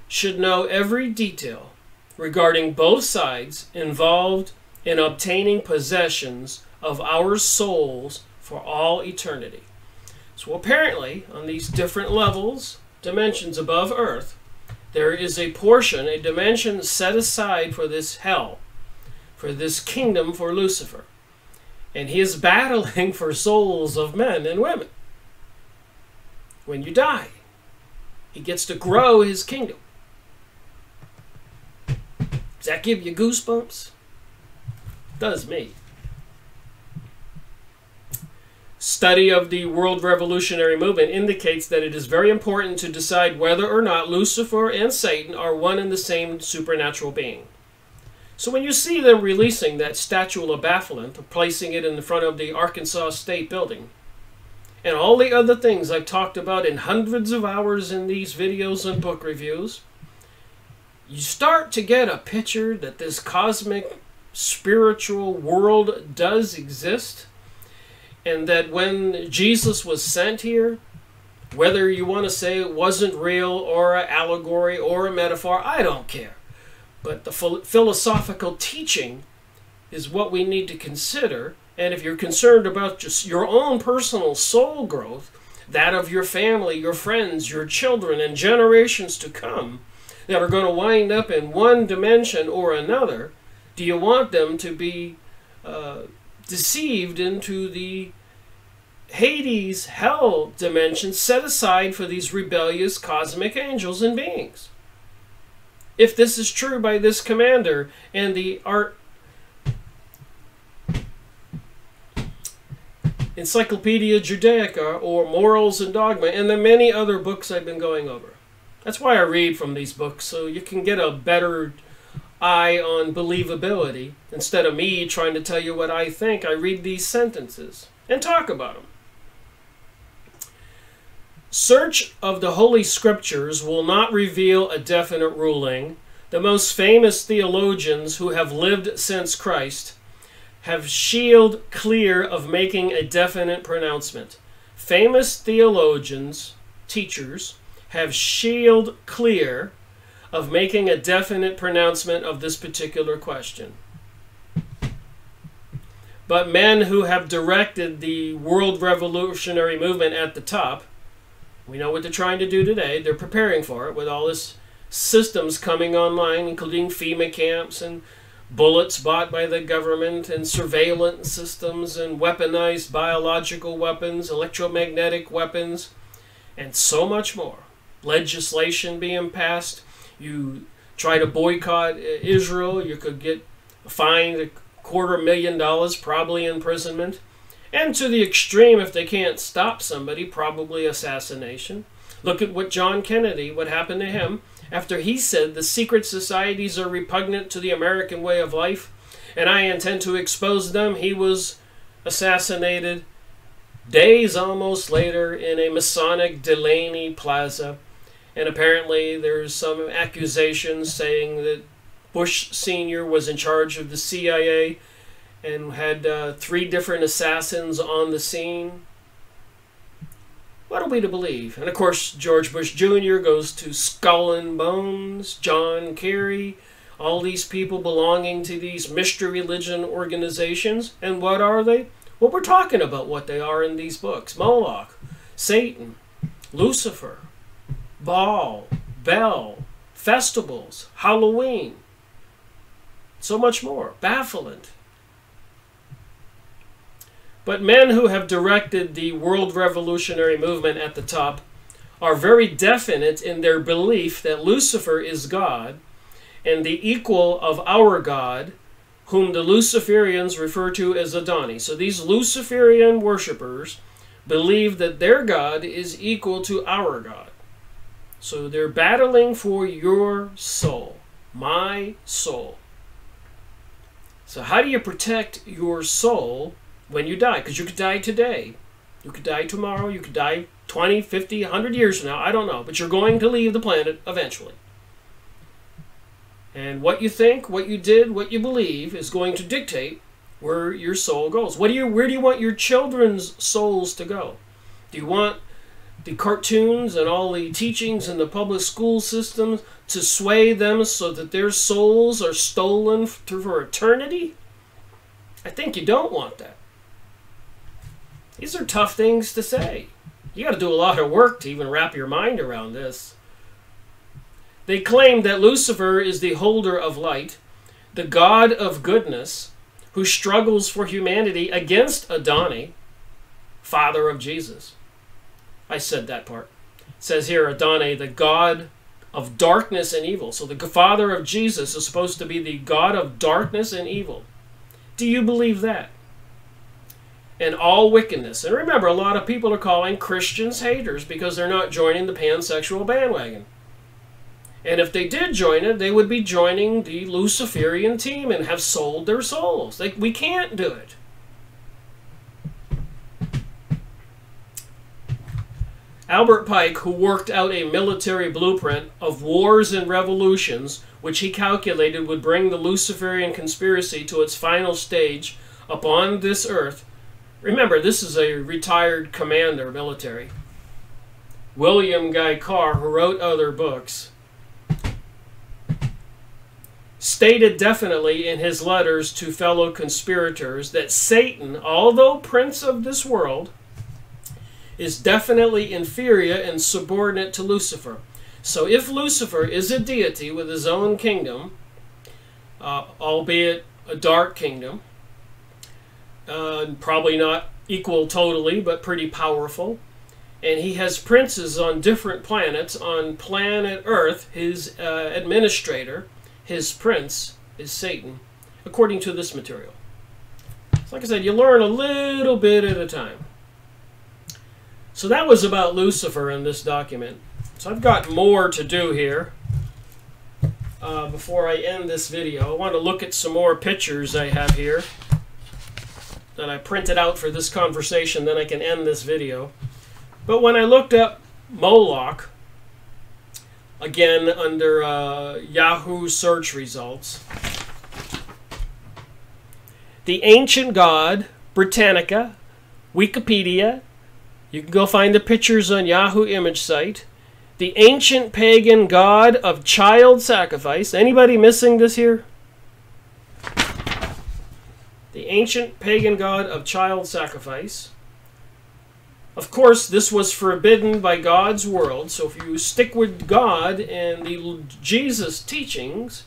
should know every detail regarding both sides involved in obtaining possessions of our souls for all eternity. So apparently, on these different levels, dimensions above earth, there is a portion, a dimension set aside for this hell, for this kingdom for Lucifer. And he is battling for souls of men and women. When you die, he gets to grow his kingdom. Does that give you goosebumps? It does me. Study of the world revolutionary movement indicates that it is very important to decide whether or not Lucifer and Satan are one and the same supernatural being. So when you see them releasing that statue of Baphomet, or placing it in the front of the Arkansas State Building, and all the other things I've talked about in hundreds of hours in these videos and book reviews, you start to get a picture that this cosmic spiritual world does exist, and that when Jesus was sent here, whether you want to say it wasn't real or an allegory or a metaphor, I don't care. But the philosophical teaching is what we need to consider. And if you're concerned about just your own personal soul growth, that of your family, your friends, your children, and generations to come that are going to wind up in one dimension or another, do you want them to be deceived into the Hades, hell dimension set aside for these rebellious cosmic angels and beings? If this is true by this commander and the Encyclopedia Judaica or Morals and Dogma and the many other books I've been going over. That's why I read from these books, so you can get a better eye on believability. Instead of me trying to tell you what I think, I read these sentences and talk about them. Search of the Holy Scriptures will not reveal a definite ruling. The most famous theologians who have lived since Christ have shield clear of making a definite pronouncement. Famous theologians, teachers, have shield clear of making a definite pronouncement of this particular question. But men who have directed the world revolutionary movement at the top, we know what they're trying to do today. They're preparing for it with all this systems coming online, including FEMA camps and bullets bought by the government and surveillance systems and weaponized biological weapons, electromagnetic weapons, and so much more. Legislation being passed. You try to boycott Israel, you could get fined $250,000, probably imprisonment. And to the extreme, if they can't stop somebody, probably assassination. Look at what John Kennedy, what happened to him after he said the secret societies are repugnant to the American way of life and I intend to expose them. He was assassinated days almost later in a Masonic Delaney Plaza. And apparently there's some accusations saying that Bush Sr. was in charge of the CIA and had 3 different assassins on the scene. What are we to believe? And of course, George Bush Jr. goes to Skull and Bones, John Kerry, all these people belonging to these mystery religion organizations. And what are they? Well, we're talking about what they are in these books. Moloch, Satan, Lucifer, Baal, Bel, festivals, Halloween, so much more. Baffling. But men who have directed the world revolutionary movement at the top are very definite in their belief that Lucifer is God and the equal of our God, whom the Luciferians refer to as Adoni. So these Luciferian worshippers believe that their God is equal to our God. So they're battling for your soul, my soul. So how do you protect your soul when you die? Because you could die today. You could die tomorrow. You could die 20, 50, 100 years from now. I don't know. But you're going to leave the planet eventually. And what you think, what you did, what you believe is going to dictate where your soul goes. Where do you want your children's souls to go? Do you want the cartoons and all the teachings in the public school systems to sway them so that their souls are stolen for eternity? I think you don't want that. These are tough things to say. You got to do a lot of work to even wrap your mind around this. They claim that Lucifer is the holder of light, the God of goodness, who struggles for humanity against Adoni, father of Jesus. I said that part. It says here, Adoni, the God of darkness and evil. So the father of Jesus is supposed to be the God of darkness and evil. Do you believe that? And all wickedness. And remember, a lot of people are calling Christians haters because they're not joining the pansexual bandwagon. And if they did join it, they would be joining the Luciferian team and have sold their souls. We can't do it. Albert Pike, who worked out a military blueprint of wars and revolutions, which he calculated would bring the Luciferian conspiracy to its final stage upon this earth. Remember, this is a retired commander military. William Guy Carr, who wrote other books, stated definitely in his letters to fellow conspirators that Satan, although prince of this world, is definitely inferior and subordinate to Lucifer. So if Lucifer is a deity with his own kingdom, albeit a dark kingdom, probably not equal totally, but pretty powerful, and he has princes on different planets. On planet Earth, his administrator, his prince, is Satan, according to this material. So like I said, you learn a little bit at a time. So that was about Lucifer in this document. So I've got more to do here before I end this video. I want to look at some more pictures I have here that I printed out for this conversation, then I can end this video. But when I looked up Moloch, again under Yahoo search results, the ancient god, Britannica, Wikipedia, you can go find the pictures on Yahoo image site, The ancient pagan god of child sacrifice. Anybody missing this here? The ancient pagan god of child sacrifice. Of course, this was forbidden by God's world. So if you stick with God and the Jesus teachings,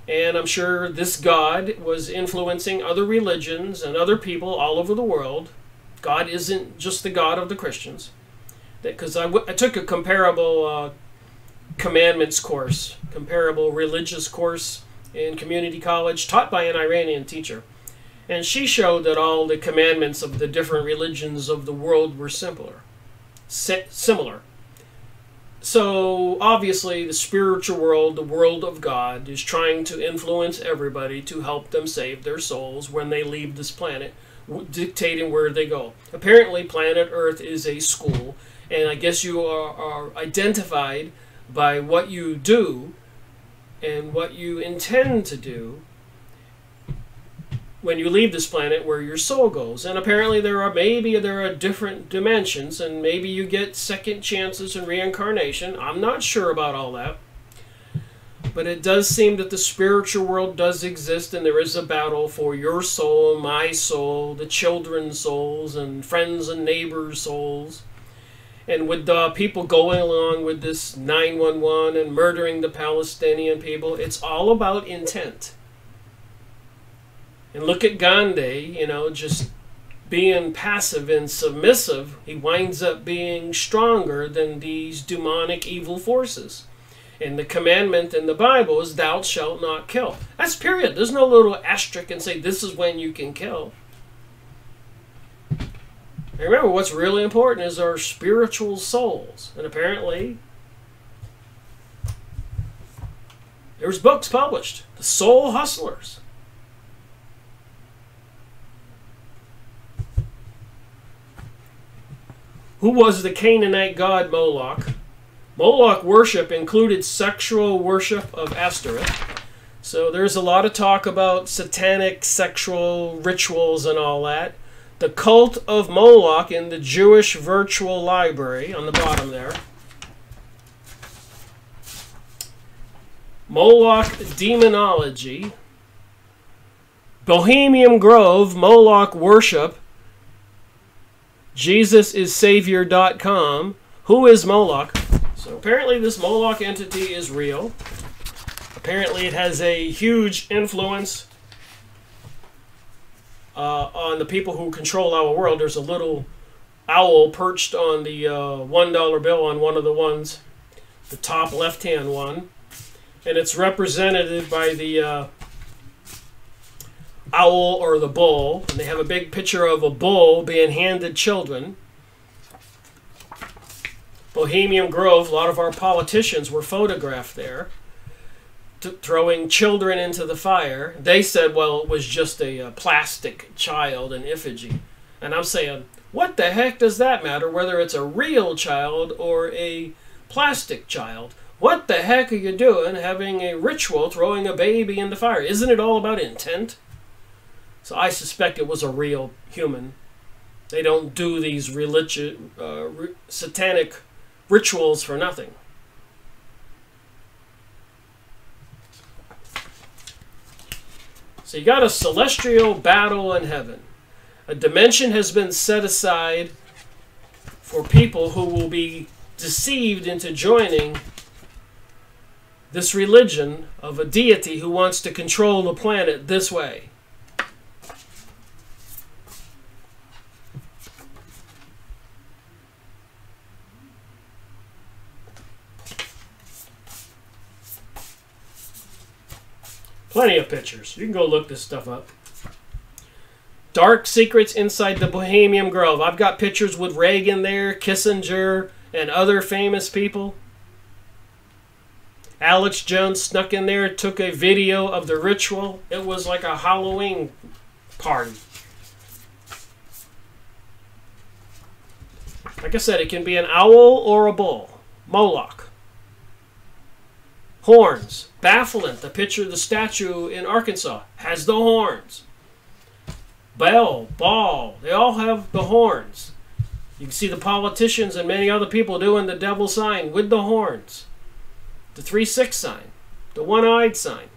and I'm sure this God was influencing other religions and other people all over the world. God isn't just the God of the Christians. Because I took a comparable commandments course, comparable religious course in community college, taught by an Iranian teacher. And she showed that all the commandments of the different religions of the world were similar. So, obviously, the spiritual world, the world of God, is trying to influence everybody to help them save their souls when they leave this planet, dictating where they go. Apparently, planet Earth is a school, and I guess you are identified by what you do and what you intend to do when you leave this planet, where your soul goes. And apparently there are different dimensions, and maybe you get second chances and reincarnation. I'm not sure about all that. But it does seem that the spiritual world does exist, and there is a battle for your soul, my soul, the children's souls, and friends and neighbors' souls. And with the people going along with this 911 and murdering the Palestinian people, it's all about intent. And look at Gandhi, you know, just being passive and submissive. He winds up being stronger than these demonic evil forces. And the commandment in the Bible is, thou shalt not kill. That's period. There's no little asterisk and say, this is when you can kill. And remember, what's really important is our spiritual souls. And apparently, there's books published. The Soul Hustlers. Who was the Canaanite god Moloch? Moloch worship included sexual worship of Ashtoreth. So there's a lot of talk about satanic sexual rituals and all that. The cult of Moloch in the Jewish Virtual Library on the bottom there. Moloch demonology. Bohemian Grove Moloch worship. JesusIsSavior.com. Who is Moloch? So apparently this Moloch entity is real. Apparently it has a huge influence on the people who control our world. There's a little owl perched on the $1 bill on one of the ones, the top left-hand one. And it's represented by the owl or the bull, and they have a big picture of a bull being handed children. Bohemian Grove, a lot of our politicians were photographed there, throwing children into the fire. They said, well, it was just a plastic child, an effigy. And I'm saying, what the heck does that matter, whether it's a real child or a plastic child? What the heck are you doing having a ritual throwing a baby in the fire? Isn't it all about intent? So I suspect it was a real human. They don't do these religious, satanic rituals for nothing. So you got a celestial battle in heaven. A dimension has been set aside for people who will be deceived into joining this religion of a deity who wants to control the planet this way. Plenty of pictures. You can go look this stuff up. Dark secrets inside the Bohemian Grove. I've got pictures with Reagan there, Kissinger, and other famous people. Alex Jones snuck in there, took a video of the ritual. It was like a Halloween party. Like I said, it can be an owl or a bull. Moloch. Horns. Bafflant, the picture of the statue in Arkansas, has the horns. Bell, ball, they all have the horns. You can see the politicians and many other people doing the devil sign with the horns, the 3-6 sign, the one-eyed sign.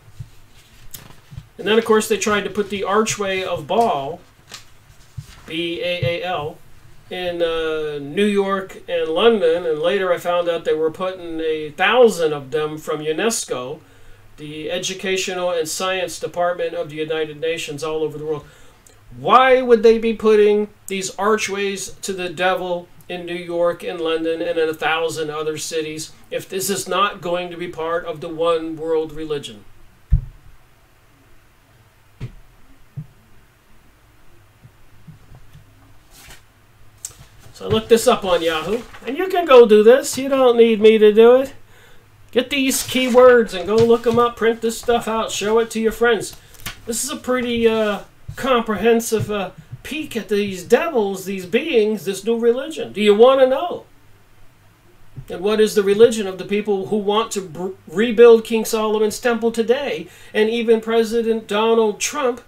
And then, of course, they tried to put the archway of Baal, B-A-A-L, in New York and London. And later I found out they were putting 1,000 of them from UNESCO, the Educational and Science Department of the United Nations, all over the world. Why would they be putting these archways to the devil in New York and London and in 1,000 other cities if this is not going to be part of the one world religion? So I looked this up on Yahoo, and you can go do this. You don't need me to do it. Get these keywords and go look them up, print this stuff out, show it to your friends. This is a pretty comprehensive peek at these devils, these beings, this new religion. Do you want to know? And what is the religion of the people who want to rebuild King Solomon's temple today? And even President Donald Trump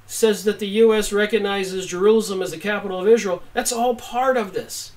says that the U.S. recognizes Jerusalem as the capital of Israel. That's all part of this.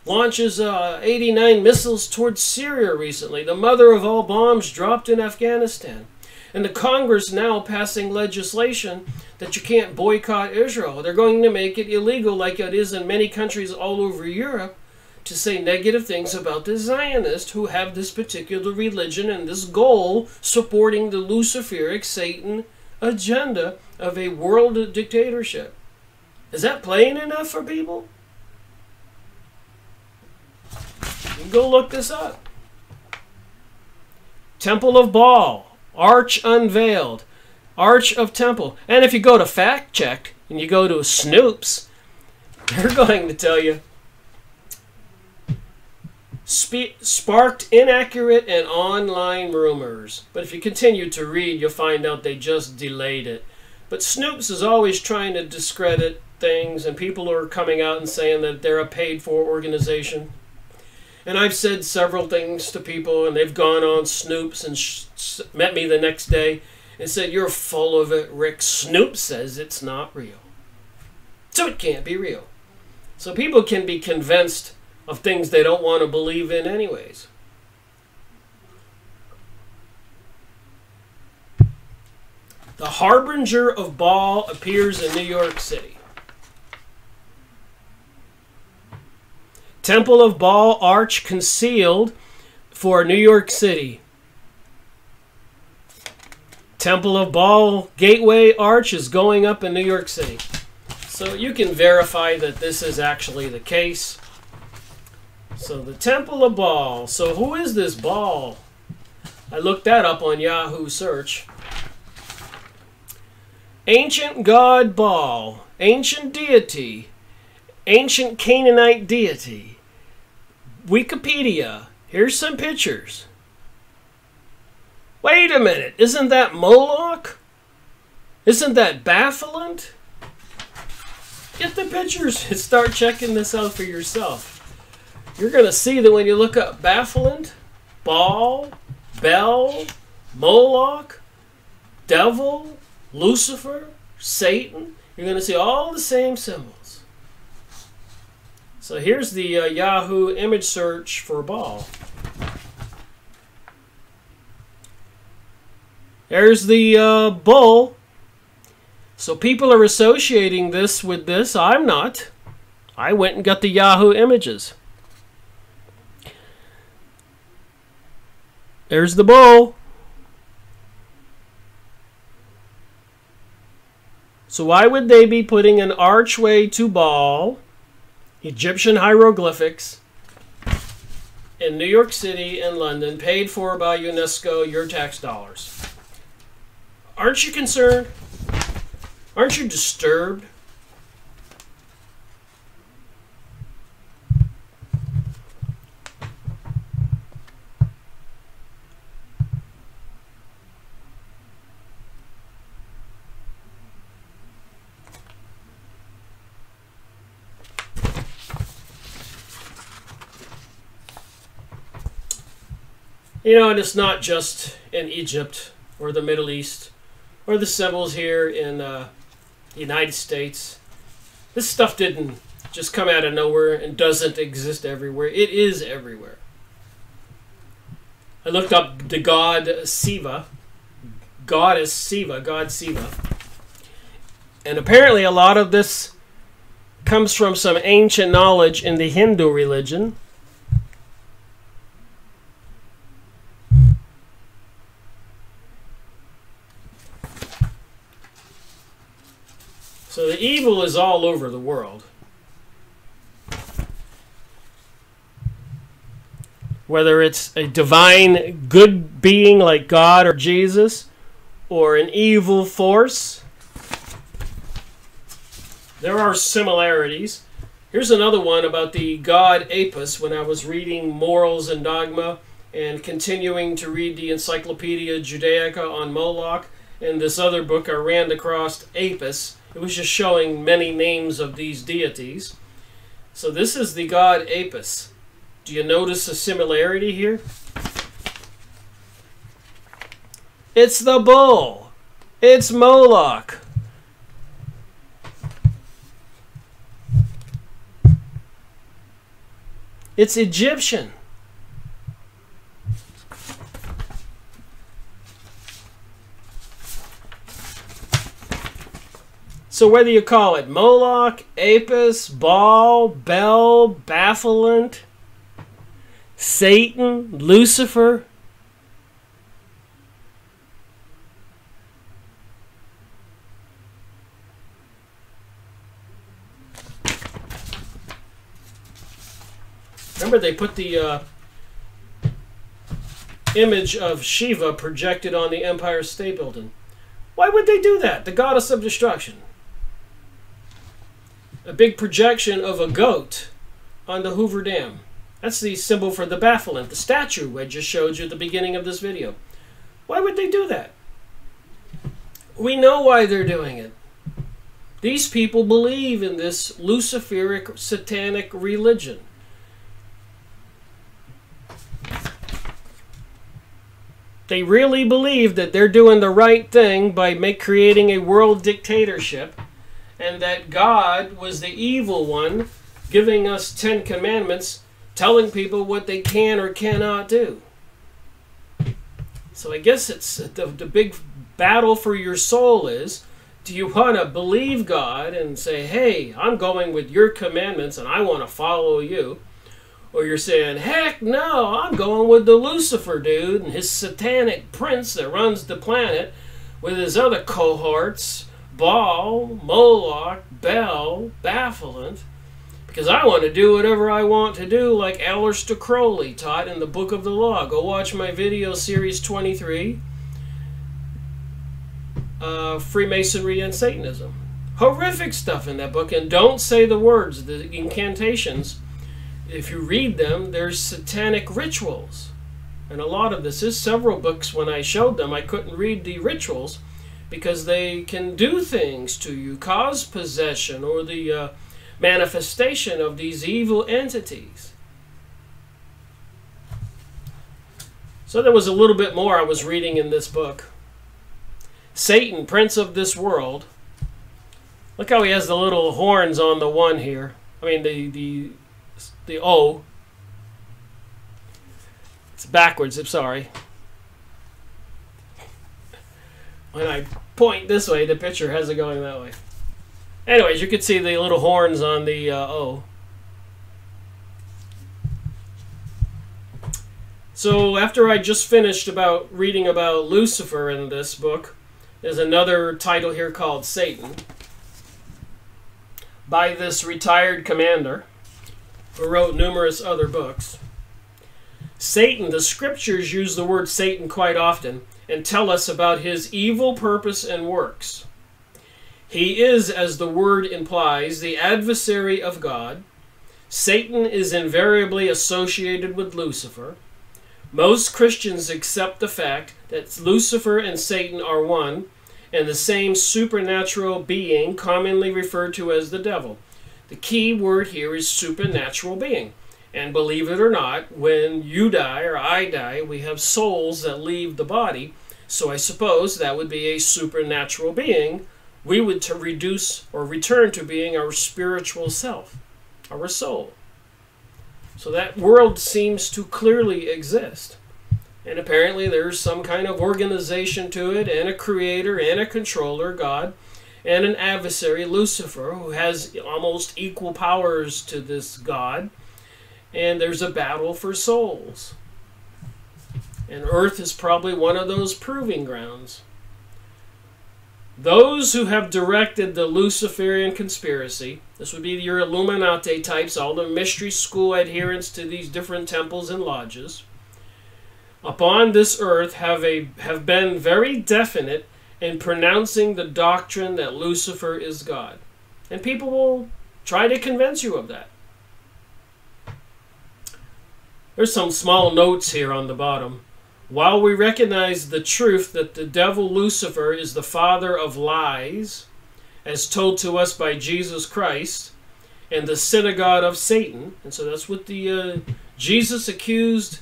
Launches 89 missiles towards Syria recently, the mother of all bombs dropped in Afghanistan. And the Congress now passing legislation that you can't boycott Israel. They're going to make it illegal, like it is in many countries all over Europe, to say negative things about the Zionists who have this particular religion and this goal supporting the Luciferic Satan agenda of a world dictatorship. Is that plain enough for people? You can go look this up. Temple of Baal. Arch unveiled. Arch of Temple. And if you go to Fact Check and you go to Snoops, they're going to tell you sparked inaccurate and online rumors. But if you continue to read, you'll find out they just delayed it. But Snoops is always trying to discredit things, and people are coming out and saying that they're a paid-for organization. And I've said several things to people, and they've gone on Snoops and met me the next day and said, "You're full of it, Rick. Snoop says it's not real. So it can't be real." So people can be convinced of things they don't want to believe in anyways. The harbinger of Baal appears in New York City. Temple of Baal arch concealed for New York City. Temple of Baal gateway arch is going up in New York City. So you can verify that this is actually the case. So the Temple of Baal. So who is this Baal? I looked that up on Yahoo search. Ancient god Baal. Ancient deity. Ancient Canaanite deity. Wikipedia. Here's some pictures. Wait a minute. Isn't that Moloch? Isn't that Baphomet? Get the pictures and start checking this out for yourself. You're going to see that when you look up Baphomet, Baal, Bel, Moloch, Devil, Lucifer, Satan, you're going to see all the same symbols. So here's the Yahoo image search for Baal. There's the bull. So people are associating this with this. I'm not. I went and got the Yahoo images. There's the bull. So why would they be putting an archway to Baal, Egyptian hieroglyphics, in New York City and London, paid for by UNESCO, your tax dollars? Aren't you concerned? Aren't you disturbed? You know, and it's not just in Egypt or the Middle East or the symbols here in the United States. This stuff didn't just come out of nowhere and doesn't exist everywhere. It is everywhere. I looked up the god Siva, goddess Siva, god Siva. And apparently a lot of this comes from some ancient knowledge in the Hindu religion. So the evil is all over the world. Whether it's a divine good being like God or Jesus, or an evil force, there are similarities. Here's another one about the god Apis when I was reading Morals and Dogma and continuing to read the Encyclopedia Judaica on Moloch, and this other book I ran across Apis. It was just showing many names of these deities. So this is the god Apis. Do you notice a similarity here? It's the bull. It's Moloch. It's Egyptian. So whether you call it Moloch, Apis, Baal, Bel, Baphomet, Satan, Lucifer, remember they put the image of Shiva projected on the Empire State Building. Why would they do that? The goddess of destruction. A big projection of a goat on the Hoover Dam. That's the symbol for the Baphomet, the statue I just showed you at the beginning of this video. Why would they do that? We know why they're doing it. These people believe in this Luciferic satanic religion. They really believe that they're doing the right thing by creating a world dictatorship, and that God was the evil one giving us 10 commandments, telling people what they can or cannot do. So I guess it's the big battle for your soul is, do you want to believe God and say, hey, I'm going with your commandments and I want to follow you? Or you're saying, heck no, I'm going with the Lucifer dude and his satanic prince that runs the planet with his other cohorts, Baal, Moloch, Bel, Baphomet, because I want to do whatever I want to do, like Aleister Crowley taught in the Book of the Law. Go watch my video series 23, Freemasonry and Satanism. Horrific stuff in that book, and don't say the words, the incantations. If you read them, there's satanic rituals. And a lot of this is several books when I showed them, I couldn't read the rituals because they can do things to you, cause possession or the manifestation of these evil entities. So there was a little bit more I was reading in this book. Satan, prince of this world. Look how he has the little horns on the one here. I mean the O. It's backwards, I'm sorry. When I point this way, the picture has it going that way. Anyways, you can see the little horns on the O. So after I just finished reading about Lucifer in this book, there's another title here called Satan by this retired commander who wrote numerous other books. Satan, the scriptures use the word Satan quite often and tell us about his evil purpose and works. He is, as the word implies, the adversary of God. Satan is invariably associated with Lucifer. Most Christians accept the fact that Lucifer and Satan are one and the same supernatural being commonly referred to as the devil. The key word here is supernatural being. And believe it or not, when you die or I die, we have souls that leave the body. So I suppose that would be a supernatural being. We would reduce or return to being our spiritual self. our soul. So that world seems to clearly exist. And apparently there's some kind of organization to it, and a creator, and a controller, God, and an adversary, Lucifer, who has almost equal powers to this God. And there's a battle for souls. And Earth is probably one of those proving grounds. Those who have directed the Luciferian conspiracy, this would be your Illuminati types, all the mystery school adherents to these different temples and lodges, upon this earth have been very definite in pronouncing the doctrine that Lucifer is God. And people will try to convince you of that. There's some small notes here on the bottom. While we recognize the truth that the devil Lucifer is the father of lies, as told to us by Jesus Christ, and the synagogue of Satan, and so that's what the Jesus accused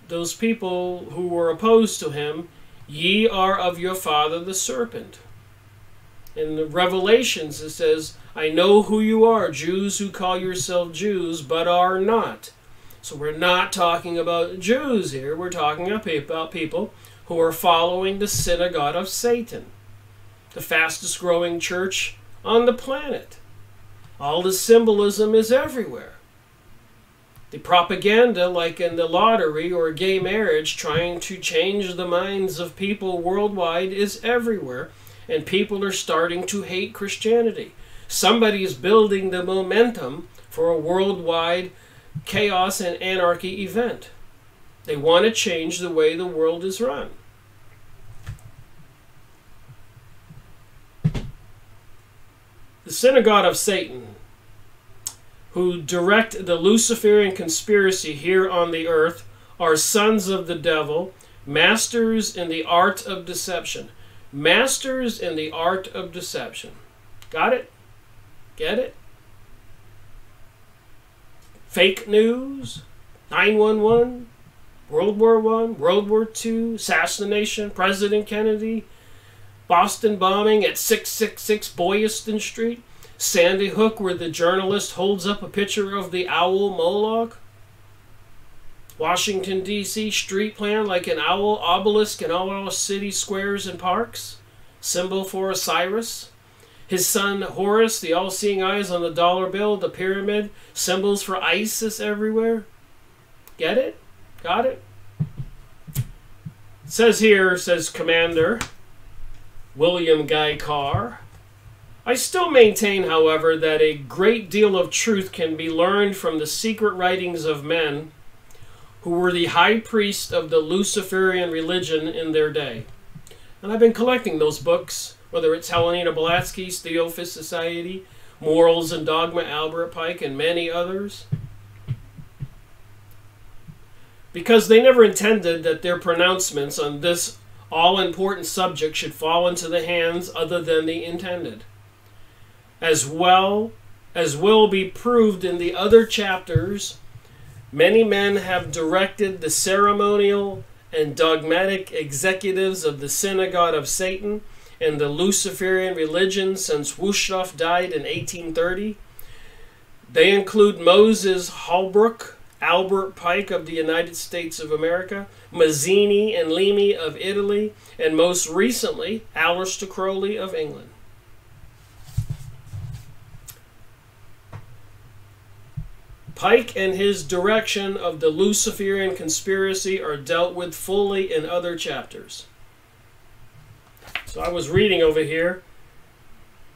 those people who were opposed to him, ye are of your father the serpent. In the Revelations it says, I know who you are, Jews who call yourselves Jews, but are not. So we're not talking about Jews here. We're talking about people who are following the synagogue of Satan, the fastest growing church on the planet. All the symbolism is everywhere. The propaganda, like in the lottery or gay marriage, trying to change the minds of people worldwide, is everywhere. And people are starting to hate Christianity. Somebody is building the momentum for a worldwide chaos and anarchy event. They want to change the way the world is run. The synagogue of Satan, who direct the Luciferian conspiracy here on the earth, are sons of the devil, masters in the art of deception. Masters in the art of deception. Got it? Get it? Fake news, 9/11, World War I, World War II, assassination, President Kennedy, Boston bombing at 666 Boylston Street, Sandy Hook where the journalist holds up a picture of the owl Moloch, Washington, D.C. street plan like an owl obelisk in all our city squares and parks, symbol for Osiris. His son Horus, the all-seeing eyes on the dollar bill, the pyramid, symbols for Isis everywhere. Get it? Got it? It says here, says Commander William Guy Carr, I still maintain, however, that a great deal of truth can be learned from the secret writings of men who were the high priest of the Luciferian religion in their day. And I've been collecting those books, whether it's Helena Blavatsky's Theophist Society, Morals and Dogma, Albert Pike, and many others, because they never intended that their pronouncements on this all-important subject should fall into the hands other than the intended. As well as will be proved in the other chapters, many men have directed the ceremonial and dogmatic executives of the synagogue of Satan and the Luciferian religion since Wushoff died in 1830. They include Moses Holbrook, Albert Pike of the United States of America, Mazzini and Limi of Italy, and most recently, Aleister Crowley of England. Pike and his direction of the Luciferian conspiracy are dealt with fully in other chapters. So I was reading over here.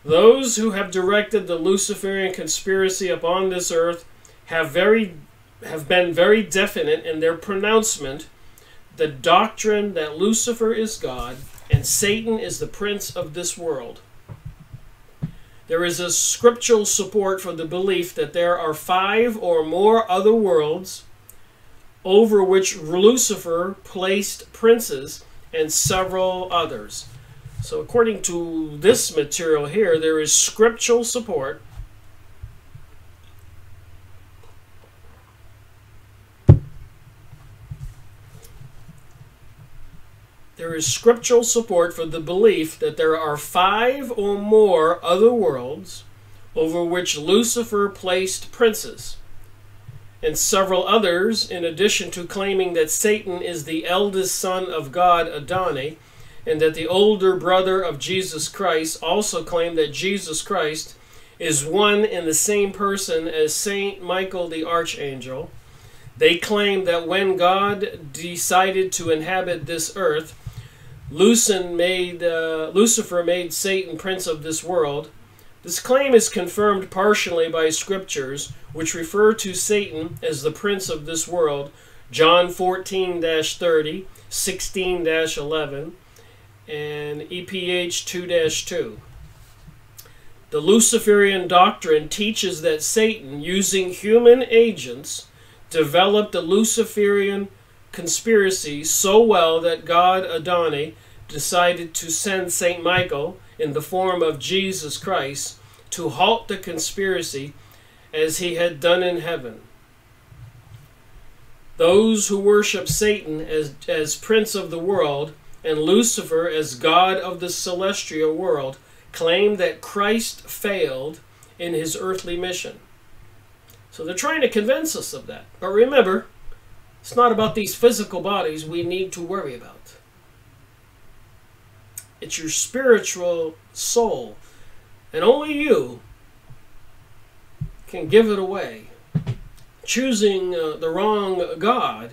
Those who have directed the Luciferian conspiracy upon this earth have been very definite in their pronouncement, the doctrine that Lucifer is God and Satan is the prince of this world. There is a scriptural support for the belief that there are 5 or more other worlds over which Lucifer placed princes and several others. So according to this material here, there is scriptural support for the belief that there are 5 or more other worlds over which Lucifer placed princes, and several others, in addition to claiming that Satan is the eldest son of God, Adonai, and that the older brother of Jesus Christ, also claim that Jesus Christ is one and the same person as Saint Michael the Archangel. They claim that when God decided to inhabit this earth, Lucifer made Satan prince of this world. This claim is confirmed partially by scriptures, which refer to Satan as the prince of this world, John 14-30, 16-11, and EPH 2-2. The Luciferian doctrine teaches that Satan, using human agents, developed the Luciferian conspiracy so well that God, Adonai, decided to send Saint Michael in the form of Jesus Christ to halt the conspiracy as he had done in heaven. Those who worship Satan as prince of the world and Lucifer as god of the celestial world claim that Christ failed in his earthly mission. So they're trying to convince us of that. But remember, it's not about these physical bodies we need to worry about. It's your spiritual soul. And only you can give it away. Choosing the wrong God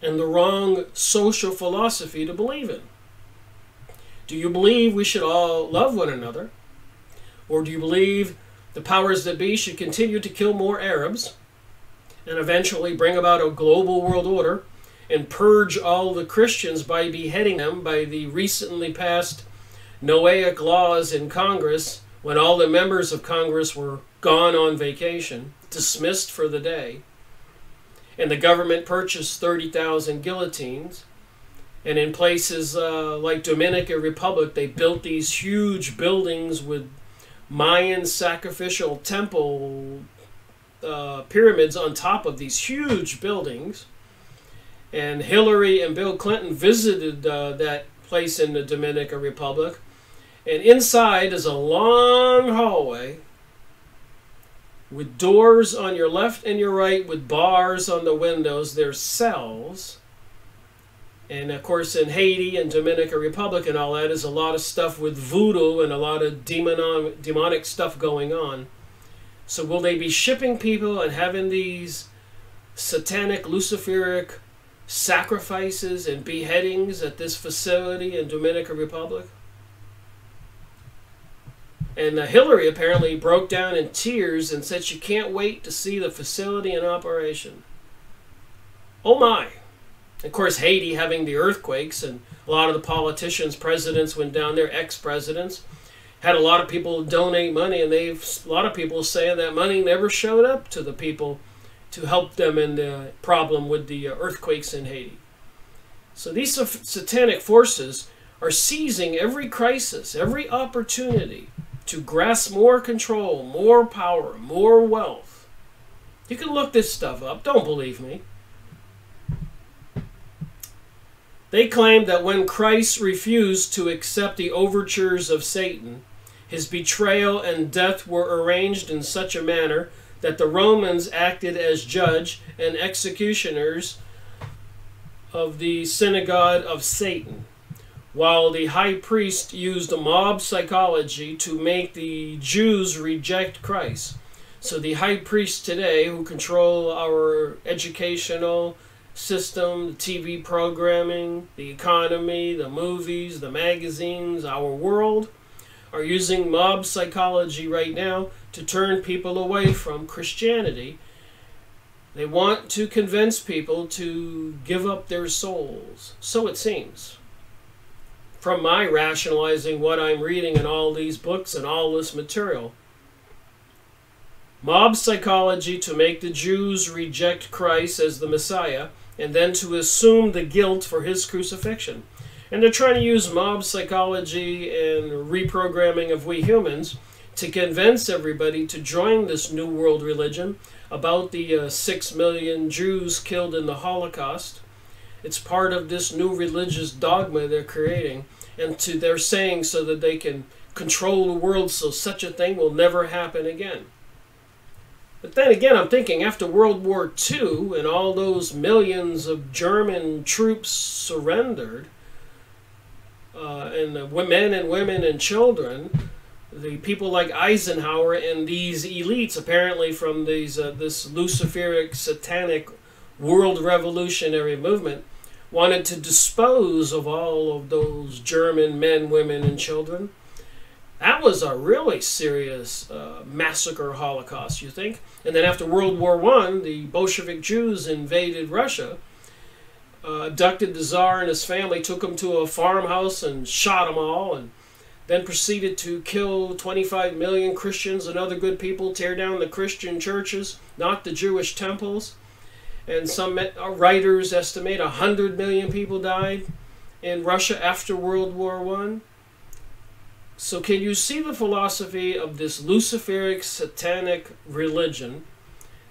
and the wrong social philosophy to believe in. Do you believe we should all love one another? Or do you believe the powers that be should continue to kill more Arabs and eventually bring about a global world order and purge all the Christians by beheading them by the recently passed Noahic laws in Congress when all the members of Congress were gone on vacation, dismissed for the day, and the government purchased 30,000 guillotines? And in places like Dominican Republic, they built these huge buildings with Mayan sacrificial temple pyramids on top of these huge buildings. And Hillary and Bill Clinton visited that place in the Dominican Republic. And inside is a long hallway with doors on your left and your right with bars on the windows. There's cells. And of course in Haiti and Dominican Republic and all that is a lot of stuff with voodoo and a lot of demonic stuff going on. So will they be shipping people and having these satanic, luciferic sacrifices and beheadings at this facility in Dominican Republic? And Hillary apparently broke down in tears and said she can't wait to see the facility in operation. Oh my! Of course, Haiti having the earthquakes, and a lot of the politicians, presidents went down there, ex-presidents, had a lot of people donate money, and a lot of people saying that money never showed up to the people to help them in the problem with the earthquakes in Haiti. So these satanic forces are seizing every crisis, every opportunity to grasp more control, more power, more wealth. You can look this stuff up. Don't believe me. They claim that when Christ refused to accept the overtures of Satan, his betrayal and death were arranged in such a manner that the Romans acted as judge and executioners of the synagogue of Satan, while the high priest used mob psychology to make the Jews reject Christ. So the high priests today, who control our educational system, the TV programming, the economy, the movies, the magazines, our world, are using mob psychology right now to turn people away from Christianity. They want to convince people to give up their souls. So it seems. From my rationalizing what I'm reading in all these books and all this material. Mob psychology to make the Jews reject Christ as the Messiah, and then to assume the guilt for his crucifixion. And they're trying to use mob psychology and reprogramming of we humans to convince everybody to join this new world religion about the 6 million Jews killed in the Holocaust. It's part of this new religious dogma they're creating, and they're saying so that they can control the world so such a thing will never happen again. But then again, I'm thinking after World War II and all those millions of German troops surrendered, and the men and women and children, the people like Eisenhower and these elites, apparently from these this Luciferic satanic world revolutionary movement, wanted to dispose of all of those German men, women, and children. That was a really serious massacre holocaust, you think? And then after World War I, the Bolshevik Jews invaded Russia, abducted the Tsar and his family, took him to a farmhouse and shot them all, and then proceeded to kill 25 million Christians and other good people, tear down the Christian churches, knock the Jewish temples. And some writers estimate 100 million people died in Russia after World War I. So can you see the philosophy of this Luciferic satanic religion,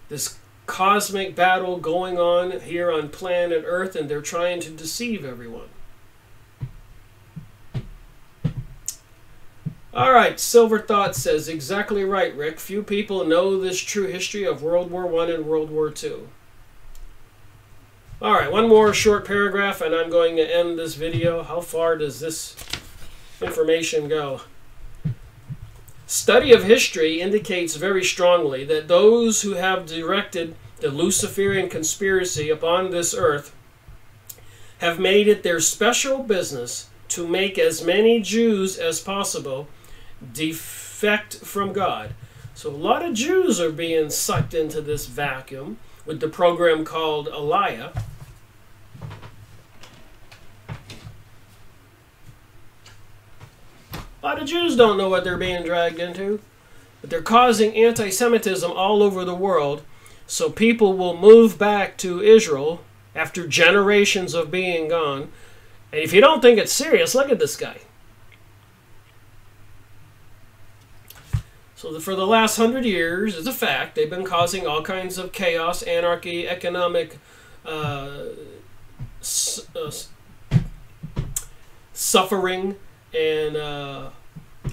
this cosmic battle going on here on planet Earth, and they're trying to deceive everyone? Alright, Silver Thought says, exactly right, Rick. Few people know this true history of World War I and World War II. Alright, one more short paragraph and I'm going to end this video. How far does this information go? Study of history indicates very strongly that those who have directed the Luciferian conspiracy upon this earth have made it their special business to make as many Jews as possible defect from God. So a lot of Jews are being sucked into this vacuum with the program called Aliyah. A lot of Jews don't know what they're being dragged into, but they're causing anti-Semitism all over the world, so people will move back to Israel after generations of being gone. And if you don't think it's serious, look at this guy. So for the last 100 years, it's a fact, they've been causing all kinds of chaos, anarchy, economic suffering, and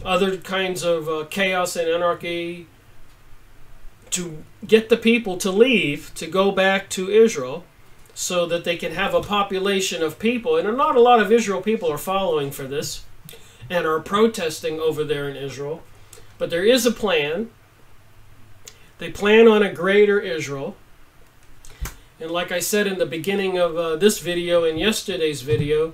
other kinds of chaos and anarchy to get the people to leave, to go back to Israel, so that they can have a population of people. And not a lot of Israel people are following for this and are protesting over there in Israel. But there is a plan. They plan on a greater Israel. And like I said in the beginning of this video and yesterday's video,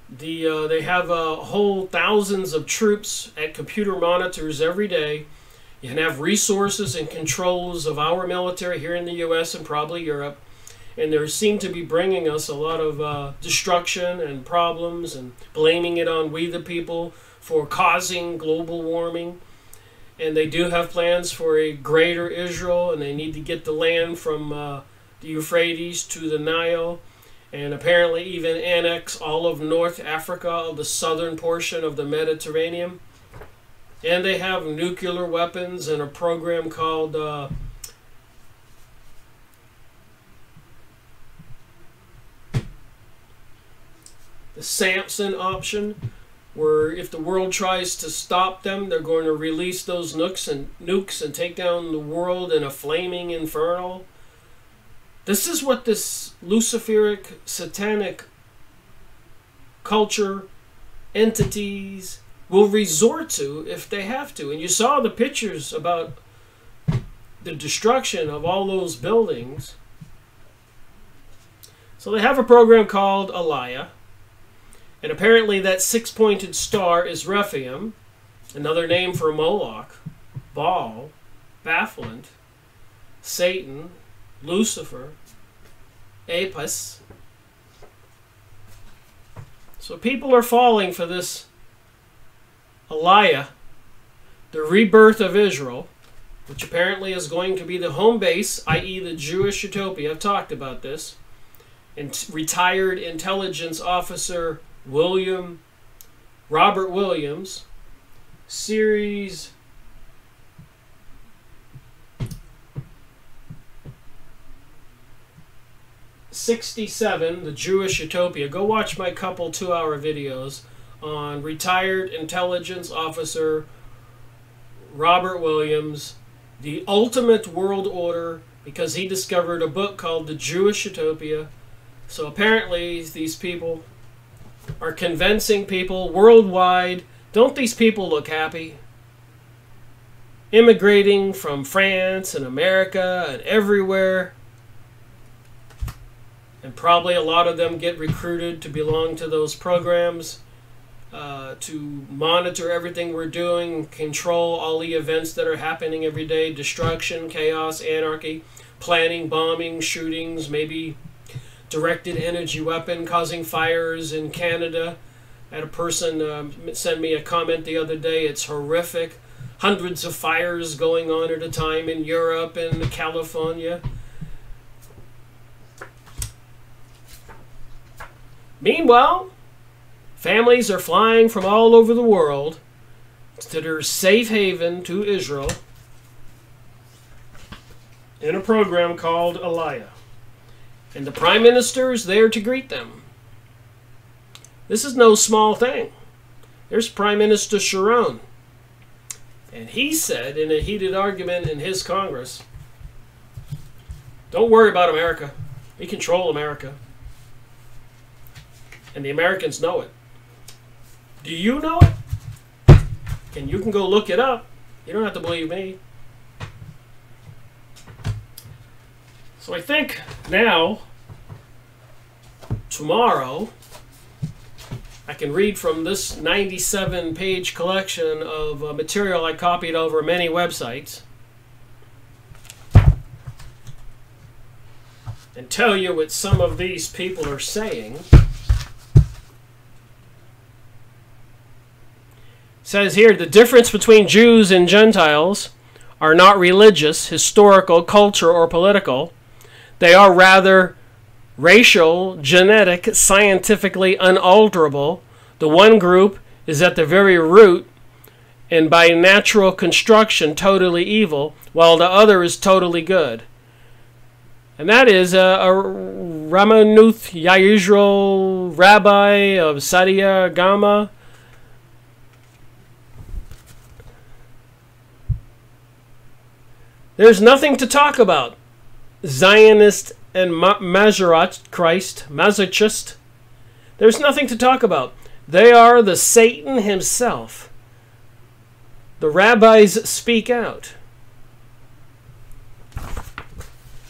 they have whole thousands of troops at computer monitors every day. You can have resources and controls of our military here in the U.S. and probably Europe. And they seem to be bringing us a lot of destruction and problems and blaming it on we the people for causing global warming. And they do have plans for a greater Israel, and they need to get the land from the Euphrates to the Nile, and apparently even annex all of North Africa, the southern portion of the Mediterranean. And they have nuclear weapons and a program called the Samson option, where if the world tries to stop them, they're going to release those nukes and take down the world in a flaming inferno. This is what this Luciferic satanic culture entities will resort to if they have to. And you saw the pictures about the destruction of all those buildings. So they have a program called Aliyah. And apparently that six-pointed star is Rephaim, another name for Moloch, Baal, Baphomet, Satan, Lucifer, Apis. So people are falling for this Aliyah, the rebirth of Israel, which apparently is going to be the home base, i.e. the Jewish utopia. I've talked about this. And retired intelligence officer Robert Williams, series 67, The Jewish Utopia. Go watch my couple 2-hour videos on retired intelligence officer Robert Williams, the ultimate world order, because he discovered a book called The Jewish Utopia. So apparently these people are convincing people worldwide. Don't these people look happy? Immigrating from France and America and everywhere. And probably a lot of them get recruited to belong to those programs, to monitor everything we're doing, control all the events that are happening every day, destruction, chaos, anarchy, planning, bombing, shootings, maybe directed energy weapon causing fires in Canada. I had a person send me a comment the other day. It's horrific. Hundreds of fires going on at a time in Europe and California. Meanwhile, families are flying from all over the world to their safe haven to Israel in a program called Aliyah. And the Prime Minister is there to greet them. This is no small thing. There's Prime Minister Sharon. And he said in a heated argument in his Congress, don't worry about America. We control America. And the Americans know it. Do you know it? And you can go look it up. You don't have to believe me. So I think now, tomorrow, I can read from this 97-page collection of material I copied over many websites and tell you what some of these people are saying. It says here, the difference between Jews and Gentiles are not religious, historical, cultural, or political. They are rather racial, genetic, scientifically unalterable. The one group is at the very root and by natural construction totally evil, while the other is totally good. And that is a Ramanuth Yisrael rabbi of Sadia Gama. There's nothing to talk about. Zionist and masochist. There's nothing to talk about. They are the Satan himself. The rabbis speak out.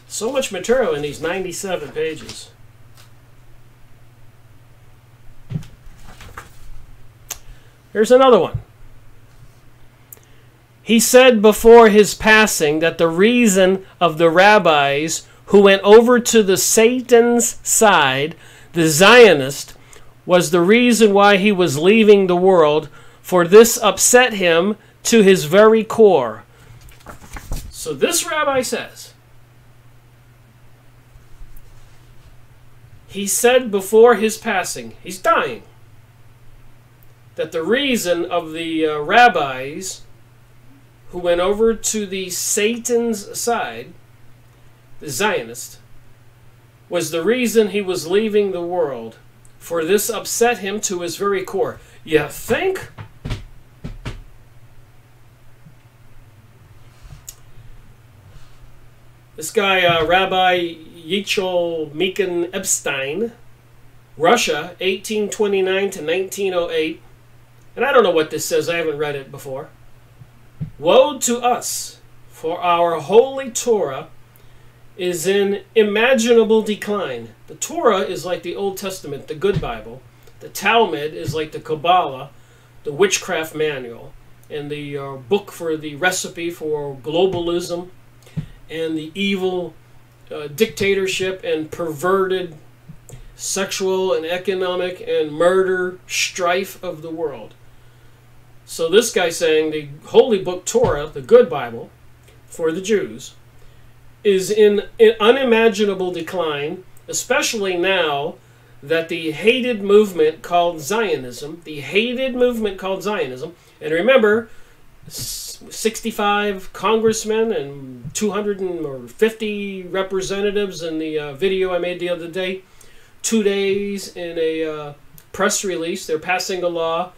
So much material in these 97 pages. Here's another one. He said before his passing that the reason of the rabbis who went over to the Satan's side, the Zionist, was the reason why he was leaving the world, for this upset him to his very core. So this rabbi says, he said before his passing, he's dying, that the reason of the rabbis who went over to the Satan's side, the Zionist, was the reason he was leaving the world, for this upset him to his very core. You think? This guy, Rabbi Yichel Mekin Epstein, Russia, 1829 to 1908, and I don't know what this says, I haven't read it before. Woe to us, for our holy Torah is in imaginable decline. The Torah is like the Old Testament, the good Bible. The Talmud is like the Kabbalah, the witchcraft manual, and the book for the recipe for globalism and the evil dictatorship and perverted sexual and economic and murder strife of the world. So this guy's saying the holy book Torah, the good Bible, for the Jews, is in unimaginable decline, especially now that the hated movement called Zionism, and remember, 65 congressmen and 250 representatives in the video I made the other day, 2 days in a press release. They're passing a law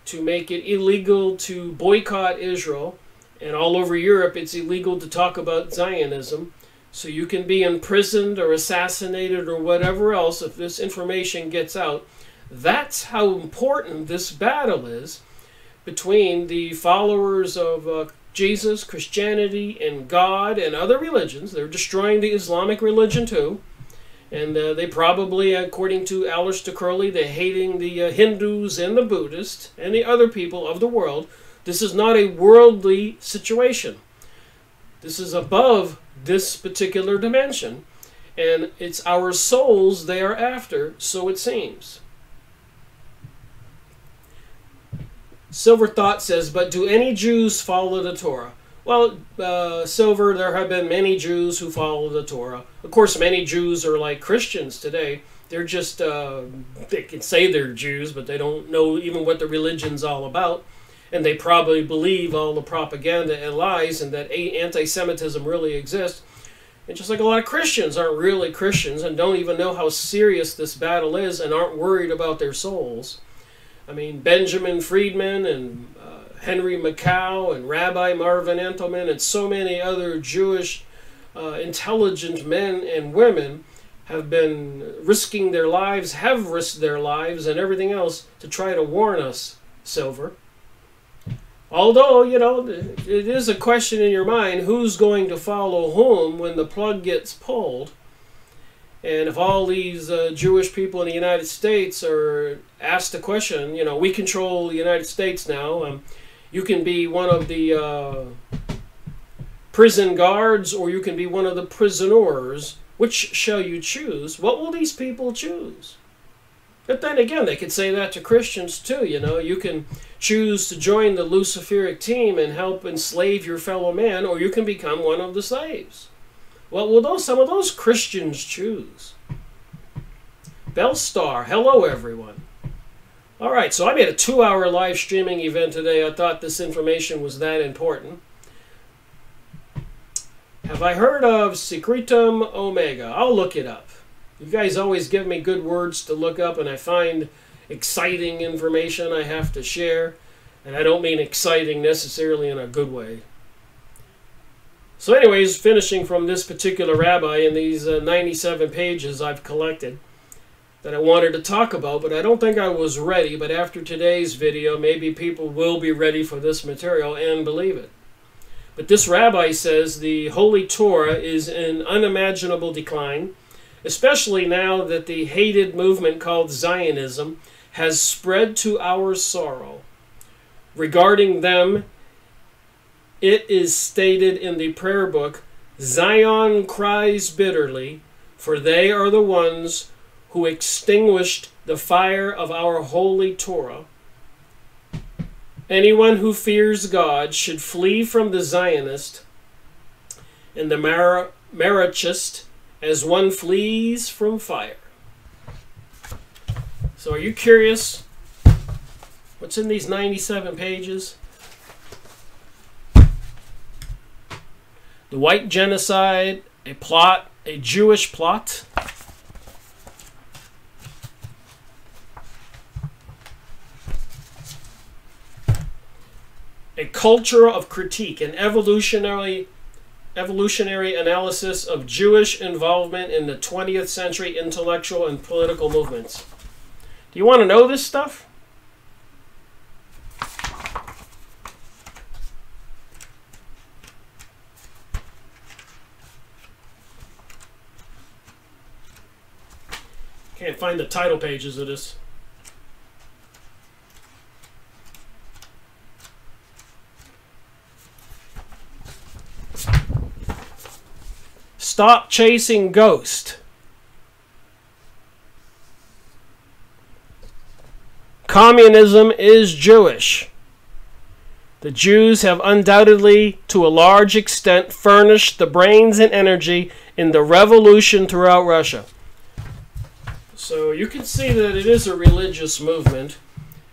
to make it illegal to boycott Israel. And all over Europe, it's illegal to talk about Zionism. So you can be imprisoned or assassinated or whatever else if this information gets out. That's how important this battle is between the followers of Jesus, Christianity, and God and other religions. They're destroying the Islamic religion too. And they probably, according to Aleister Crowley, they're hating the Hindus and the Buddhists and the other people of the world. This is not a worldly situation. This is above this particular dimension. And it's our souls they are after, so it seems. Silver Thought says, but do any Jews follow the Torah? Well, Silver, there have been many Jews who follow the Torah. Of course, many Jews are like Christians today. They're just, they can say they're Jews, but they don't know even what the religion's all about. And they probably believe all the propaganda and lies and that anti-Semitism really exists. And just like a lot of Christians aren't really Christians and don't even know how serious this battle is and aren't worried about their souls. I mean, Benjamin Friedman and Henry Mackau and Rabbi Marvin Entelman and so many other Jewish intelligent men and women have been risking their lives, have risked their lives and everything else to try to warn us, Silver. Although, you know, it is a question in your mind, who's going to follow whom when the plug gets pulled? And if all these Jewish people in the United States are asked the question, you know, we control the United States now. You can be one of the prison guards or you can be one of the prisoners. Which shall you choose? What will these people choose? But then again, they could say that to Christians too. You know, you can choose to join the Luciferic team and help enslave your fellow man, or you can become one of the slaves. What will some of those Christians choose? Bellstar, hello everyone. All right, so I made a 2-hour live streaming event today. I thought this information was that important. Have I heard of Secretum Omega? I'll look it up. You guys always give me good words to look up, and I find exciting information I have to share. And I don't mean exciting necessarily in a good way. So anyways, finishing from this particular rabbi in these 97 pages I've collected that I wanted to talk about, but I don't think I was ready. But after today's video, maybe people will be ready for this material and believe it. But this rabbi says the Holy Torah is in unimaginable decline, especially now that the hated movement called Zionism has spread to our sorrow. Regarding them, it is stated in the prayer book, Zion cries bitterly, for they are the ones who extinguished the fire of our holy Torah. Anyone who fears God should flee from the Zionist and the Marachist as one flees from fire. So are you curious what's in these 97 pages? The white genocide, a plot, a Jewish plot. A culture of critique, an evolutionary analysis of Jewish involvement in the 20th century intellectual and political movements. Do you want to know this stuff? Can't find the title pages of this. Stop chasing ghosts. Communism is Jewish. The Jews have undoubtedly, to a large extent, furnished the brains and energy in the revolution throughout Russia. So you can see that it is a religious movement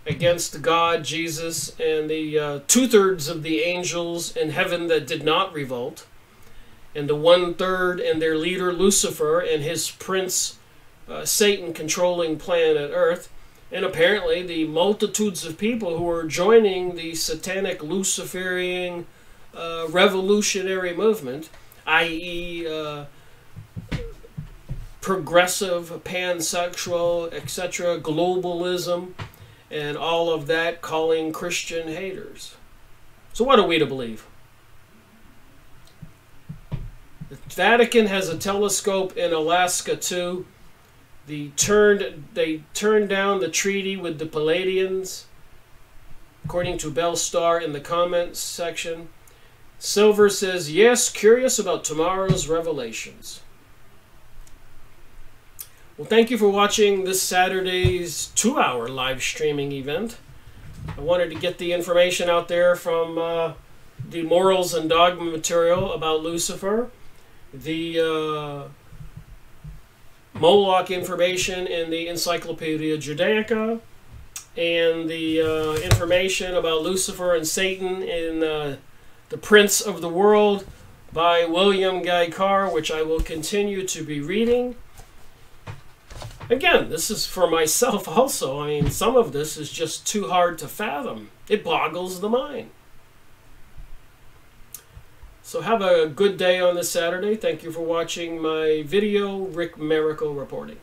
against God, Jesus, and the 2/3 of the angels in heaven that did not revolt, and the 1/3 and their leader Lucifer and his prince Satan controlling planet Earth. And apparently the multitudes of people who are joining the satanic Luciferian revolutionary movement, i.e. Progressive, pansexual, etc., globalism, and all of that, calling Christian haters. So what are we to believe? The Vatican has a telescope in Alaska too. They turned down the treaty with the Palladians, according to Bellstar in the comments section. Silver says, yes, curious about tomorrow's revelations. Well, thank you for watching this Saturday's 2-hour live streaming event. I wanted to get the information out there from the morals and dogma material about Lucifer, the Moloch information in the Encyclopedia Judaica, and the information about Lucifer and Satan in The Prince of the World by William Guy Carr, which I will continue to be reading. Again, this is for myself also. I mean, some of this is just too hard to fathom. It boggles the mind. So have a good day on this Saturday. Thank you for watching my video, Rick Miracle reporting.